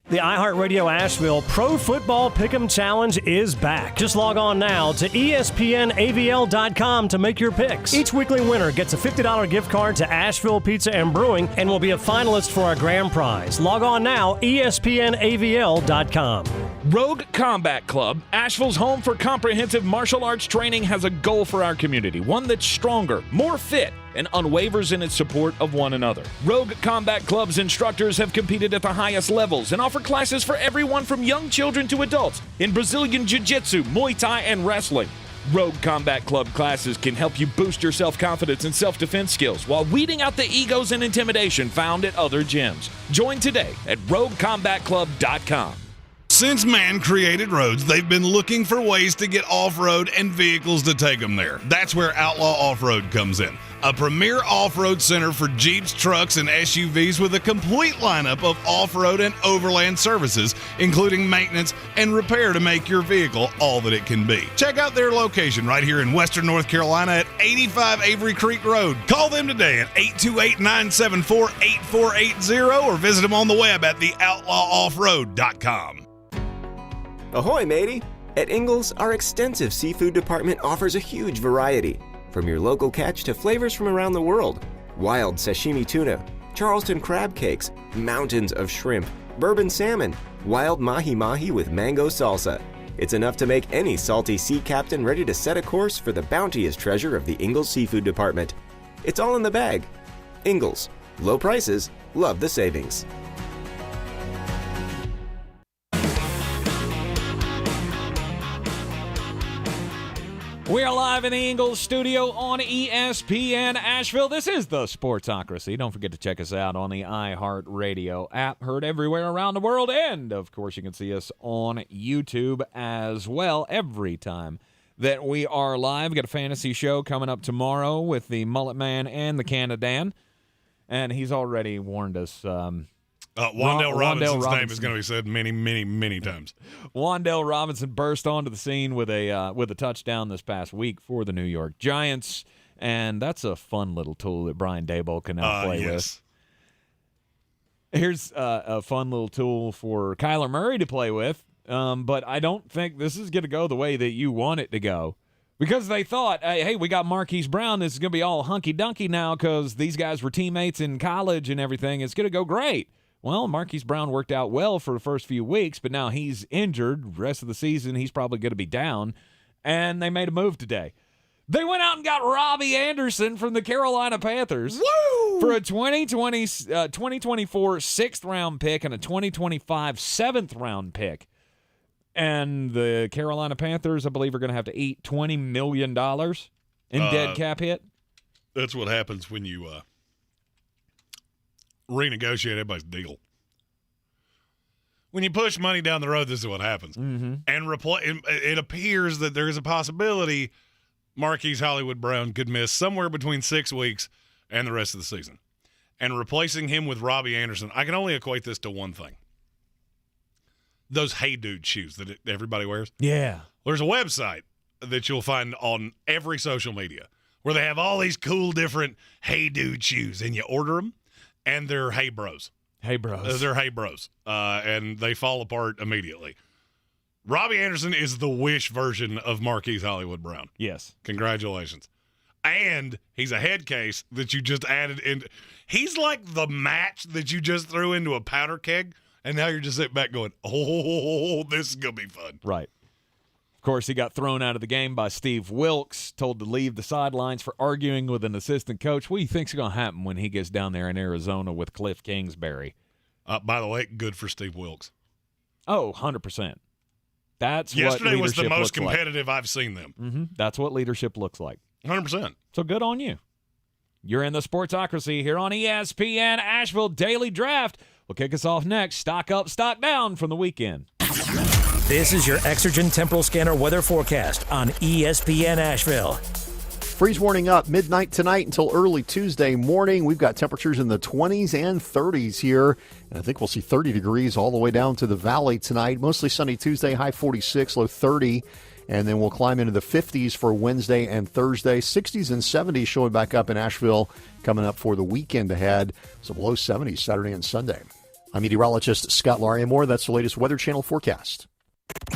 The iHeartRadio Asheville Pro Football Pick'em Challenge is back. Just log on now to ESPNAVL.com to make your picks. Each weekly winner gets a $50 gift card to Asheville Pizza and Brewing and will be a finalist for our grand prize. Log on now, ESPNAVL.com. Rogue Combat Club, Asheville's home for comprehensive martial arts training, has a goal for our community, one that's stronger, more fit, and unwavers in its support of one another. Rogue Combat Club's instructors have competed at the highest levels and offer classes for everyone from young children to adults in Brazilian Jiu-Jitsu, Muay Thai, and wrestling. Rogue Combat Club classes can help you boost your self-confidence and self-defense skills while weeding out the egos and intimidation found at other gyms. Join today at RogueCombatClub.com. Since man created roads, they've been looking for ways to get off-road and vehicles to take them there. That's where Outlaw Off-Road comes in. A premier off-road center for Jeeps, trucks, and SUVs with a complete lineup of off-road and overland services, including maintenance and repair to make your vehicle all that it can be. Check out their location right here in Western North Carolina at 85 Avery Creek Road. Call them today at 828-974-8480 or visit them on the web at theoutlawoffroad.com. Ahoy, matey! At Ingles, our extensive seafood department offers a huge variety. From your local catch to flavors from around the world. Wild sashimi tuna, Charleston crab cakes, mountains of shrimp, bourbon salmon, wild mahi-mahi with mango salsa. It's enough to make any salty sea captain ready to set a course for the bounteous treasure of the Ingles Seafood Department. It's all in the bag. Ingles. Low prices, love the savings. We are live in the Ingles Studio on ESPN Asheville. This is the Sportsocracy. Don't forget to check us out on the iHeartRadio app. Heard everywhere around the world. And, of course, you can see us on YouTube as well every time that we are live. We've got a fantasy show coming up tomorrow with the Mullet Man and the Canadan. And he's already warned us. Wandale Robinson's name is going to be said many, many, many times. Wandale Robinson burst onto the scene with a touchdown this past week for the New York Giants, and that's a fun little tool that Brian Daboll can now play with. Here's a fun little tool for Kyler Murray to play with, but I don't think this is going to go the way that you want it to go. Because they thought, hey, we got Marquise Brown. This is going to be all hunky-dunky now because these guys were teammates in college and everything. It's going to go great. Well, Marquise Brown worked out well for the first few weeks, but now he's injured. The rest of the season, he's probably going to be down. And they made a move today. They went out and got Robbie Anderson from the Carolina Panthers. Woo! For a 2024 6th-round pick and a 2025 7th-round pick. And the Carolina Panthers, I believe, are going to have to eat $20 million in dead cap hit. That's what happens when you renegotiate everybody's deal. When you push money down the road, this is what happens. Mm-hmm. And it appears that there is a possibility Marquise Hollywood Brown could miss somewhere between 6 weeks and the rest of the season. And replacing him with Robbie Anderson, I can only equate this to one thing. Those Hey Dude shoes that everybody wears. Yeah. There's a website that you'll find on every social media where they have all these cool different Hey Dude shoes, and you order them, and they're Hey Bros. Hey Bros. They're Hey Bros. And they fall apart immediately. Robbie Anderson is the Wish version of Marquise Hollywood Brown. Yes. Congratulations. And he's a head case that you just added in. He's like the match that you just threw into a powder keg, and now you're just sitting back going, oh, this is going to be fun. Right. Of course, he got thrown out of the game by Steve Wilkes, told to leave the sidelines for arguing with an assistant coach. What do you think's going to happen when he gets down there in Arizona with Cliff Kingsbury? By the way, good for Steve Wilkes. Oh, 100%. That's Yesterday what was the most looks competitive I've seen them. Mm-hmm. That's what leadership looks like. 100%. So good on you. You're in the Sportsocracy here on ESPN Asheville Daily Draft. We'll kick us off next. Stock up, stock down from the weekend. This is your Exergen Temporal Scanner weather forecast on ESPN Asheville. Freeze warning up midnight tonight until early Tuesday morning. We've got temperatures in the 20s and 30s here. And I think we'll see 30 degrees all the way down to the valley tonight. Mostly sunny Tuesday, high 46, low 30. And then we'll climb into the 50s for Wednesday and Thursday. 60s and 70s showing back up in Asheville coming up for the weekend ahead. Some low 70s Saturday and Sunday. I'm meteorologist Scott Larimore. That's the latest Weather Channel forecast.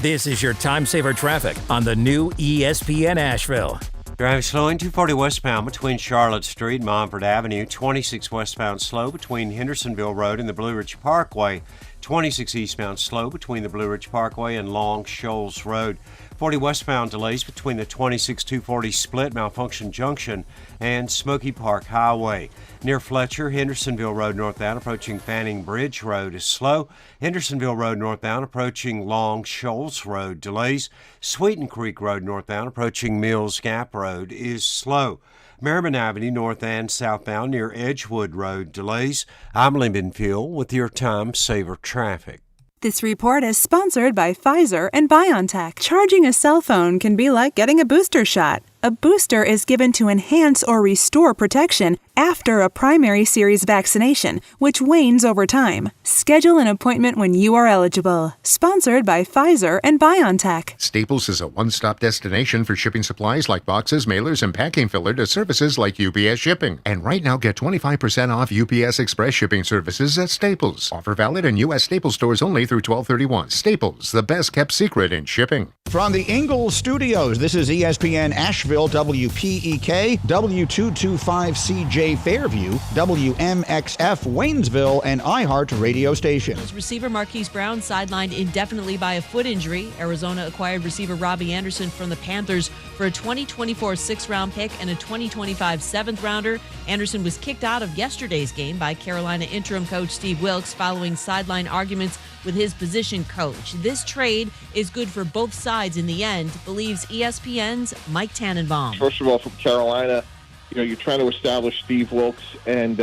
This is your time saver traffic on the new ESPN Asheville. Driving slow in 240 westbound between Charlotte Street and Montford Avenue. 26 westbound slow between Hendersonville Road and the Blue Ridge Parkway. 26 eastbound slow between the Blue Ridge Parkway and Long Shoals Road. 40 westbound delays between the 26-240 split Malfunction Junction and Smoky Park Highway. Near Fletcher, Hendersonville Road northbound approaching Fanning Bridge Road is slow. Hendersonville Road northbound approaching Long Shoals Road delays. Sweeten Creek Road northbound approaching Mills Gap Road is slow. Merriman Avenue north and southbound near Edgewood Road delays. I'm Lyndon Fuel with your time saver traffic. This report is sponsored by Pfizer and BioNTech. Charging a cell phone can be like getting a booster shot. A booster is given to enhance or restore protection after a primary series vaccination, which wanes over time. Schedule an appointment when you are eligible. Sponsored by Pfizer and BioNTech. Staples is a one-stop destination for shipping supplies like boxes, mailers, and packing filler to services like UPS Shipping. And right now, get 25% off UPS Express shipping services at Staples. Offer valid in U.S. Staples stores only through 12/31. Staples, the best-kept secret in shipping. From the Ingles Studios, this is ESPN Asheville, WPEK, W225CJ Fairview, WMXF Waynesville, and iHeart radio stations. Receiver Marquise Brown sidelined indefinitely by a foot injury. Arizona acquired receiver Robbie Anderson from the Panthers for a 2024 6th-round pick and a 2025 7th-rounder. Anderson was kicked out of yesterday's game by Carolina interim coach Steve Wilks following sideline arguments with his position coach. This trade is good for both sides in the end, believes ESPN's Mike Tannenbaum. First of all, from Carolina, you're trying to establish Steve Wilks, and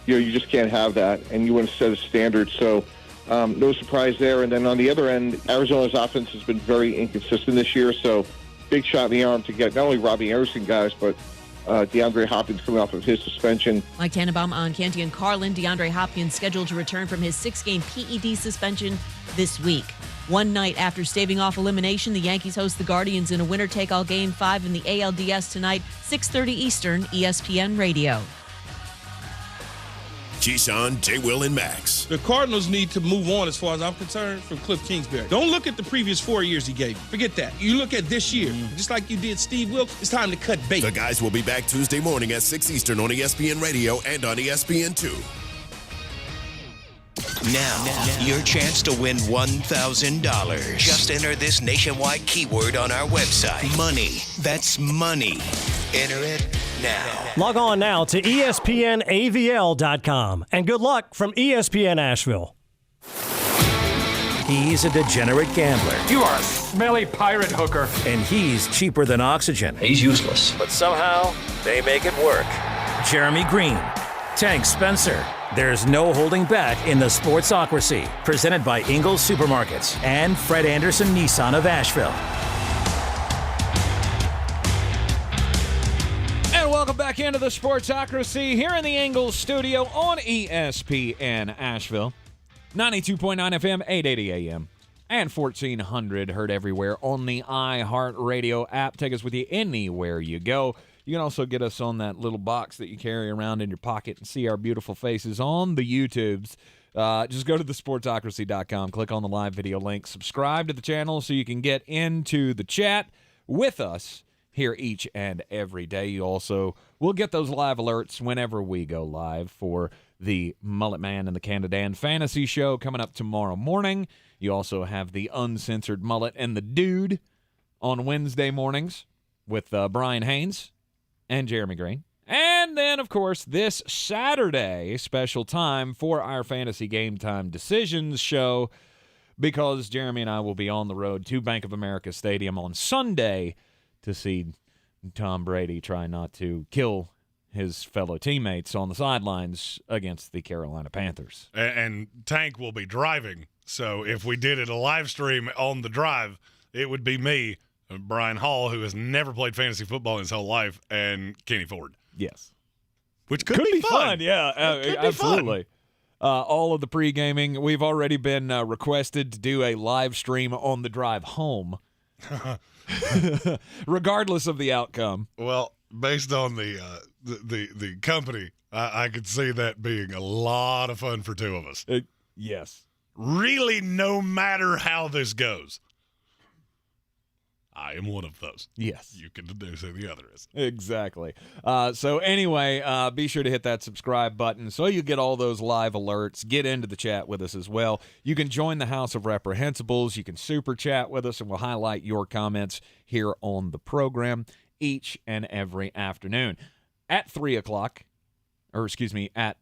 you just can't have that, and you want to set a standard. So no surprise there. And then on the other end, Arizona's offense has been very inconsistent this year, so big shot in the arm to get not only Robbie Anderson guys, but DeAndre Hopkins coming off of his suspension. Mike Tannenbaum on Canty and Carlin. DeAndre Hopkins scheduled to return from his 6-game PED suspension this week. One night after staving off elimination, the Yankees host the Guardians in a winner-take-all Game 5 in the ALDS tonight, 6:30 Eastern, ESPN Radio. Keyshawn, J. Will, and Max. The Cardinals need to move on, as far as I'm concerned, from Cliff Kingsbury. Don't look at the previous 4 years he gave you. Forget that. You look at this year. Just like you did Steve Wilks, it's time to cut bait. The guys will be back Tuesday morning at 6 Eastern on ESPN Radio and on ESPN2. Now, your chance to win $1,000. Just enter this nationwide keyword on our website. Money. That's money. Enter it now. Log on now to ESPNAVL.com. And good luck from ESPN Asheville. He's a degenerate gambler. You are a smelly pirate hooker. And he's cheaper than oxygen. He's useless. But somehow, they make it work. Jeremy Greene, Tank Spencer. There's no holding back in the Sportsocracy. Presented by Ingles Supermarkets and Fred Anderson Nissan of Asheville. And welcome back into the Sportsocracy here in the Ingles Studio on ESPN Asheville. 92.9 FM, 880 AM, and 1400 heard everywhere on the iHeartRadio app. Take us with you anywhere you go. You can also get us on that little box that you carry around in your pocket and see our beautiful faces on the YouTubes. Just go to thesportsocracy.com, click on the live video link, subscribe to the channel so you can get into the chat with us here each and every day. You also will get those live alerts whenever we go live for the Mullet Man and the Canada Fantasy Show coming up tomorrow morning. You also have the Uncensored Mullet and the Dude on Wednesday mornings with Brian Haynes and Jeremy Greene. And then, of course, this Saturday, special time for our Fantasy Game Time Decisions show, because Jeremy and I will be on the road to Bank of America Stadium on Sunday to see Tom Brady try not to kill his fellow teammates on the sidelines against the Carolina Panthers. And Tank will be driving, so if we did it a live stream on the drive, it would be me, Brian Hall, who has never played fantasy football in his whole life, and Kenny Ford. Yes. Which could be fun. Yeah, absolutely. All of the pre-gaming. We've already been requested to do a live stream on the drive home, regardless of the outcome. Well, based on the company, I could see that being a lot of fun for two of us. Yes. Really, no matter how this goes. I am one of those. Yes. You can deduce who the other is. Exactly. So anyway, be sure to hit that subscribe button so you get all those live alerts. Get into the chat with us as well. You can join the House of Reprehensibles. You can super chat with us, and we'll highlight your comments here on the program each and every afternoon. At 3 o'clock, at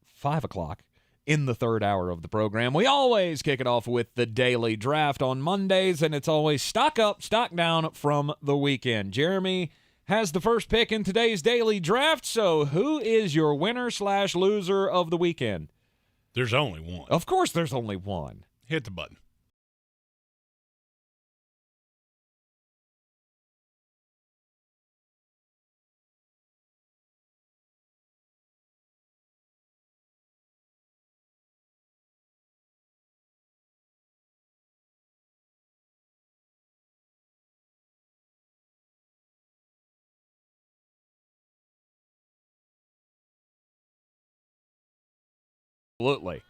5 o'clock, in the third hour of the program, we always kick it off with the daily draft on Mondays, and it's always stock up, stock down from the weekend. Jeremy has the first pick in today's daily draft, so who is your winner/loser of the weekend? There's only one. Of course there's only one. Hit the button. Absolutely.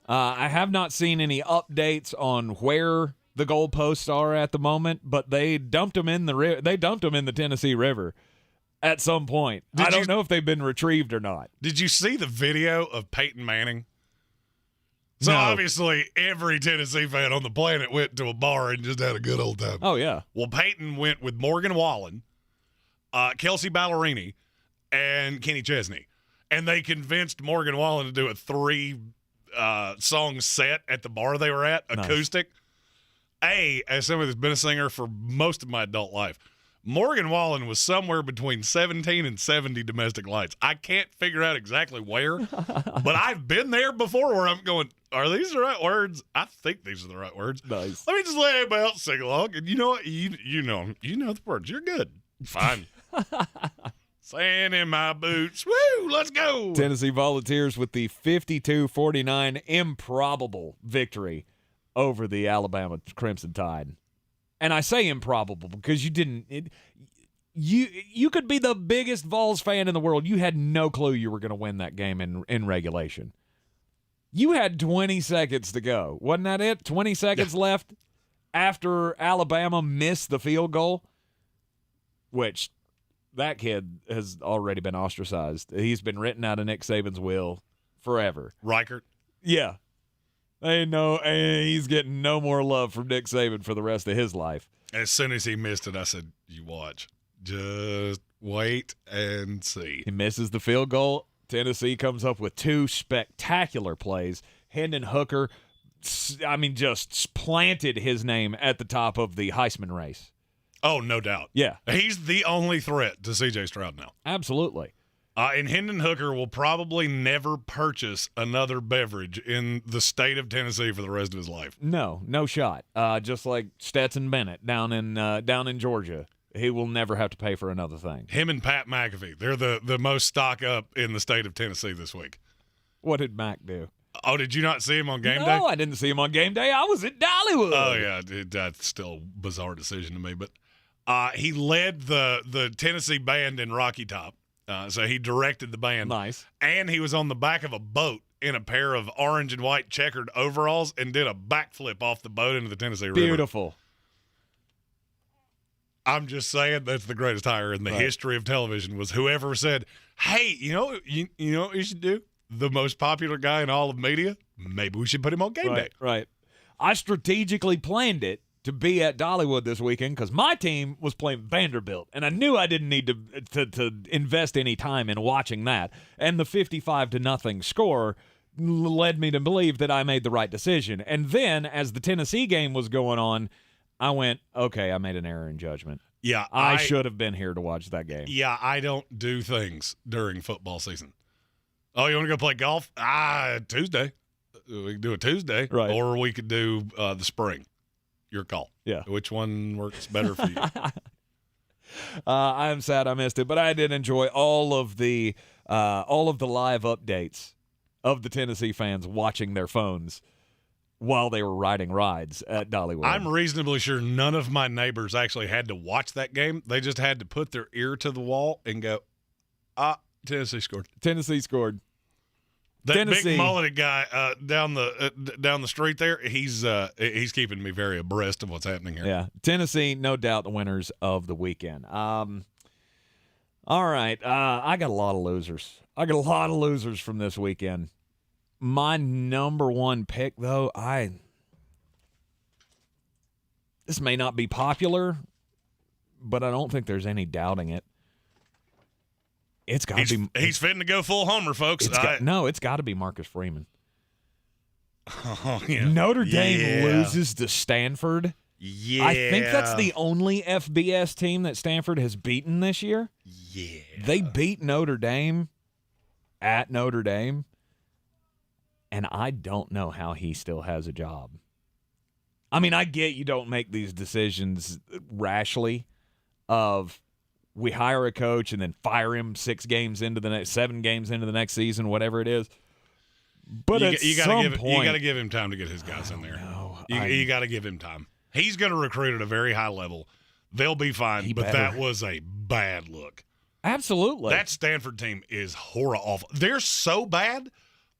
I have not seen any updates on where the goalposts are at the moment, but they dumped them in the Tennessee River at some point. I don't know if they've been retrieved or not. Did you see the video of Peyton Manning? So No. Obviously every Tennessee fan on the planet went to a bar and just had a good old time. Oh, yeah. Well, Peyton went with Morgan Wallen, Kelsey Ballerini, and Kenny Chesney. And they convinced Morgan Wallen to do a 3-song set at the bar they were at, acoustic. Nice. As someone that's been a singer for most of my adult life, Morgan Wallen was somewhere between 17 and 70 domestic lights. I can't figure out exactly where, but I've been there before where I'm going, are these the right words? I think these are the right words. Nice. Let me just let everybody else sing along. And you know what? You know the words. You're good. Fine. Sand in my boots. Woo, let's go. Tennessee Volunteers with the 52-49 improbable victory over the Alabama Crimson Tide. And I say improbable because you could be the biggest Vols fan in the world. You had no clue you were going to win that game in regulation. You had 20 seconds to go. Wasn't that it? 20 seconds left after Alabama missed the field goal, which that kid has already been ostracized. He's been written out of Nick Saban's will forever. Reichert? Yeah. He's getting no more love from Nick Saban for the rest of his life. As soon as he missed it, I said, you watch. Just wait and see. He misses the field goal. Tennessee comes up with 2 spectacular plays. Hendon Hooker, just planted his name at the top of the Heisman race. Oh, no doubt. Yeah. He's the only threat to C.J. Stroud now. Absolutely. And Hendon Hooker will probably never purchase another beverage in the state of Tennessee for the rest of his life. No shot. Just like Stetson Bennett down in Georgia. He will never have to pay for another thing. Him and Pat McAfee, they're the most stock up in the state of Tennessee this week. What did Mac do? Oh, did you not see him on game day? No, I didn't see him on game day. I was at Dollywood. Oh, yeah. That's still a bizarre decision to me. But he led the Tennessee band in Rocky Top. So he directed the band. Nice. And he was on the back of a boat in a pair of orange and white checkered overalls and did a backflip off the boat into the Tennessee River. Beautiful. I'm just saying that's the greatest hire in the history of television was whoever said, hey, you know what you should do? The most popular guy in all of media? Maybe we should put him on game day. Right. I strategically planned it to be at Dollywood this weekend because my team was playing Vanderbilt, and I knew I didn't need to invest any time in watching that. And the 55-0 score led me to believe that I made the right decision. And then, as the Tennessee game was going on, I went, okay, I made an error in judgment. Yeah, I should have been here to watch that game. Yeah, I don't do things during football season. Oh, you want to go play golf? Tuesday. We can do it Tuesday, right? Or we could do the spring. Your call. Yeah. Which one works better for you? I'm sad I missed it, but I did enjoy all of the live updates of the Tennessee fans watching their phones while they were riding rides at Dollywood. I'm reasonably sure none of my neighbors actually had to watch that game. They just had to put their ear to the wall and go, Tennessee scored. Tennessee scored. That Tennessee. big mulleted guy down the street there, he's keeping me very abreast of what's happening here. Yeah, Tennessee, no doubt the winners of the weekend. All right, I got a lot of losers. From this weekend. My number one pick, though, this may not be popular, but I don't think there's any doubting it. It's got to be. He's fitting to go full homer, folks. It's got to be Marcus Freeman. Oh, yeah. Notre Dame loses to Stanford. Yeah. I think that's the only FBS team that Stanford has beaten this year. Yeah. They beat Notre Dame at Notre Dame, and I don't know how he still has a job. I mean, I get you don't make these decisions rashly of we hire a coach and then fire him 7 games into the next season, whatever it is. But you got to give him time to get his guys in there. You got to give him time. He's going to recruit at a very high level. They'll be fine, but that was a bad look. Absolutely. That Stanford team is awful. They're so bad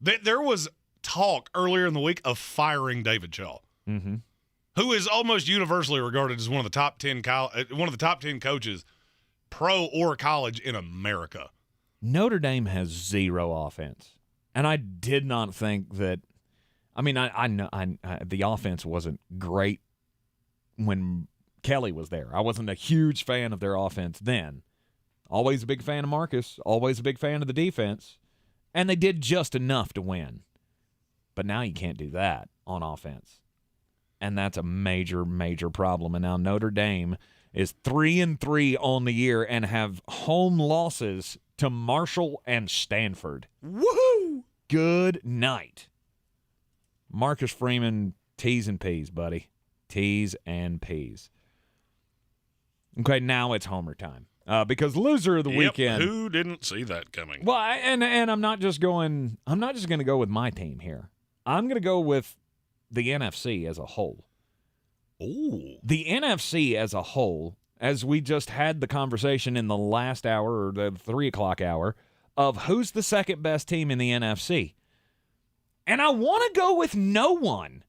that there was talk earlier in the week of firing David Shaw, who is almost universally regarded as one of the top 10 coaches, pro or college, in America. Notre Dame has zero offense, and I did not think that. I mean, I know the offense wasn't great when Kelly was there. I wasn't a huge fan of their offense then. Always a big fan of Marcus. Always a big fan of the defense, and they did just enough to win. But now you can't do that on offense, and that's a major, major problem. And now Notre Dame is 3-3 on the year and have home losses to Marshall and Stanford. Woohoo! Good night. Marcus Freeman, T's and P's, buddy. T's and P's. Okay, now it's homer time. Because loser of the weekend. Who didn't see that coming? Well, and I'm not just going to go with my team here. I'm going to go with the NFC as a whole. Ooh. The NFC as a whole, as we just had the conversation in the last hour or the 3 o'clock hour of who's the second best team in the NFC. And I want to go with no one.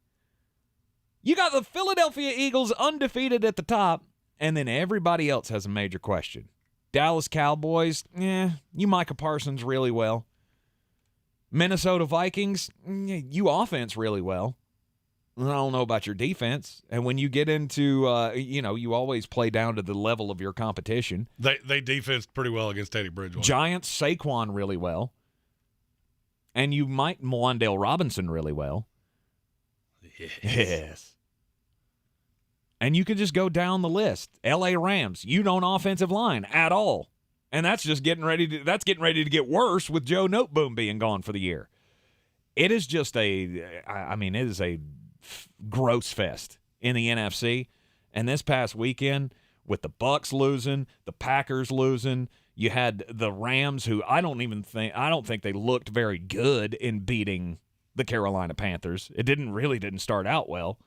You got the Philadelphia Eagles undefeated at the top, and then everybody else has a major question. Dallas Cowboys, you Micah Parsons really well. Minnesota Vikings, you offense really well. I don't know about your defense. And when you get into, you always play down to the level of your competition. They defense pretty well against Teddy Bridgewater. Giants, Saquon really well. And you might Wan'Dale Robinson really well. Yes. And you can just go down the list. L.A. Rams, you don't offensive line at all. And that's just getting ready to get worse with Joe Noteboom being gone for the year. It is just it is a gross fest in the NFC. And this past weekend, with the Bucs losing, the Packers losing, you had the Rams, who I don't think they looked very good in beating the Carolina Panthers. It didn't start out well.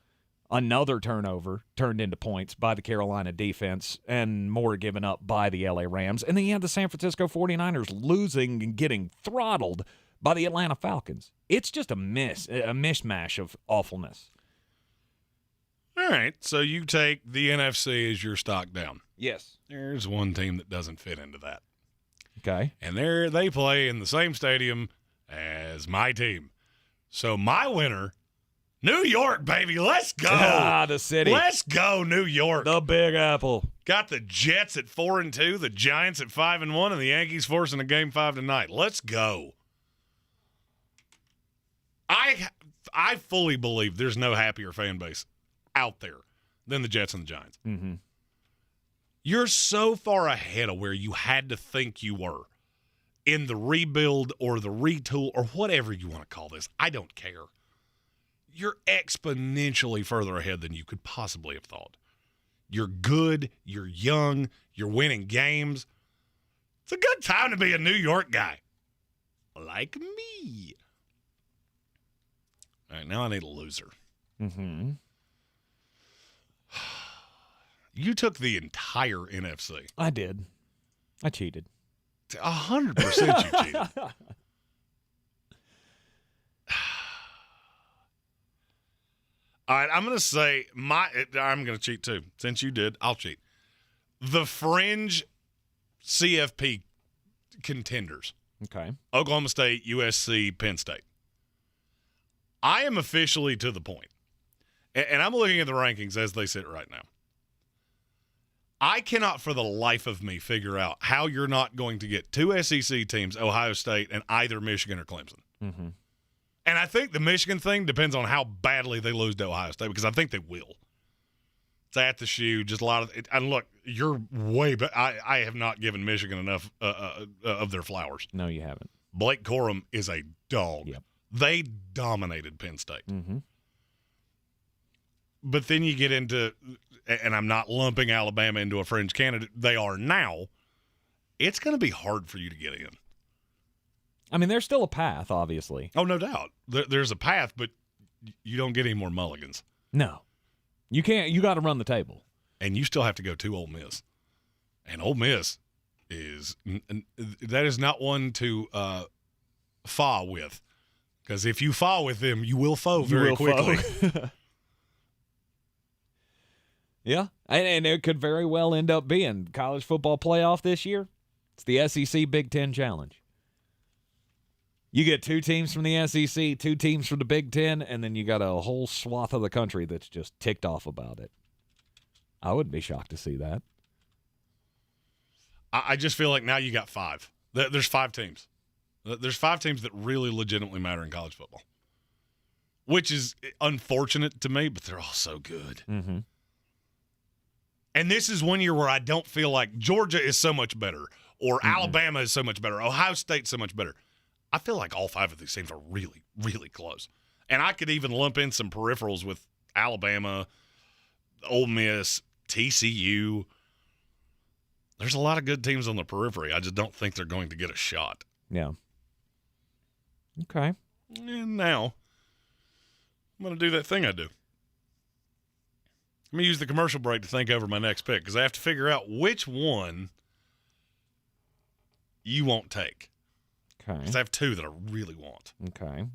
Another turnover turned into points by the Carolina defense and more given up by the LA Rams. And then you had the San Francisco 49ers losing and getting throttled by the Atlanta Falcons. It's just a mishmash of awfulness. All right, so you take the NFC as your stock down. Yes. There's one team that doesn't fit into that. Okay. And they play in the same stadium as my team. So my winner, New York, baby. Let's go. The city. Let's go, New York. The Big Apple. Got the Jets at 4-2, the Giants at 5-1, and the Yankees forcing a Game 5 tonight. Let's go. I fully believe there's no happier fan base out there than the Jets and the Giants. Mm-hmm. You're so far ahead of where you had to think you were in the rebuild or the retool or whatever you want to call this. I don't care. You're exponentially further ahead than you could possibly have thought. You're good. You're young. You're winning games. It's a good time to be a New York guy. Like me. All right, now I need a loser. Mm-hmm. You took the entire NFC. I did. I cheated. 100% you cheated. All right, I'm going to say I'm going to cheat too. Since you did, I'll cheat. The fringe CFP contenders. Okay. Oklahoma State, USC, Penn State. I am officially to the point, and I'm looking at the rankings as they sit right now. I cannot for the life of me figure out how you're not going to get two SEC teams, Ohio State, and either Michigan or Clemson. Mm-hmm. And I think the Michigan thing depends on how badly they lose to Ohio State, because I think they will. It's at the shoe, just a lot of – and look, you're way – I have not given Michigan enough of their flowers. No, you haven't. Blake Corum is a dog. Yep. They dominated Penn State. Mm-hmm. But then you get into – and I'm not lumping Alabama into a fringe candidate. They are now. It's going to be hard for you to get in. I mean, there's still a path, obviously. Oh, no doubt. There's a path, but you don't get any more mulligans. No. You can't. You got to run the table. And you still have to go to Ole Miss. And Ole Miss is – that is not one to faw with. Because if you faw with them, you will foe very quickly. Yeah, and it could very well end up being college football playoff this year. It's the SEC Big Ten Challenge. You get two teams from the SEC, two teams from the Big Ten, and then you got a whole swath of the country that's just ticked off about it. I wouldn't be shocked to see that. I just feel like now you got five. There's five teams. There's five teams that really legitimately matter in college football, which is unfortunate to me, but they're all so good. Mm-hmm. And this is one year where I don't feel like Georgia is so much better or Alabama is so much better, Ohio State's so much better. I feel like all five of these teams are really, really close. And I could even lump in some peripherals with Alabama, Ole Miss, TCU. There's a lot of good teams on the periphery. I just don't think they're going to get a shot. Yeah. Okay. And now I'm going to do that thing I do. Let me use the commercial break to think over my next pick, because I have to figure out which one you won't take. Okay. Because I have two that I really want. Okay.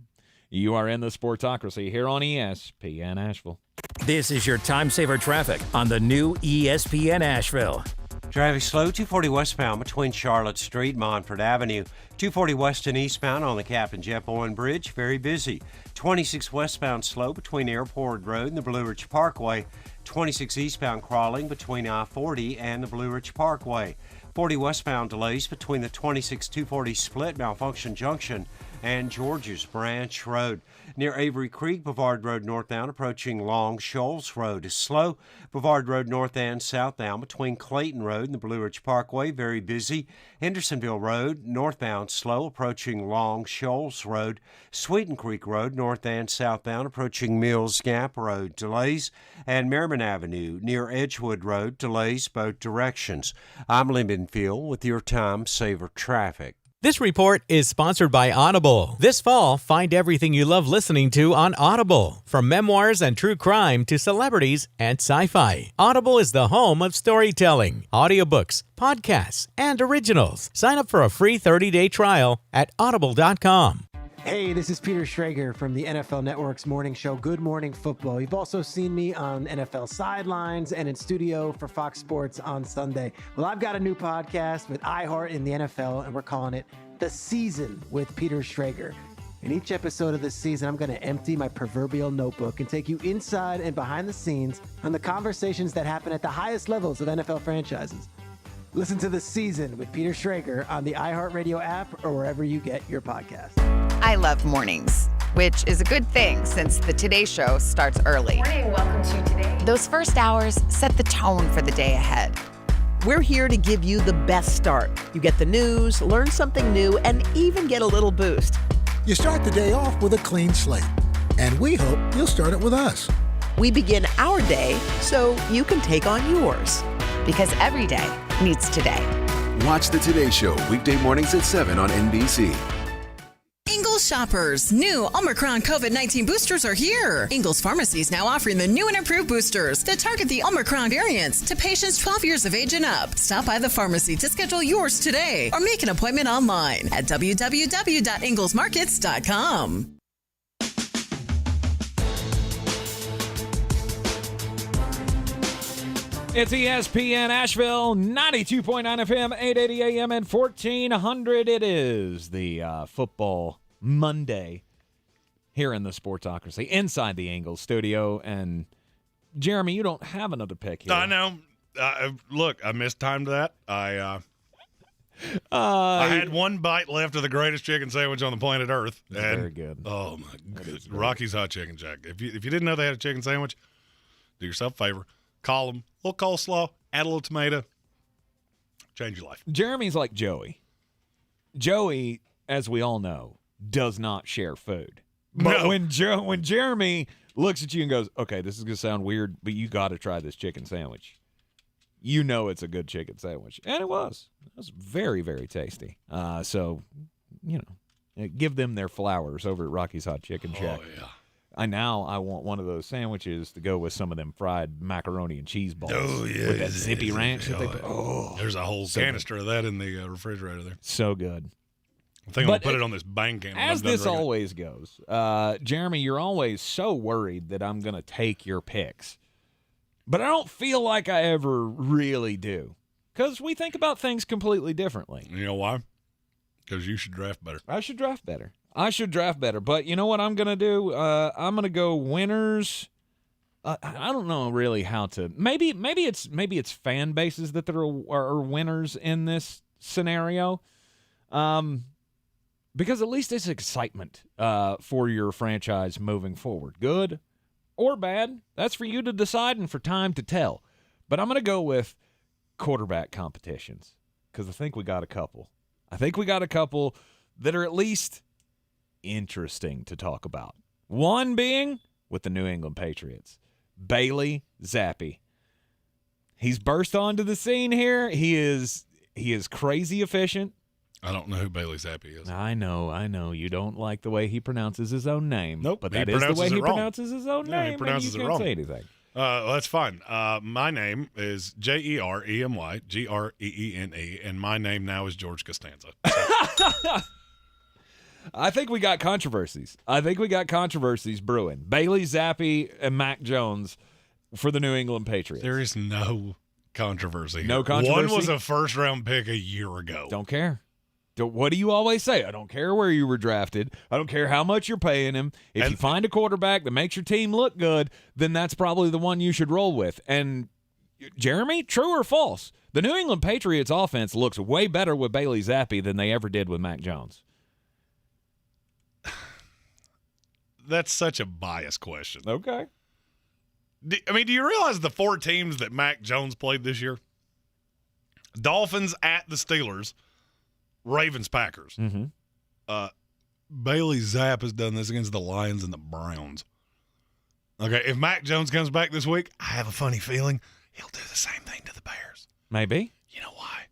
You are in the Sportsocracy here on ESPN Asheville. This is your time saver traffic on the new ESPN Asheville. Traffic slow, 240 westbound between Charlotte Street, Montford Avenue. 240 west and eastbound on the Captain Jeff Owen Bridge, very busy. 26 westbound slow between Airport Road and the Blue Ridge Parkway. 26 eastbound crawling between I-40 and the Blue Ridge Parkway. 40 westbound delays between the 26-240 split, Malfunction Junction, and Georges Branch Road. Near Avery Creek, Brevard Road northbound approaching Long Shoals Road is slow. Brevard Road north and southbound between Clayton Road and the Blue Ridge Parkway, very busy. Hendersonville Road northbound slow approaching Long Shoals Road. Sweeten Creek Road north and southbound approaching Mills Gap Road, delays. And Merriman Avenue near Edgewood Road, delays both directions. I'm Lindenfield with your Time Saver Traffic. This report is sponsored by Audible. This fall, find everything you love listening to on Audible. From memoirs and true crime to celebrities and sci-fi. Audible is the home of storytelling, audiobooks, podcasts, and originals. Sign up for a free 30-day trial at audible.com. Hey, this is Peter Schrager from the NFL Network's morning show, Good Morning Football. You've also seen me on NFL Sidelines and in studio for Fox Sports on Sunday. Well, I've got a new podcast with iHeart in the NFL, and we're calling it The Season with Peter Schrager. In each episode of this season, I'm going to empty my proverbial notebook and take you inside and behind the scenes on the conversations that happen at the highest levels of NFL franchises. Listen to The Season with Peter Schrager on the iHeartRadio app or wherever you get your podcasts. I love mornings, which is a good thing since the Today Show starts early. Morning, welcome to Today. Those first hours set the tone for the day ahead. We're here to give you the best start. You get the news, learn something new, and even get a little boost. You start the day off with a clean slate, and we hope you'll start it with us. We begin our day so you can take on yours. Because every day needs today. Watch the Today Show weekday mornings at 7 on NBC. Ingles shoppers, new Omicron COVID-19 boosters are here. Ingles Pharmacy is now offering the new and improved boosters that target the Omicron variants to patients 12 years of age and up. Stop by the pharmacy to schedule yours today or make an appointment online at www.inglesmarkets.com. It's ESPN Asheville, 92.9 FM, 880 AM, and 1400. It is the Football Monday here in the Sportsocracy, inside the Ingles Studio. And, Jeremy, you don't have another pick here. I know. Look, I mistimed that. I had one bite left of the greatest chicken sandwich on the planet Earth. Very good. Oh, my goodness. Rocky's Hot Chicken Shack. If you didn't know they had a chicken sandwich, do yourself a favor. Call them. A little coleslaw, add a little tomato. Change your life. Jeremy's like Joey. Joey, as we all know, does not share food. But when Jeremy looks at you and goes, okay, this is going to sound weird, but you got to try this chicken sandwich. You know it's a good chicken sandwich. And it was. It was very, very tasty. So, give them their flowers over at Rocky's Hot Chicken Shack. Oh, yeah. I want one of those sandwiches to go with some of them fried macaroni and cheese balls. Oh, yeah. With that zippy ranch that they put. Oh, there's a whole canister of that in the refrigerator there. So good. I think I'm going to put it on this bang can. As this always goes, Jeremy, you're always so worried that I'm going to take your picks. But I don't feel like I ever really do. Because we think about things completely differently. You know why? Because you should draft better. I should draft better. But you know what I'm going to do? I'm going to go winners. I don't know really how to. Maybe it's fan bases that are winners in this scenario. Because at least it's excitement for your franchise moving forward. Good or bad, that's for you to decide and for time to tell. But I'm going to go with quarterback competitions because I think we got a couple. That are at least interesting to talk about. One being with the New England Patriots. Bailey Zappi. He's burst onto the scene here. He is crazy efficient. I don't know who Bailey Zappi is. I know. You don't like the way he pronounces his own name. Nope. But that is the way he pronounces his own name. He pronounces and you it can't wrong. say anything. Well, that's fine. My name is Jeremy, Greene, and my name now is George Costanza. I think we got controversies. Brewing. Bailey Zappi and Mac Jones for the New England Patriots. There is no controversy. No controversy? One was a first-round pick a year ago. Don't care. What do you always say? I don't care where you were drafted. I don't care how much you're paying him. If you find a quarterback that makes your team look good, then that's probably the one you should roll with. And, Jeremy, true or false? The New England Patriots offense looks way better with Bailey Zappi than they ever did with Mac Jones. That's such a biased question. Okay. Do you realize the 4 teams that Mac Jones played this year? Dolphins at the Steelers, Ravens, Packers. Mm-hmm. Bailey Zapp has done this against the Lions and the Browns. Okay, if Mac Jones comes back this week, I have a funny feeling he'll do the same thing to the Bears. Maybe. You know why?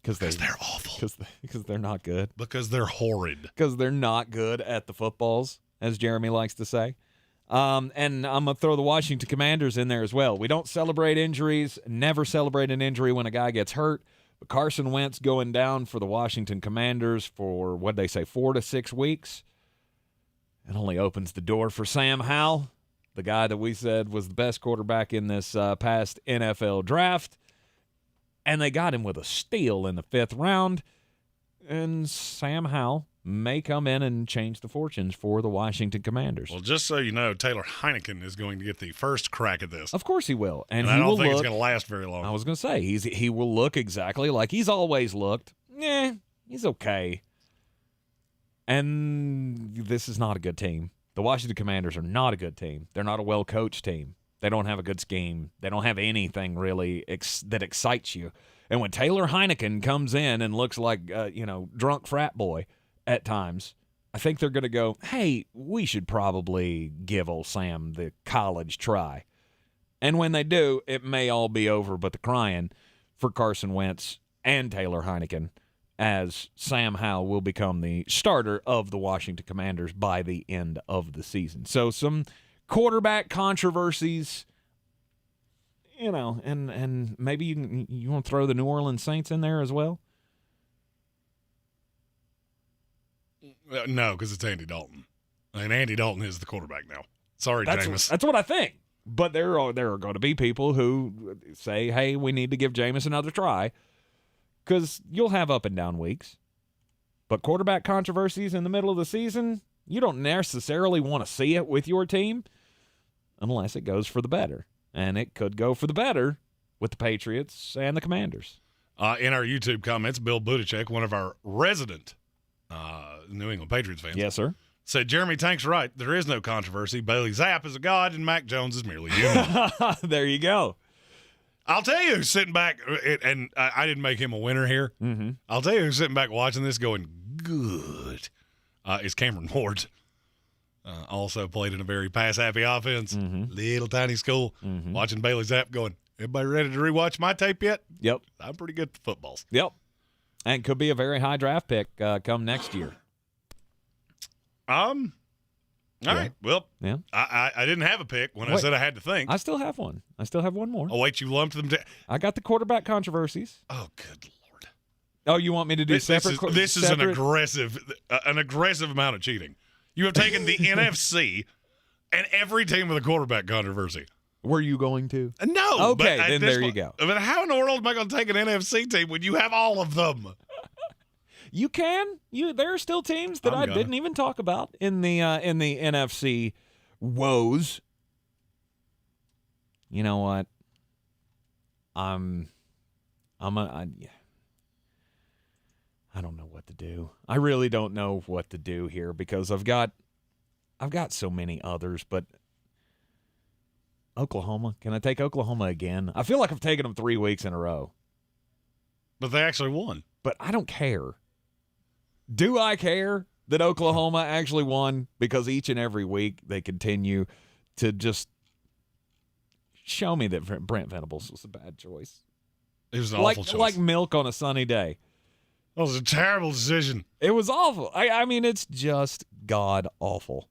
Because they're awful. Because they're not good. Because they're horrid. Because they're not good at the footballs, as Jeremy likes to say. And I'm going to throw the Washington Commanders in there as well. We don't celebrate injuries, never celebrate an injury when a guy gets hurt. But Carson Wentz going down for the Washington Commanders for, what'd they say, 4 to 6 weeks. It only opens the door for Sam Howell, the guy that we said was the best quarterback in this past NFL draft. And they got him with a steal in the 5th round. And Sam Howell may come in and change the fortunes for the Washington Commanders. Well, just so you know, Taylor Heineken is going to get the first crack at this. Of course he will. And I don't think it's going to last very long. I was going to say, he will look exactly like he's always looked. He's okay. And this is not a good team. The Washington Commanders are not a good team. They're not a well-coached team. They don't have a good scheme. They don't have anything really that excites you. And when Taylor Heineken comes in and looks like, drunk frat boy at times, I think they're going to go, hey, we should probably give old Sam the college try. And when they do, it may all be over but the crying for Carson Wentz and Taylor Heineken, as Sam Howell will become the starter of the Washington Commanders by the end of the season. So some quarterback controversies, and maybe you want to throw the New Orleans Saints in there as well? No, because it's Andy Dalton. And Andy Dalton is the quarterback now. Sorry, Jameis. That's what I think. But there are going to be people who say, hey, we need to give Jameis another try, because you'll have up and down weeks. But quarterback controversies in the middle of the season, you don't necessarily want to see it with your team unless it goes for the better. And it could go for the better with the Patriots and the Commanders. In our YouTube comments, Bill Buttigieg, one of our resident New England Patriots fans. Yes, sir. Said, Jeremy Tank's right. There is no controversy. Bailey Zapp is a god, and Mac Jones is merely human. There you go. I'll tell you who's sitting back, and I didn't make him a winner here. Mm-hmm. I'll tell you who's sitting back watching this going, good, is Cameron Ward. Also played in a very pass-happy offense. Mm-hmm. Little tiny school. Mm-hmm. Watching Bailey Zapp going, everybody ready to rewatch my tape yet? Yep. I'm pretty good at the footballs. Yep. And could be a very high draft pick come next year. All right. Well, yeah. I didn't have a pick when I said I had to think. I still have one. I still have one more. Oh, wait, you lumped them I got the quarterback controversies. Oh, good Lord. Oh, you want me to do separate? This is an aggressive amount of cheating. You have taken the NFC and every team with a quarterback controversy. Were you going to? No. Okay, then there you go. But how in the world am I going to take an NFC team when you have all of them? You can. There are still teams that I didn't even talk about in the NFC woes. You know what? I don't know what to do. I really don't know what to do here because I've got so many others, but Oklahoma. Can I take Oklahoma again? I feel like I've taken them 3 weeks in a row. But they actually won. But I don't care. Do I care that Oklahoma actually won? Because each and every week they continue to just show me that Brent Venables was a bad choice. It was an awful choice. Like milk on a sunny day. That was a terrible decision. It was awful. I mean, it's just god-awful.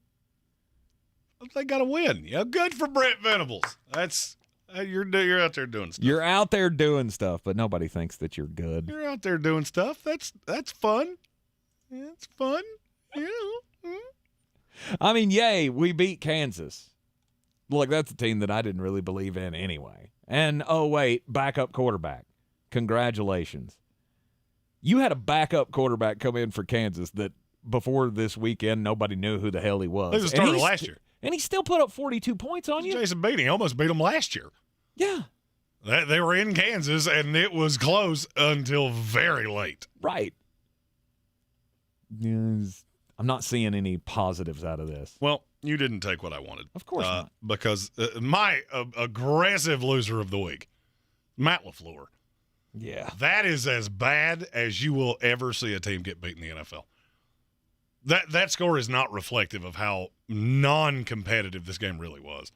They got to win. Yeah, good for Brent Venables. That's you're out there doing stuff. You're out there doing stuff, but nobody thinks that you're good. You're out there doing stuff. That's fun. Yeah, it's fun. Yeah. I mean, yay, we beat Kansas. Look, that's a team that I didn't really believe in anyway. And, oh, wait, backup quarterback. Congratulations. You had a backup quarterback come in for Kansas that before this weekend nobody knew who the hell he was. He was a starter last year. And he still put up 42 points on you. Jason Beatty. He almost beat him last year. Yeah. They were in Kansas, and it was close until very late. Right. I'm not seeing any positives out of this. Well, you didn't take what I wanted. Of course not. Because my aggressive loser of the week, Matt LaFleur. Yeah. That is as bad as you will ever see a team get beat in the NFL. That score is not reflective of how non-competitive this game really was.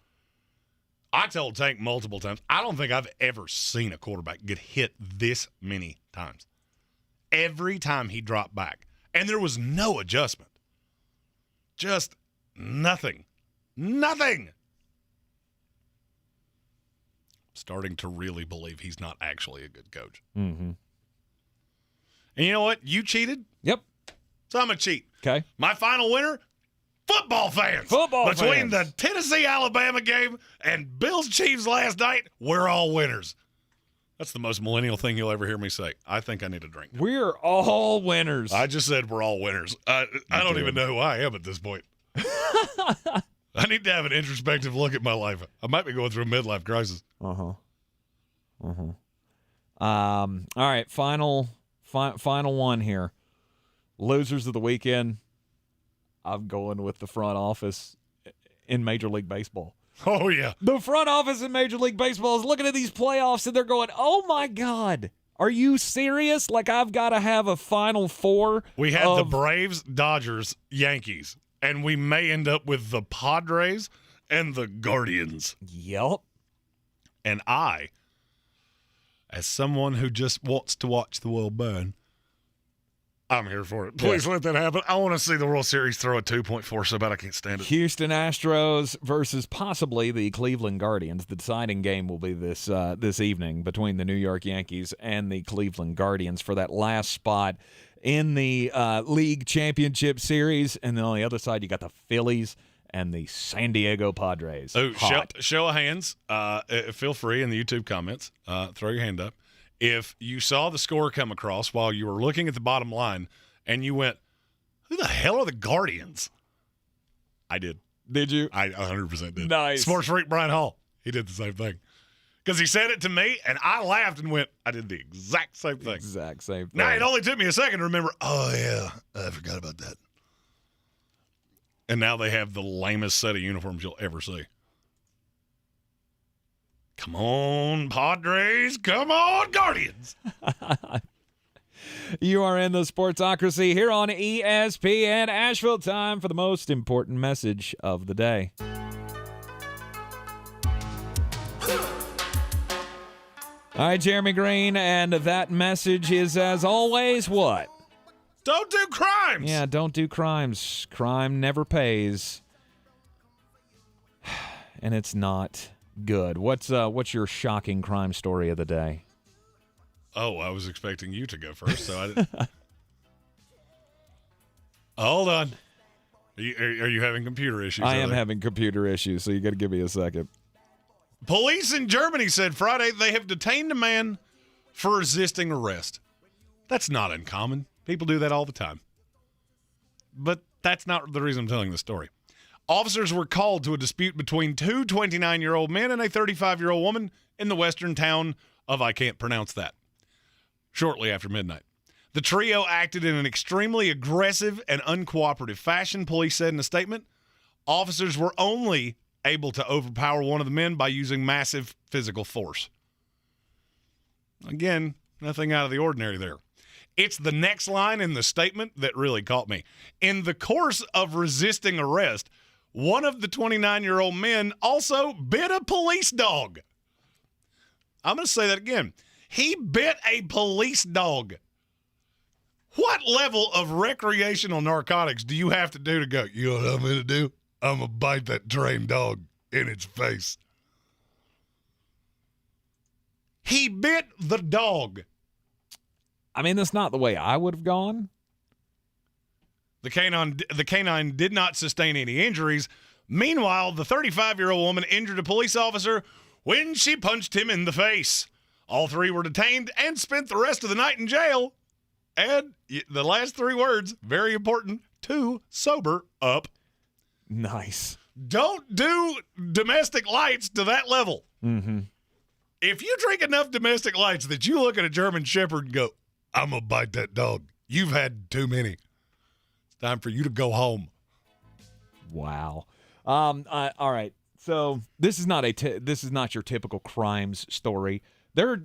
I told Tank multiple times, I don't think I've ever seen a quarterback get hit this many times. Every time he dropped back. And there was no adjustment. Just nothing. Nothing. Starting to really believe he's not actually a good coach. Mm-hmm. And you know what? You cheated? Yep. So I'm going to cheat. Okay. My final winner? Football fans. Between the Tennessee-Alabama game and Bills-Chiefs last night, we're all winners. That's the most millennial thing you'll ever hear me say. I think I need a drink. We're all winners. I just said we're all winners. I don't even know who I am at this point. I need to have an introspective look at my life. I might be going through a midlife crisis. Uh-huh. All right, final one here. Losers of the weekend. I'm going with the front office in Major League Baseball. Oh, yeah. The front office in Major League Baseball is looking at these playoffs and they're going, oh, my God. Are you serious? Like, I've got to have a Final Four? We had the Braves, Dodgers, Yankees, and we may end up with the Padres and the Guardians. Yep. And I, as someone who just wants to watch the world burn, I'm here for it. Please let that happen. I want to see the World Series throw a 2.4 so bad I can't stand it. Houston Astros versus possibly the Cleveland Guardians. The deciding game will be this evening between the New York Yankees and the Cleveland Guardians for that last spot in the league championship series. And then on the other side, you got the Phillies and the San Diego Padres. Oh, Hot. show of hands. Feel free in the YouTube comments. Throw your hand up. If you saw the score come across while you were looking at the bottom line and you went, who the hell are the Guardians? I did. Did you? I 100% did. Nice. Sports freak Brian Hall. He did the same thing. Because he said it to me, and I laughed and went, I did the exact same thing. Exact same thing. Now, it only took me a second to remember, oh, yeah, I forgot about that. And now they have the lamest set of uniforms you'll ever see. Come on, Padres. Come on, Guardians. You are in the Sportsocracy here on ESPN Asheville. Time for the most important message of the day. All right, Jeremy Greene, and that message is, as always, what? Don't do crimes. Yeah, don't do crimes. Crime never pays. And it's not good. What's your shocking crime story of the day? Oh, I was expecting you to go first, so I didn't. Hold on. Are you having computer issues? I am having computer issues, so you got to give me a second. Police in Germany said Friday they have detained a man for resisting arrest. That's not uncommon. People do that all the time. But that's not the reason I'm telling the story. Officers were called to a dispute between two 29-year-old men and a 35-year-old woman in the western town of, I can't pronounce that, shortly after midnight. The trio acted in an extremely aggressive and uncooperative fashion, police said in a statement. Officers were only able to overpower one of the men by using massive physical force. Again, nothing out of the ordinary there. It's the next line in the statement that really caught me. In the course of resisting arrest, one of the 29-year-old men also bit a police dog. I'm going to say that again. He bit a police dog. What level of recreational narcotics do you have to do to go, you know what I'm going to do? I'm going to bite that trained dog in its face. He bit the dog. I mean, that's not the way I would have gone. The canine did not sustain any injuries. Meanwhile, the 35-year-old woman injured a police officer when she punched him in the face. All three were detained and spent the rest of the night in jail. And the last three words, very important, to sober up. Nice. Don't do domestic lights to that level. Mm-hmm. If you drink enough domestic lights that you look at a German Shepherd and go, I'm going to bite that dog, you've had too many. It's time for you to go home. Wow. All right. So this is not your typical crimes story. There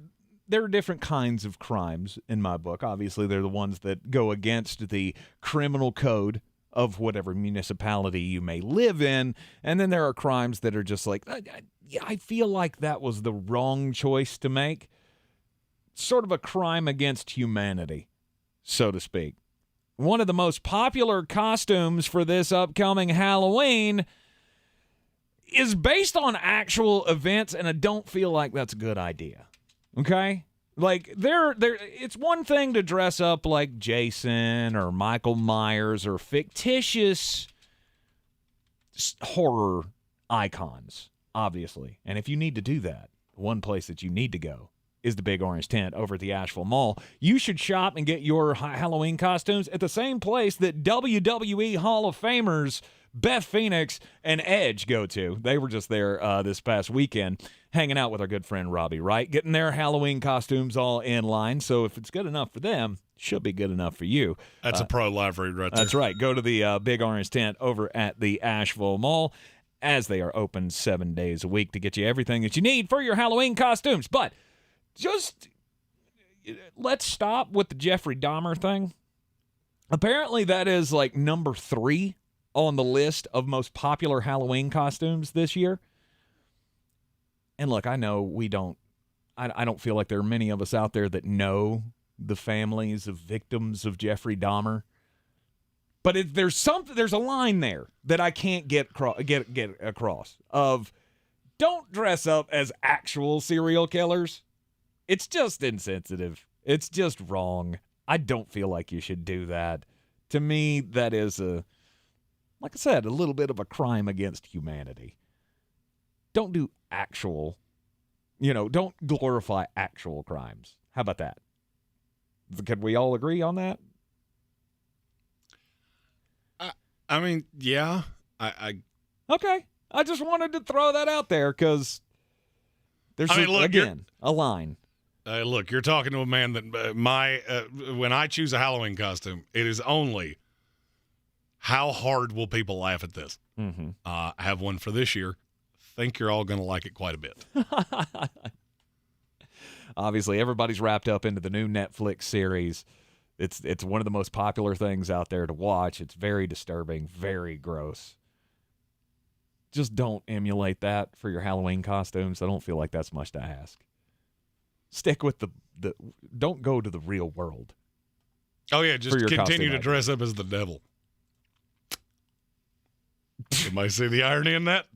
are different kinds of crimes in my book. Obviously, they're the ones that go against the criminal code of whatever municipality you may live in. And then there are crimes that are just like, I feel like that was the wrong choice to make. Sort of a crime against humanity, so to speak. One of the most popular costumes for this upcoming Halloween is based on actual events, and I don't feel like that's a good idea. Okay? Like, it's one thing to dress up like Jason or Michael Myers or fictitious horror icons, obviously. And if you need to do that, one place that you need to go is the Big Orange Tent over at the Asheville Mall. You should shop and get your Halloween costumes at the same place that WWE Hall of Famers Beth Phoenix and Edge go to. They were just there this past weekend hanging out with our good friend Robbie Wright, getting their Halloween costumes all in line. So if it's good enough for them, it should be good enough for you. That's a pro live read right there. That's right. Go to the Big Orange Tent over at the Asheville Mall, as they are open 7 days a week to get you everything that you need for your Halloween costumes. But just let's stop with the Jeffrey Dahmer thing. Apparently that is like number 3 on the list of most popular Halloween costumes this year. And look, I know I don't feel like there are many of us out there that know the families of victims of Jeffrey Dahmer. But there's a line there that I can't get across of don't dress up as actual serial killers. It's just insensitive. It's just wrong. I don't feel like you should do that. To me, that is like I said, a little bit of a crime against humanity. Don't do actual, don't glorify actual crimes. How about that? Could we all agree on that? I mean, yeah. Okay. I just wanted to throw that out there because there's, a line. Look, you're talking to a man that when I choose a Halloween costume, it is only how hard will people laugh at this. Mm-hmm. I have one for this year. Think you're all going to like it quite a bit. Obviously, everybody's wrapped up into the new Netflix series. It's one of the most popular things out there to watch. It's very disturbing, very gross. Just don't emulate that for your Halloween costumes. I don't feel like that's much to ask. Stick with don't go to the real world. Oh, yeah, just continue to dress up as the devil. Somebody see the irony in that?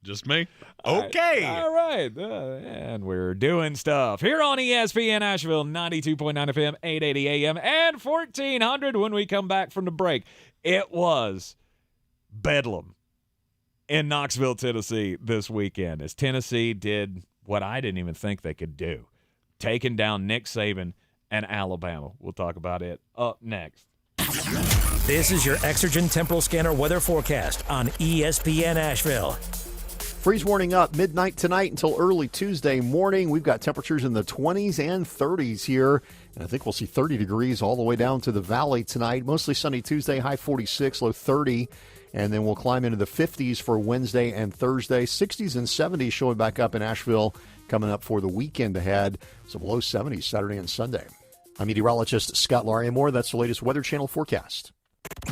Just me? Okay. All right. And we're doing stuff here on ESPN Asheville, 92.9 FM, 880 AM, and 1400 when we come back from the break. It was bedlam in Knoxville, Tennessee this weekend as Tennessee did what I didn't even think they could do, taking down Nick Saban and Alabama. We'll talk about it up next. This is your Exergen Temporal Scanner weather forecast on ESPN Asheville. Freeze warning up midnight tonight until early Tuesday morning. We've got temperatures in the 20s and 30s here. And I think we'll see 30 degrees all the way down to the valley tonight. Mostly sunny Tuesday, high 46, low 30. And then we'll climb into the 50s for Wednesday and Thursday. 60s and 70s showing back up in Asheville coming up for the weekend ahead. Some low 70s Saturday and Sunday. I'm meteorologist Scott Larimore. That's the latest Weather Channel forecast.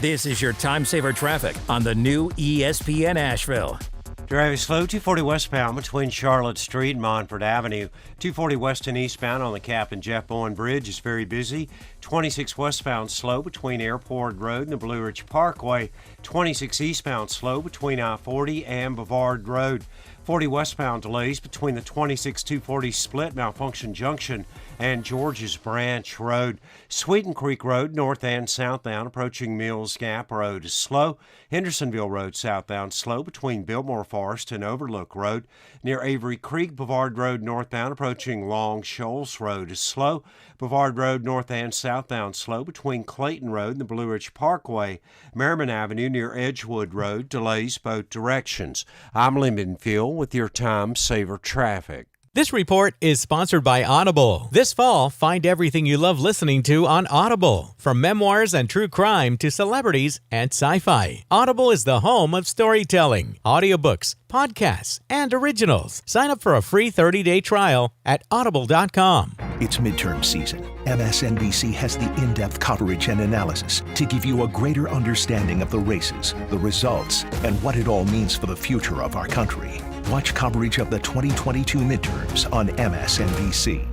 This is your time saver traffic on the new ESPN Asheville. Driving slow, 240 westbound between Charlotte Street and Montford Avenue. 240 west and eastbound on the Captain Jeff Bowen Bridge is very busy. 26 westbound slow between Airport Road and the Blue Ridge Parkway. 26 eastbound slow between I-40 and Bavard Road. 40 westbound delays between the 26-240 split Malfunction Junction and George's Branch Road. Sweeten Creek Road, north and southbound, approaching Mills Gap Road is slow. Hendersonville Road, southbound, slow between Biltmore Forest and Overlook Road. Near Avery Creek, Bavard Road, northbound, approaching Long Shoals Road is slow. Bavard Road, north and southbound, slow between Clayton Road and the Blue Ridge Parkway. Merriman Avenue near Edgewood Road, delays both directions. I'm Lindenfield with your Time Saver Traffic. This report is sponsored by Audible. This fall, find everything you love listening to on Audible. From memoirs and true crime to celebrities and sci-fi. Audible is the home of storytelling, audiobooks, podcasts, and originals. Sign up for a free 30-day trial at audible.com. It's midterm season. MSNBC has the in-depth coverage and analysis to give you a greater understanding of the races, the results, and what it all means for the future of our country. Watch coverage of the 2022 midterms on MSNBC.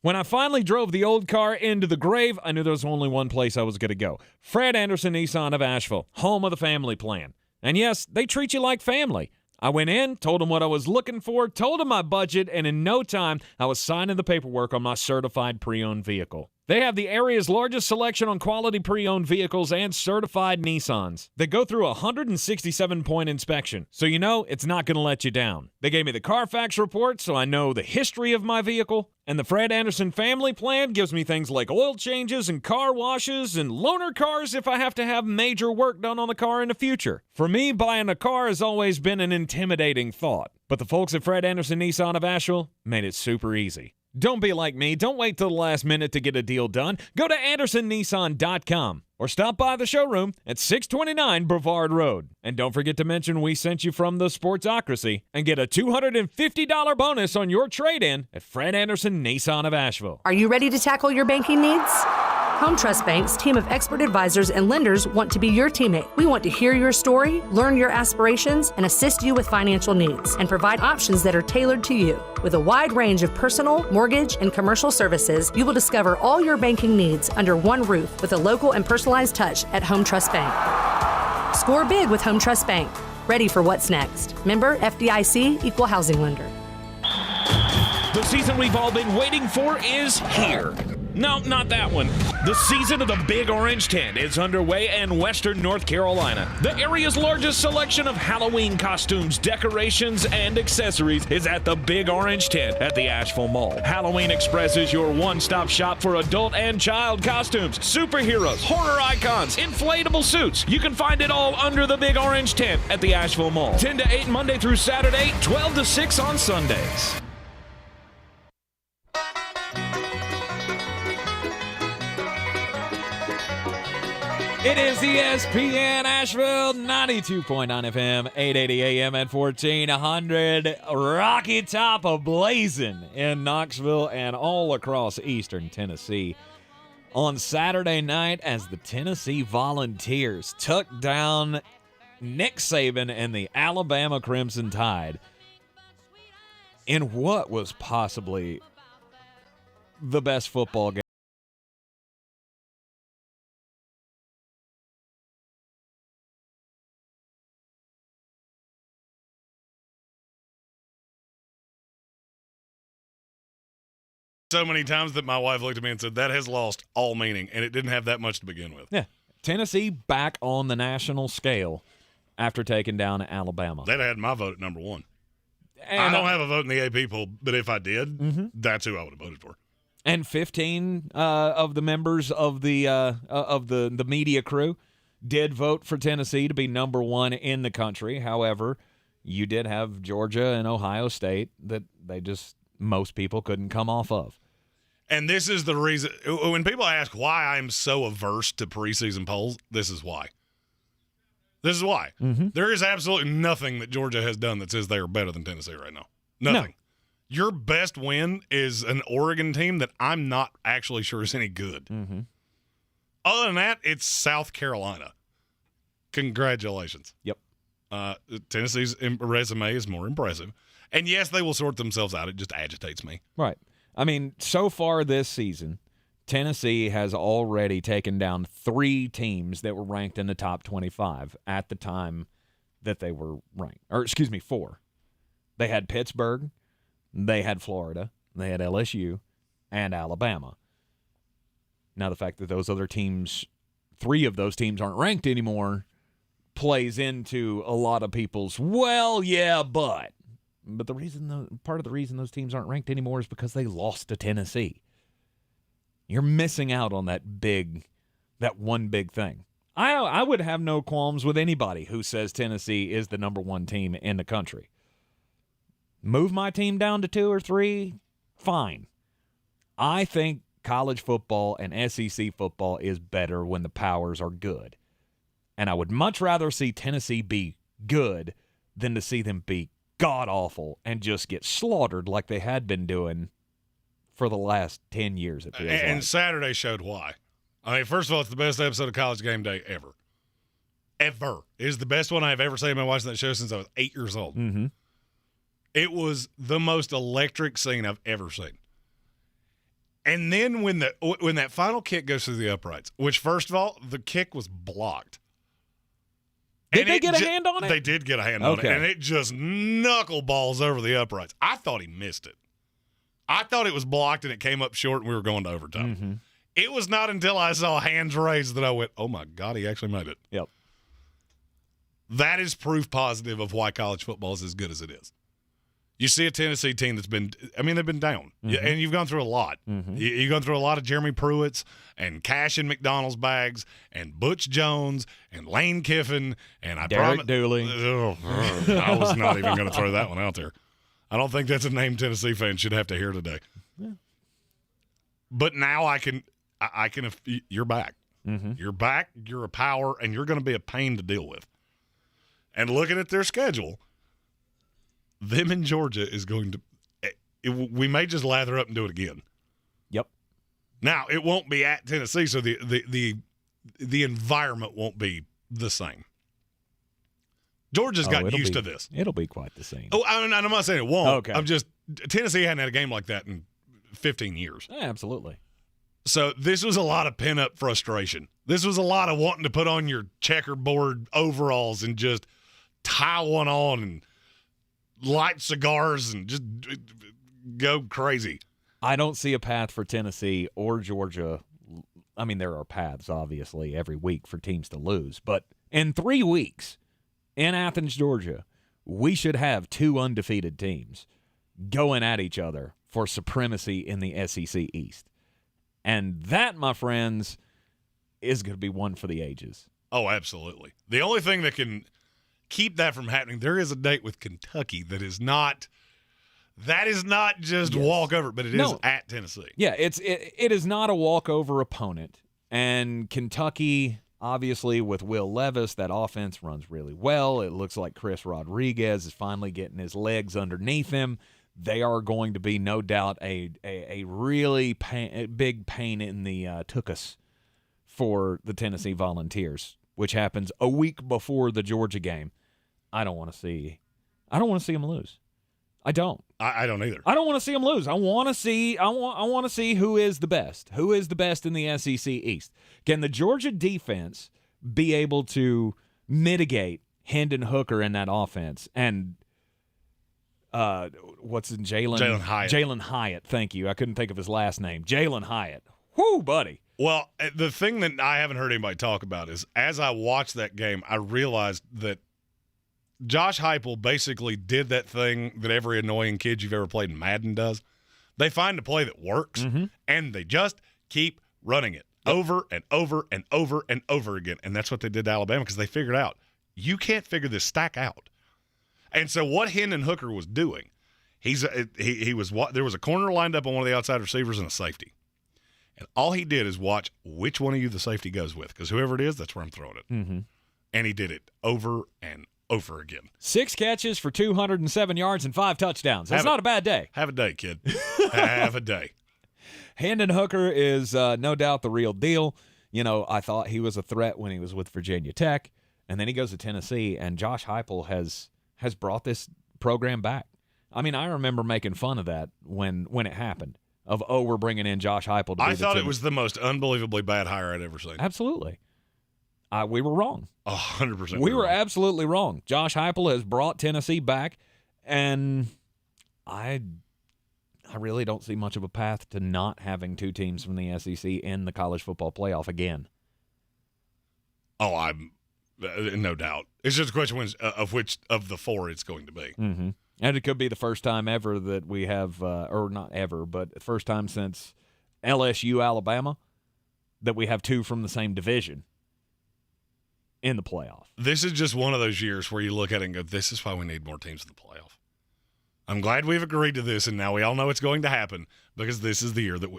When I finally drove the old car into the grave, I knew there was only one place I was going to go. Fred Anderson Nissan of Asheville, home of the family plan. And yes, they treat you like family. I went in, told them what I was looking for, told them my budget, and in no time, I was signing the paperwork on my certified pre-owned vehicle. They have the area's largest selection on quality pre-owned vehicles and certified Nissans. They go through a 167-point inspection, so you know it's not going to let you down. They gave me the Carfax report, so I know the history of my vehicle. And the Fred Anderson family plan gives me things like oil changes and car washes and loaner cars if I have to have major work done on the car in the future. For me, buying a car has always been an intimidating thought. But the folks at Fred Anderson Nissan of Asheville made it super easy. Don't be like me. Don't wait till the last minute to get a deal done. Go to AndersonNissan.com or stop by the showroom at 629 Brevard Road. And don't forget to mention we sent you from the Sportsocracy and get a $250 bonus on your trade-in at Fred Anderson Nissan of Asheville. Are you ready to tackle your banking needs? Home Trust Bank's team of expert advisors and lenders want to be your teammate. We want to hear your story, learn your aspirations, and assist you with financial needs and provide options that are tailored to you. With a wide range of personal, mortgage, and commercial services, you will discover all your banking needs under one roof with a local and personalized touch at Home Trust Bank. Score big with Home Trust Bank. Ready for what's next. Member FDIC, Equal Housing Lender. The season we've all been waiting for is here. No, not that one. The season of the Big Orange Tent is underway in Western North Carolina. The area's largest selection of Halloween costumes, decorations, and accessories is at the Big Orange Tent at the Asheville Mall. Halloween Express is your one-stop shop for adult and child costumes, superheroes, horror icons, inflatable suits. You can find it all under the Big Orange Tent at the Asheville Mall. 10 to 8 Monday through Saturday, 12 to 6 on Sundays. It is ESPN Asheville, 92.9 FM, 880 AM at 1400. Rocky Top ablazing in Knoxville and all across eastern Tennessee on Saturday night as the Tennessee Volunteers took down Nick Saban and the Alabama Crimson Tide in what was possibly the best football game. So many times that my wife looked at me and said, that has lost all meaning, and it didn't have that much to begin with. Yeah. Tennessee back on the national scale after taking down Alabama. They'd had my vote at number one. And I don't have a vote in the AP poll, but if I did, that's who I would have voted for. And 15 of the members of the media crew did vote for Tennessee to be number one in the country. However, you did have Georgia and Ohio State that most people couldn't come off of. And this is the reason, when people ask why I'm so averse to preseason polls, this is why. This is why. There is absolutely nothing that Georgia has done that says they are better than Tennessee right now. Nothing. No. Your best win is an Oregon team that I'm not actually sure is any good. Other than that, it's South Carolina. Congratulations. Yep. Tennessee's resume is more impressive. And yes, they will sort themselves out. It just agitates me. Right. I mean, so far this season, Tennessee has already taken down 3 teams that were ranked in the top 25 at the time that they were ranked. 4. They had Pittsburgh, they had Florida, they had LSU, and Alabama. Now, the fact that those other teams, 3 of those teams aren't ranked anymore, plays into a lot of people's, well, yeah, but part of the reason those teams aren't ranked anymore is because they lost to Tennessee. You're missing out on that one big thing. I would have no qualms with anybody who says Tennessee is the number 1 team in the country. Move my team down to 2 or 3, fine. I think college football and SEC football is better when the powers are good. And I would much rather see Tennessee be good than to see them be god-awful and just get slaughtered like they had been doing for the last 10 years. It feels and like. Saturday showed why. I mean, first of all, it's the best episode of College Game Day ever. Ever. It is the best one I've ever seen. I've been watching that show since I was 8 years old. It was the most electric scene I've ever seen. And then when that final kick goes through the uprights, which, first of all, the kick was blocked. Did they get a hand on it? They did get a hand on it, and it just knuckleballs over the uprights. I thought he missed it. I thought it was blocked, and it came up short, and we were going to overtime. It was not until I saw hands raised that I went, oh, my God, he actually made it. Yep. That is proof positive of why college football is as good as it is. You see a Tennessee team they've been down, and you've gone through a lot. You've gone through a lot of Jeremy Pruitts and cash in McDonald's bags and Butch Jones and Lane Kiffin and Derek Dooley. I was not even going to throw that one out there. I don't think that's a name Tennessee fans should have to hear today. Yeah. But now I can. You're back. You're back. You're a power, and you're going to be a pain to deal with. And looking at their schedule, them in Georgia is going to we may just lather up and do it again. Yep. Now, it won't be at Tennessee, so the environment won't be the same. Georgia's gotten used to this. It'll be quite the same. Oh, I'm not saying it won't. Okay. I'm just Tennessee hadn't had a game like that in 15 years. Yeah, absolutely. So this was a lot of pent-up frustration. This was a lot of wanting to put on your checkerboard overalls and just tie one on and light cigars and just go crazy. I don't see a path for Tennessee or Georgia. I mean, there are paths, obviously, every week for teams to lose. But in 3 weeks in Athens, Georgia, we should have 2 undefeated teams going at each other for supremacy in the SEC East. And that, my friends, is going to be one for the ages. Oh, absolutely. The only thing that can keep that from happening, there is a date with Kentucky that is not just walkover, but it is at Tennessee. Yeah, it is not a walkover opponent. And Kentucky, obviously, with Will Levis, that offense runs really well. It looks like Chris Rodriguez is finally getting his legs underneath him. They are going to be, no doubt, a really big pain in the tuchus for the Tennessee Volunteers, which happens a week before the Georgia game. I don't want to see them lose. I don't. I don't either. I don't want to see them lose. I want to see who is the best. Who is the best in the SEC East? Can the Georgia defense be able to mitigate Hendon Hooker in that offense? And Jalen Hyatt. Jalen Hyatt, thank you. I couldn't think of his last name. Jalen Hyatt. Whoo, buddy. Well, the thing that I haven't heard anybody talk about is, as I watched that game, I realized that Josh Heupel basically did that thing that every annoying kid you've ever played in Madden does. They find a play that works, and they just keep running it over and over and over and over again. And that's what they did to Alabama, because they figured out, you can't figure this stack out. And so what Hendon Hooker was doing, there was a corner lined up on one of the outside receivers and a safety. And all he did is watch which one of you the safety goes with, because whoever it is, that's where I'm throwing it. And he did it over and over again. 6 catches for 207 yards and 5 touchdowns. That's not a bad day. Have a day, kid. Have a day. Hendon Hooker is no doubt the real deal. You know, I thought he was a threat when he was with Virginia Tech, and then he goes to Tennessee, and Josh Heupel has brought this program back. I mean, I remember making fun of that when it happened, of, we're bringing in Josh Heupel. I thought it was the most unbelievably bad hire I'd ever seen. Absolutely. We were wrong. 100%. We were absolutely wrong. Josh Heupel has brought Tennessee back, and I really don't see much of a path to not having 2 teams from the SEC in the college football playoff again. Oh, I'm no doubt. It's just a question of which of the 4 it's going to be. And it could be the first time ever that we have, or not ever, but first time since LSU, Alabama, that we have 2 from the same division in the playoff. This is just one of those years where you look at it and go, this is why we need more teams in the playoff. I'm glad we've agreed to this, and now we all know it's going to happen, because this is the year that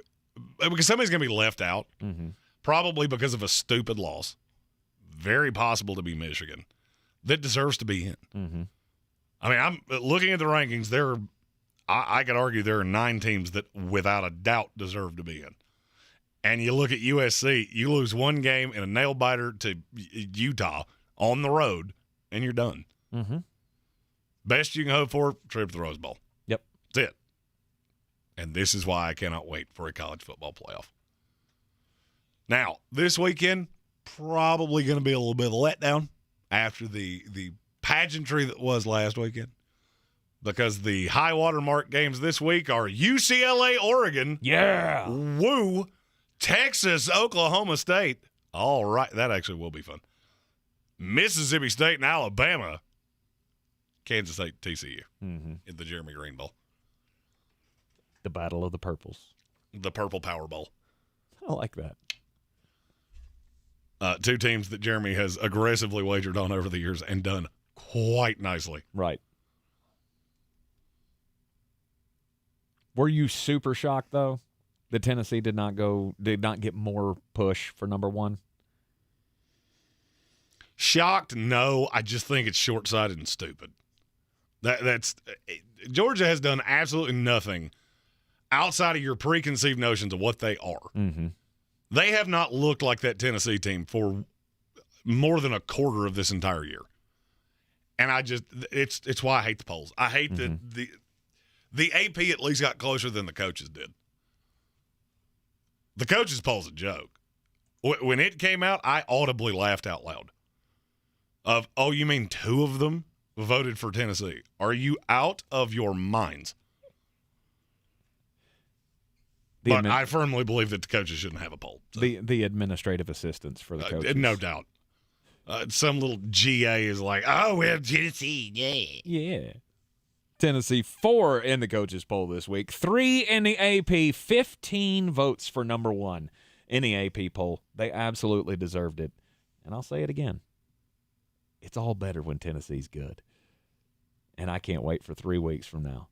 because somebody's going to be left out, probably because of a stupid loss. Very possible to be Michigan, that deserves to be in. I mean, I'm looking at the rankings. I could argue there are 9 teams that without a doubt deserve to be in. And you look at USC, you lose 1 game in a nail-biter to Utah on the road, and you're done. Best you can hope for, trip to the Rose Bowl. Yep. That's it. And this is why I cannot wait for a college football playoff. Now, this weekend, probably going to be a little bit of a letdown after the pageantry that was last weekend, because the high water mark games this week are UCLA, Oregon. Yeah. Woo. Texas, Oklahoma State. All right. That actually will be fun. Mississippi State and Alabama. Kansas State, TCU in the Jeremy Greene Bowl. The Battle of the Purples. The Purple Power Bowl. I like that. 2 teams that Jeremy has aggressively wagered on over the years and done quite nicely. Right. Were you super shocked, though, that Tennessee did not get more push for number 1? Shocked? No. I just think it's short-sighted and stupid. That's Georgia has done absolutely nothing outside of your preconceived notions of what they are. They have not looked like that Tennessee team for more than a quarter of this entire year. And it's why I hate the polls. I hate that the AP at least got closer than the coaches did. The coaches poll's a joke. When it came out, I audibly laughed out loud. You mean 2 of them voted for Tennessee? Are you out of your minds? But I firmly believe that the coaches shouldn't have a poll. So. The administrative assistants for the coaches. No doubt. Some little GA is like, oh, well, Tennessee, yeah. Yeah. Tennessee 4 in the coaches poll this week, 3 in the AP, 15 votes for number 1 in the AP poll. They absolutely deserved it. And I'll say it again. It's all better when Tennessee's good. And I can't wait for 3 weeks from now.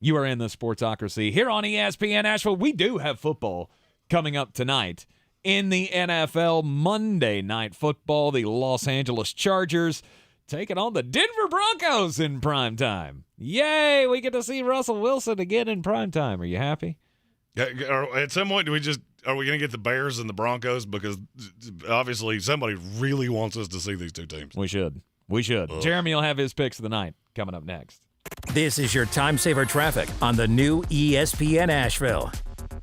You are in the Sportsocracy here on ESPN Asheville. We do have football coming up tonight. In the NFL, Monday Night Football, the Los Angeles Chargers taking on the Denver Broncos in primetime. Yay, we get to see Russell Wilson again in primetime. Are you happy? At some point, are we going to get the Bears and the Broncos? Because obviously somebody really wants us to see these two teams. We should. Jeremy will have his picks of the night coming up next. This is your time saver traffic on the new ESPN Asheville.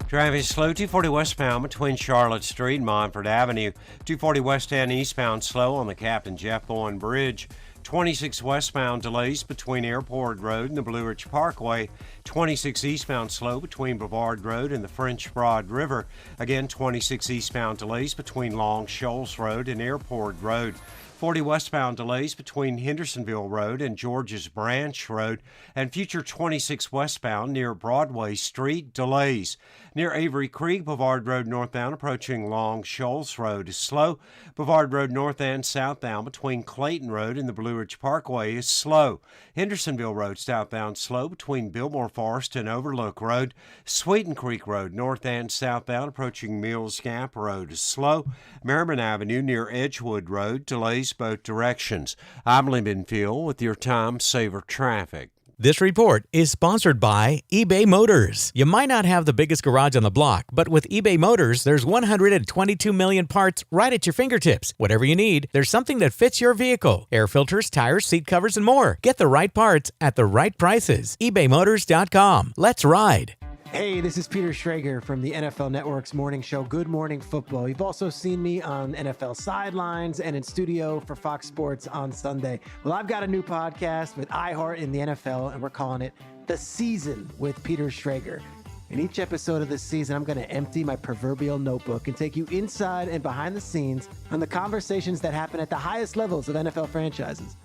Traffic slow, 240 westbound between Charlotte Street and Montford Avenue. 240 west end eastbound slow on the Captain Jeff Bowen Bridge. 26 westbound delays between Airport Road and the Blue Ridge Parkway. 26 eastbound slow between Brevard Road and the French Broad River. Again, 26 eastbound delays between Long Shoals Road and Airport Road. 40 westbound delays between Hendersonville Road and George's Branch Road, and future 26 westbound near Broadway Street delays. Near Avery Creek, Brevard Road northbound approaching Long Shoals Road is slow. Brevard Road north and southbound between Clayton Road and the Blue Ridge Parkway is slow. Hendersonville Road southbound slow between Biltmore Forest and Overlook Road. Sweeten Creek Road north and southbound approaching Mills Gap Road is slow. Merriman Avenue near Edgewood Road delays both directions. I'm Lee Benfield with your Time Saver Traffic. This report is sponsored by eBay Motors. You might not have the biggest garage on the block, but with eBay Motors, there's 122 million parts right at your fingertips. Whatever you need, there's something that fits your vehicle. Air filters, tires, seat covers, and more. Get the right parts at the right prices. ebaymotors.com. Let's ride. Hey, this is Peter Schrager from the NFL Network's morning show, Good Morning Football. You've also seen me on NFL Sidelines and in studio for Fox Sports on Sunday. Well, I've got a new podcast with iHeart in the NFL, and we're calling it The Season with Peter Schrager. In each episode of this season, I'm going to empty my proverbial notebook and take you inside and behind the scenes on the conversations that happen at the highest levels of NFL franchises.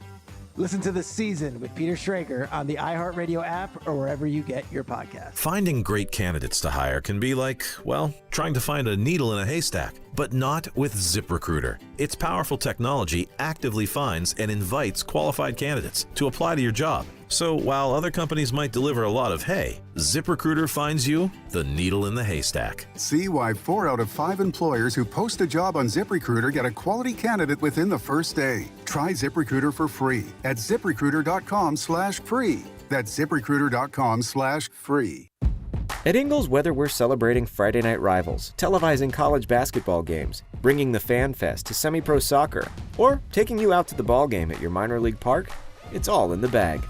Listen to The Season with Peter Schrager on the iHeartRadio app or wherever you get your podcast. Finding great candidates to hire can be like, well, trying to find a needle in a haystack, but not with ZipRecruiter. Its powerful technology actively finds and invites qualified candidates to apply to your job. So while other companies might deliver a lot of hay, ZipRecruiter finds you the needle in the haystack. See why 4 out of 5 employers who post a job on ZipRecruiter get a quality candidate within the first day. Try ZipRecruiter for free at ZipRecruiter.com/free. That's ZipRecruiter.com/free. At Ingles, whether we're celebrating Friday night rivals, televising college basketball games, bringing the Fan Fest to semi-pro soccer, or taking you out to the ball game at your minor league park, it's all in the bag.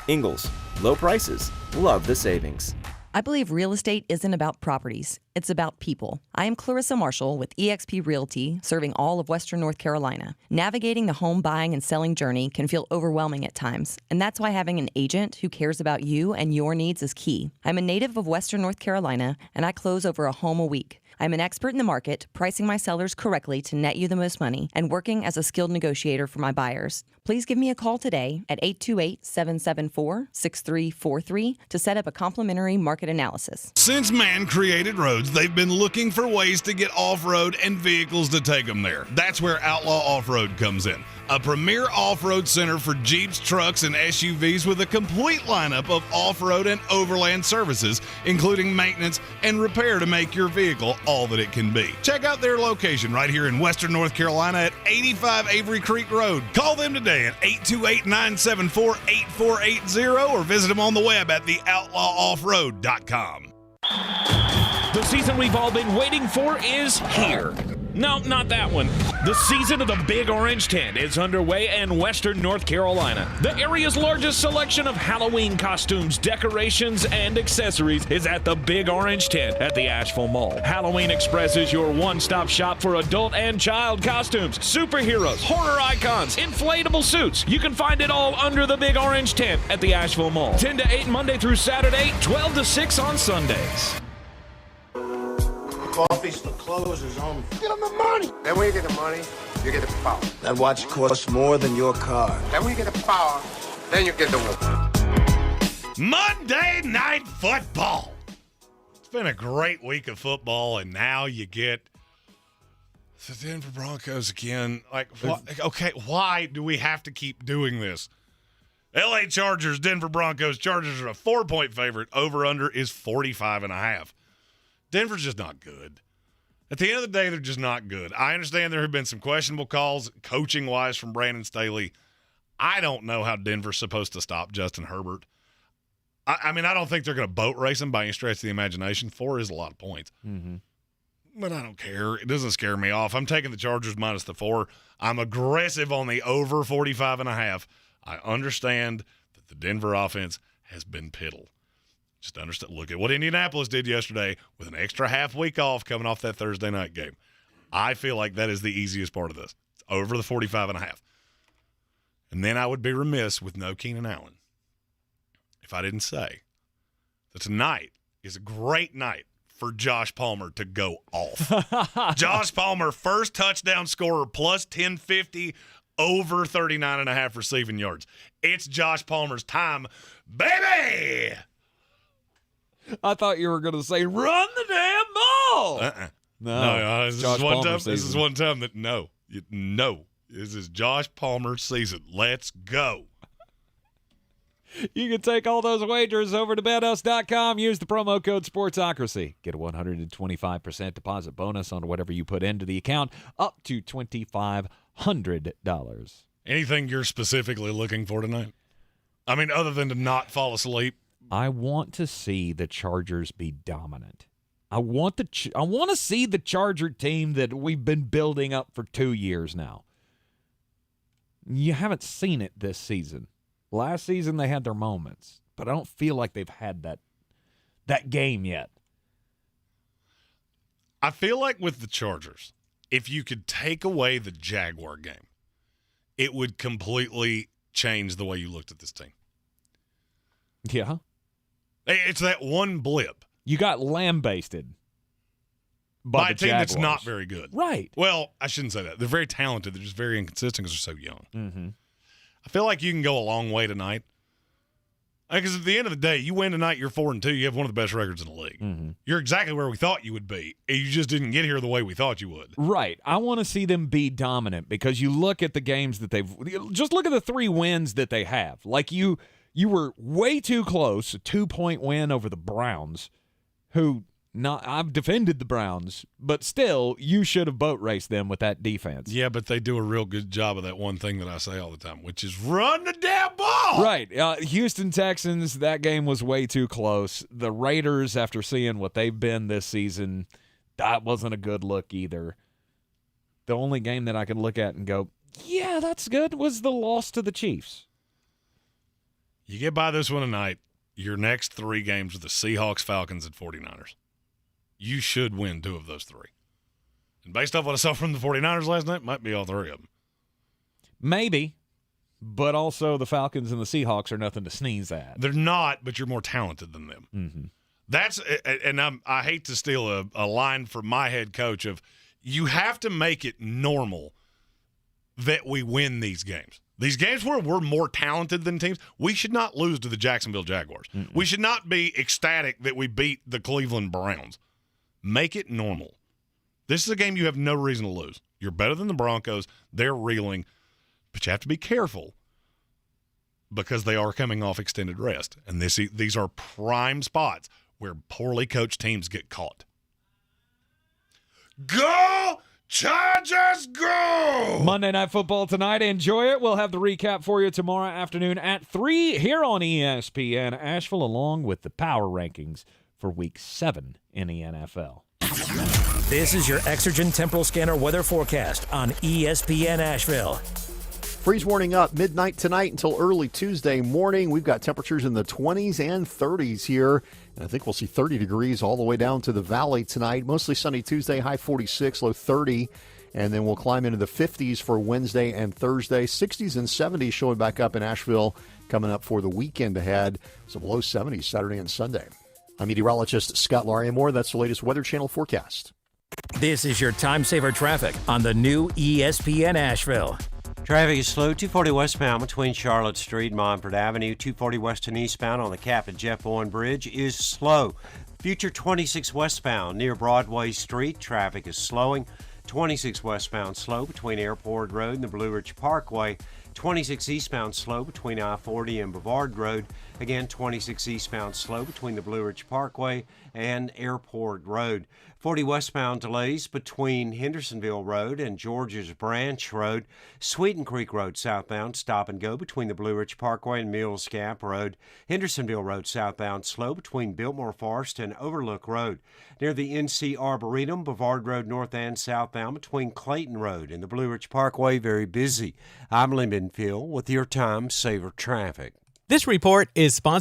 Ingles, low prices, love the savings. I believe real estate isn't about properties, it's about people. I am Clarissa Marshall with eXp Realty, serving all of Western North Carolina. Navigating the home buying and selling journey can feel overwhelming at times, and that's why having an agent who cares about you and your needs is key. I'm a native of Western North Carolina, and I close over a home a week. I'm an expert in the market, pricing my sellers correctly to net you the most money, and working as a skilled negotiator for my buyers. Please give me a call today at 828-774-6343 to set up a complimentary market analysis. Since man created roads, they've been looking for ways to get off-road and vehicles to take them there. That's where Outlaw Off-Road comes in. A premier off-road center for Jeeps, trucks, and SUVs with a complete lineup of off-road and overland services, including maintenance and repair to make your vehicle all that it can be. Check out their location right here in Western North Carolina at 85 Avery Creek Road. Call them today at 828-974-8480 or visit them on the web at theoutlawoffroad.com. The season we've all been waiting for is here. No, not that one. The season of the Big Orange Tent is underway in Western North Carolina. The area's largest selection of Halloween costumes, decorations, and accessories is at the Big Orange Tent at the Asheville Mall. Halloween Express is your one-stop shop for adult and child costumes, superheroes, horror icons, inflatable suits. You can find it all under the Big Orange Tent at the Asheville Mall. 10 to 8 Monday through Saturday, 12 to 6 on Sundays. coffee's for closers only. Get them the money. Then when you get the money, you get the power. That watch costs more than your car. Then when you get the power, then you get the woman. Monday Night Football. It's been a great week of football, and now you get the Denver Broncos again. Why do we have to keep doing this? L.A. Chargers, Denver Broncos. Chargers are a 4-point favorite. Over-under is 45.5. Denver's just not good. At the end of the day, they're just not good. I understand there have been some questionable calls coaching-wise from Brandon Staley. I don't know how Denver's supposed to stop Justin Herbert. I mean, I don't think they're going to boat race him by any stretch of the imagination. 4 is a lot of points. Mm-hmm. But I don't care. It doesn't scare me off. I'm taking the Chargers minus the 4. I'm aggressive on the over 45.5. I understand that the Denver offense has been piddled. Just understand. Look at what Indianapolis did yesterday with an extra half week off coming off that Thursday night game. I feel like that is the easiest part of this. It's over the 45.5. And then I would be remiss with no Keenan Allen if I didn't say that tonight is a great night for Josh Palmer to go off. Josh Palmer, first touchdown scorer, plus 1050, over 39.5 receiving yards. It's Josh Palmer's time, baby! I thought you were going to say, run the damn ball! No, this is one time that no. This is Josh Palmer's season. Let's go. You can take all those wagers over to BetUs.com. Use the promo code SPORTSOCRACY. Get a 125% deposit bonus on whatever you put into the account, up to $2,500. Anything you're specifically looking for tonight? I mean, other than to not fall asleep? I want to see the Chargers be dominant. I want to see the Charger team that we've been building up for 2 years now. You haven't seen it this season. Last season they had their moments, but I don't feel like they've had that game yet. I feel like with the Chargers, if you could take away the Jaguar game, it would completely change the way you looked at this team. Yeah. It's that one blip. You got lambasted by a team Jaguars. That's not very good. Right. Well, I shouldn't say that. They're very talented. They're just very inconsistent because they're so young. Mm-hmm. I feel like you can go a long way tonight. Because at the end of the day, you win tonight, you're 4-2. You have one of the best records in the league. Mm-hmm. You're exactly where we thought you would be. You just didn't get here the way we thought you would. Right. I want to see them be dominant because you look at the games that just look at the 3 wins that they have. Like you were way too close, a 2-point win over the Browns, who I've defended the Browns, but still, you should have boat raced them with that defense. Yeah, but they do a real good job of that one thing that I say all the time, which is run the damn ball. Right. Houston Texans, that game was way too close. The Raiders, after seeing what they've been this season, that wasn't a good look either. The only game that I could look at and go, yeah, that's good, was the loss to the Chiefs. You get by this one tonight, your next 3 games are the Seahawks, Falcons, and 49ers. You should win 2 of those 3. And based off what I saw from the 49ers last night, might be all 3 of them. Maybe, but also the Falcons and the Seahawks are nothing to sneeze at. They're not, but you're more talented than them. Mm-hmm. That's, and I hate to steal a line from my head coach of, you have to make it normal that we win these games. These games where we're more talented than teams, we should not lose to the Jacksonville Jaguars. Mm-mm. We should not be ecstatic that we beat the Cleveland Browns. Make it normal. This is a game you have no reason to lose. You're better than the Broncos. They're reeling. But you have to be careful because they are coming off extended rest. And these are prime spots where poorly coached teams get caught. Go Chargers, go! Monday Night Football tonight. Enjoy it. We'll have the recap for you tomorrow afternoon at 3 here on ESPN Asheville, along with the power rankings for Week 7 in the NFL. This is your Exergen Temporal Scanner weather forecast on ESPN Asheville. Freeze warning up midnight tonight until early Tuesday morning. We've got temperatures in the 20s and 30s here. And I think we'll see 30 degrees all the way down to the valley tonight. Mostly sunny Tuesday, high 46, low 30. And then we'll climb into the 50s for Wednesday and Thursday. 60s and 70s showing back up in Asheville coming up for the weekend ahead. Some low 70s Saturday and Sunday. I'm meteorologist Scott Lariamore. That's the latest Weather Channel forecast. This is your time saver traffic on the new ESPN Asheville. Traffic is slow, 240 westbound between Charlotte Street and Montford Avenue. 240 west and eastbound on the Captain Jeff Bowen Bridge is slow. Future 26 westbound near Broadway Street, traffic is slowing. 26 westbound slow between Airport Road and the Blue Ridge Parkway. 26 eastbound slow between I-40 and Brevard Road. Again, 26 eastbound slow between the Blue Ridge Parkway and Airport Road. 40 westbound delays between Hendersonville Road and George's Branch Road. Sweeten Creek Road southbound stop and go between the Blue Ridge Parkway and Mills Gap Road. Hendersonville Road southbound slow between Biltmore Forest and Overlook Road. Near the NC Arboretum, Brevard Road north and southbound between Clayton Road and the Blue Ridge Parkway, very busy. I'm Lee Minfield with your Time Saver Traffic. This report is sponsored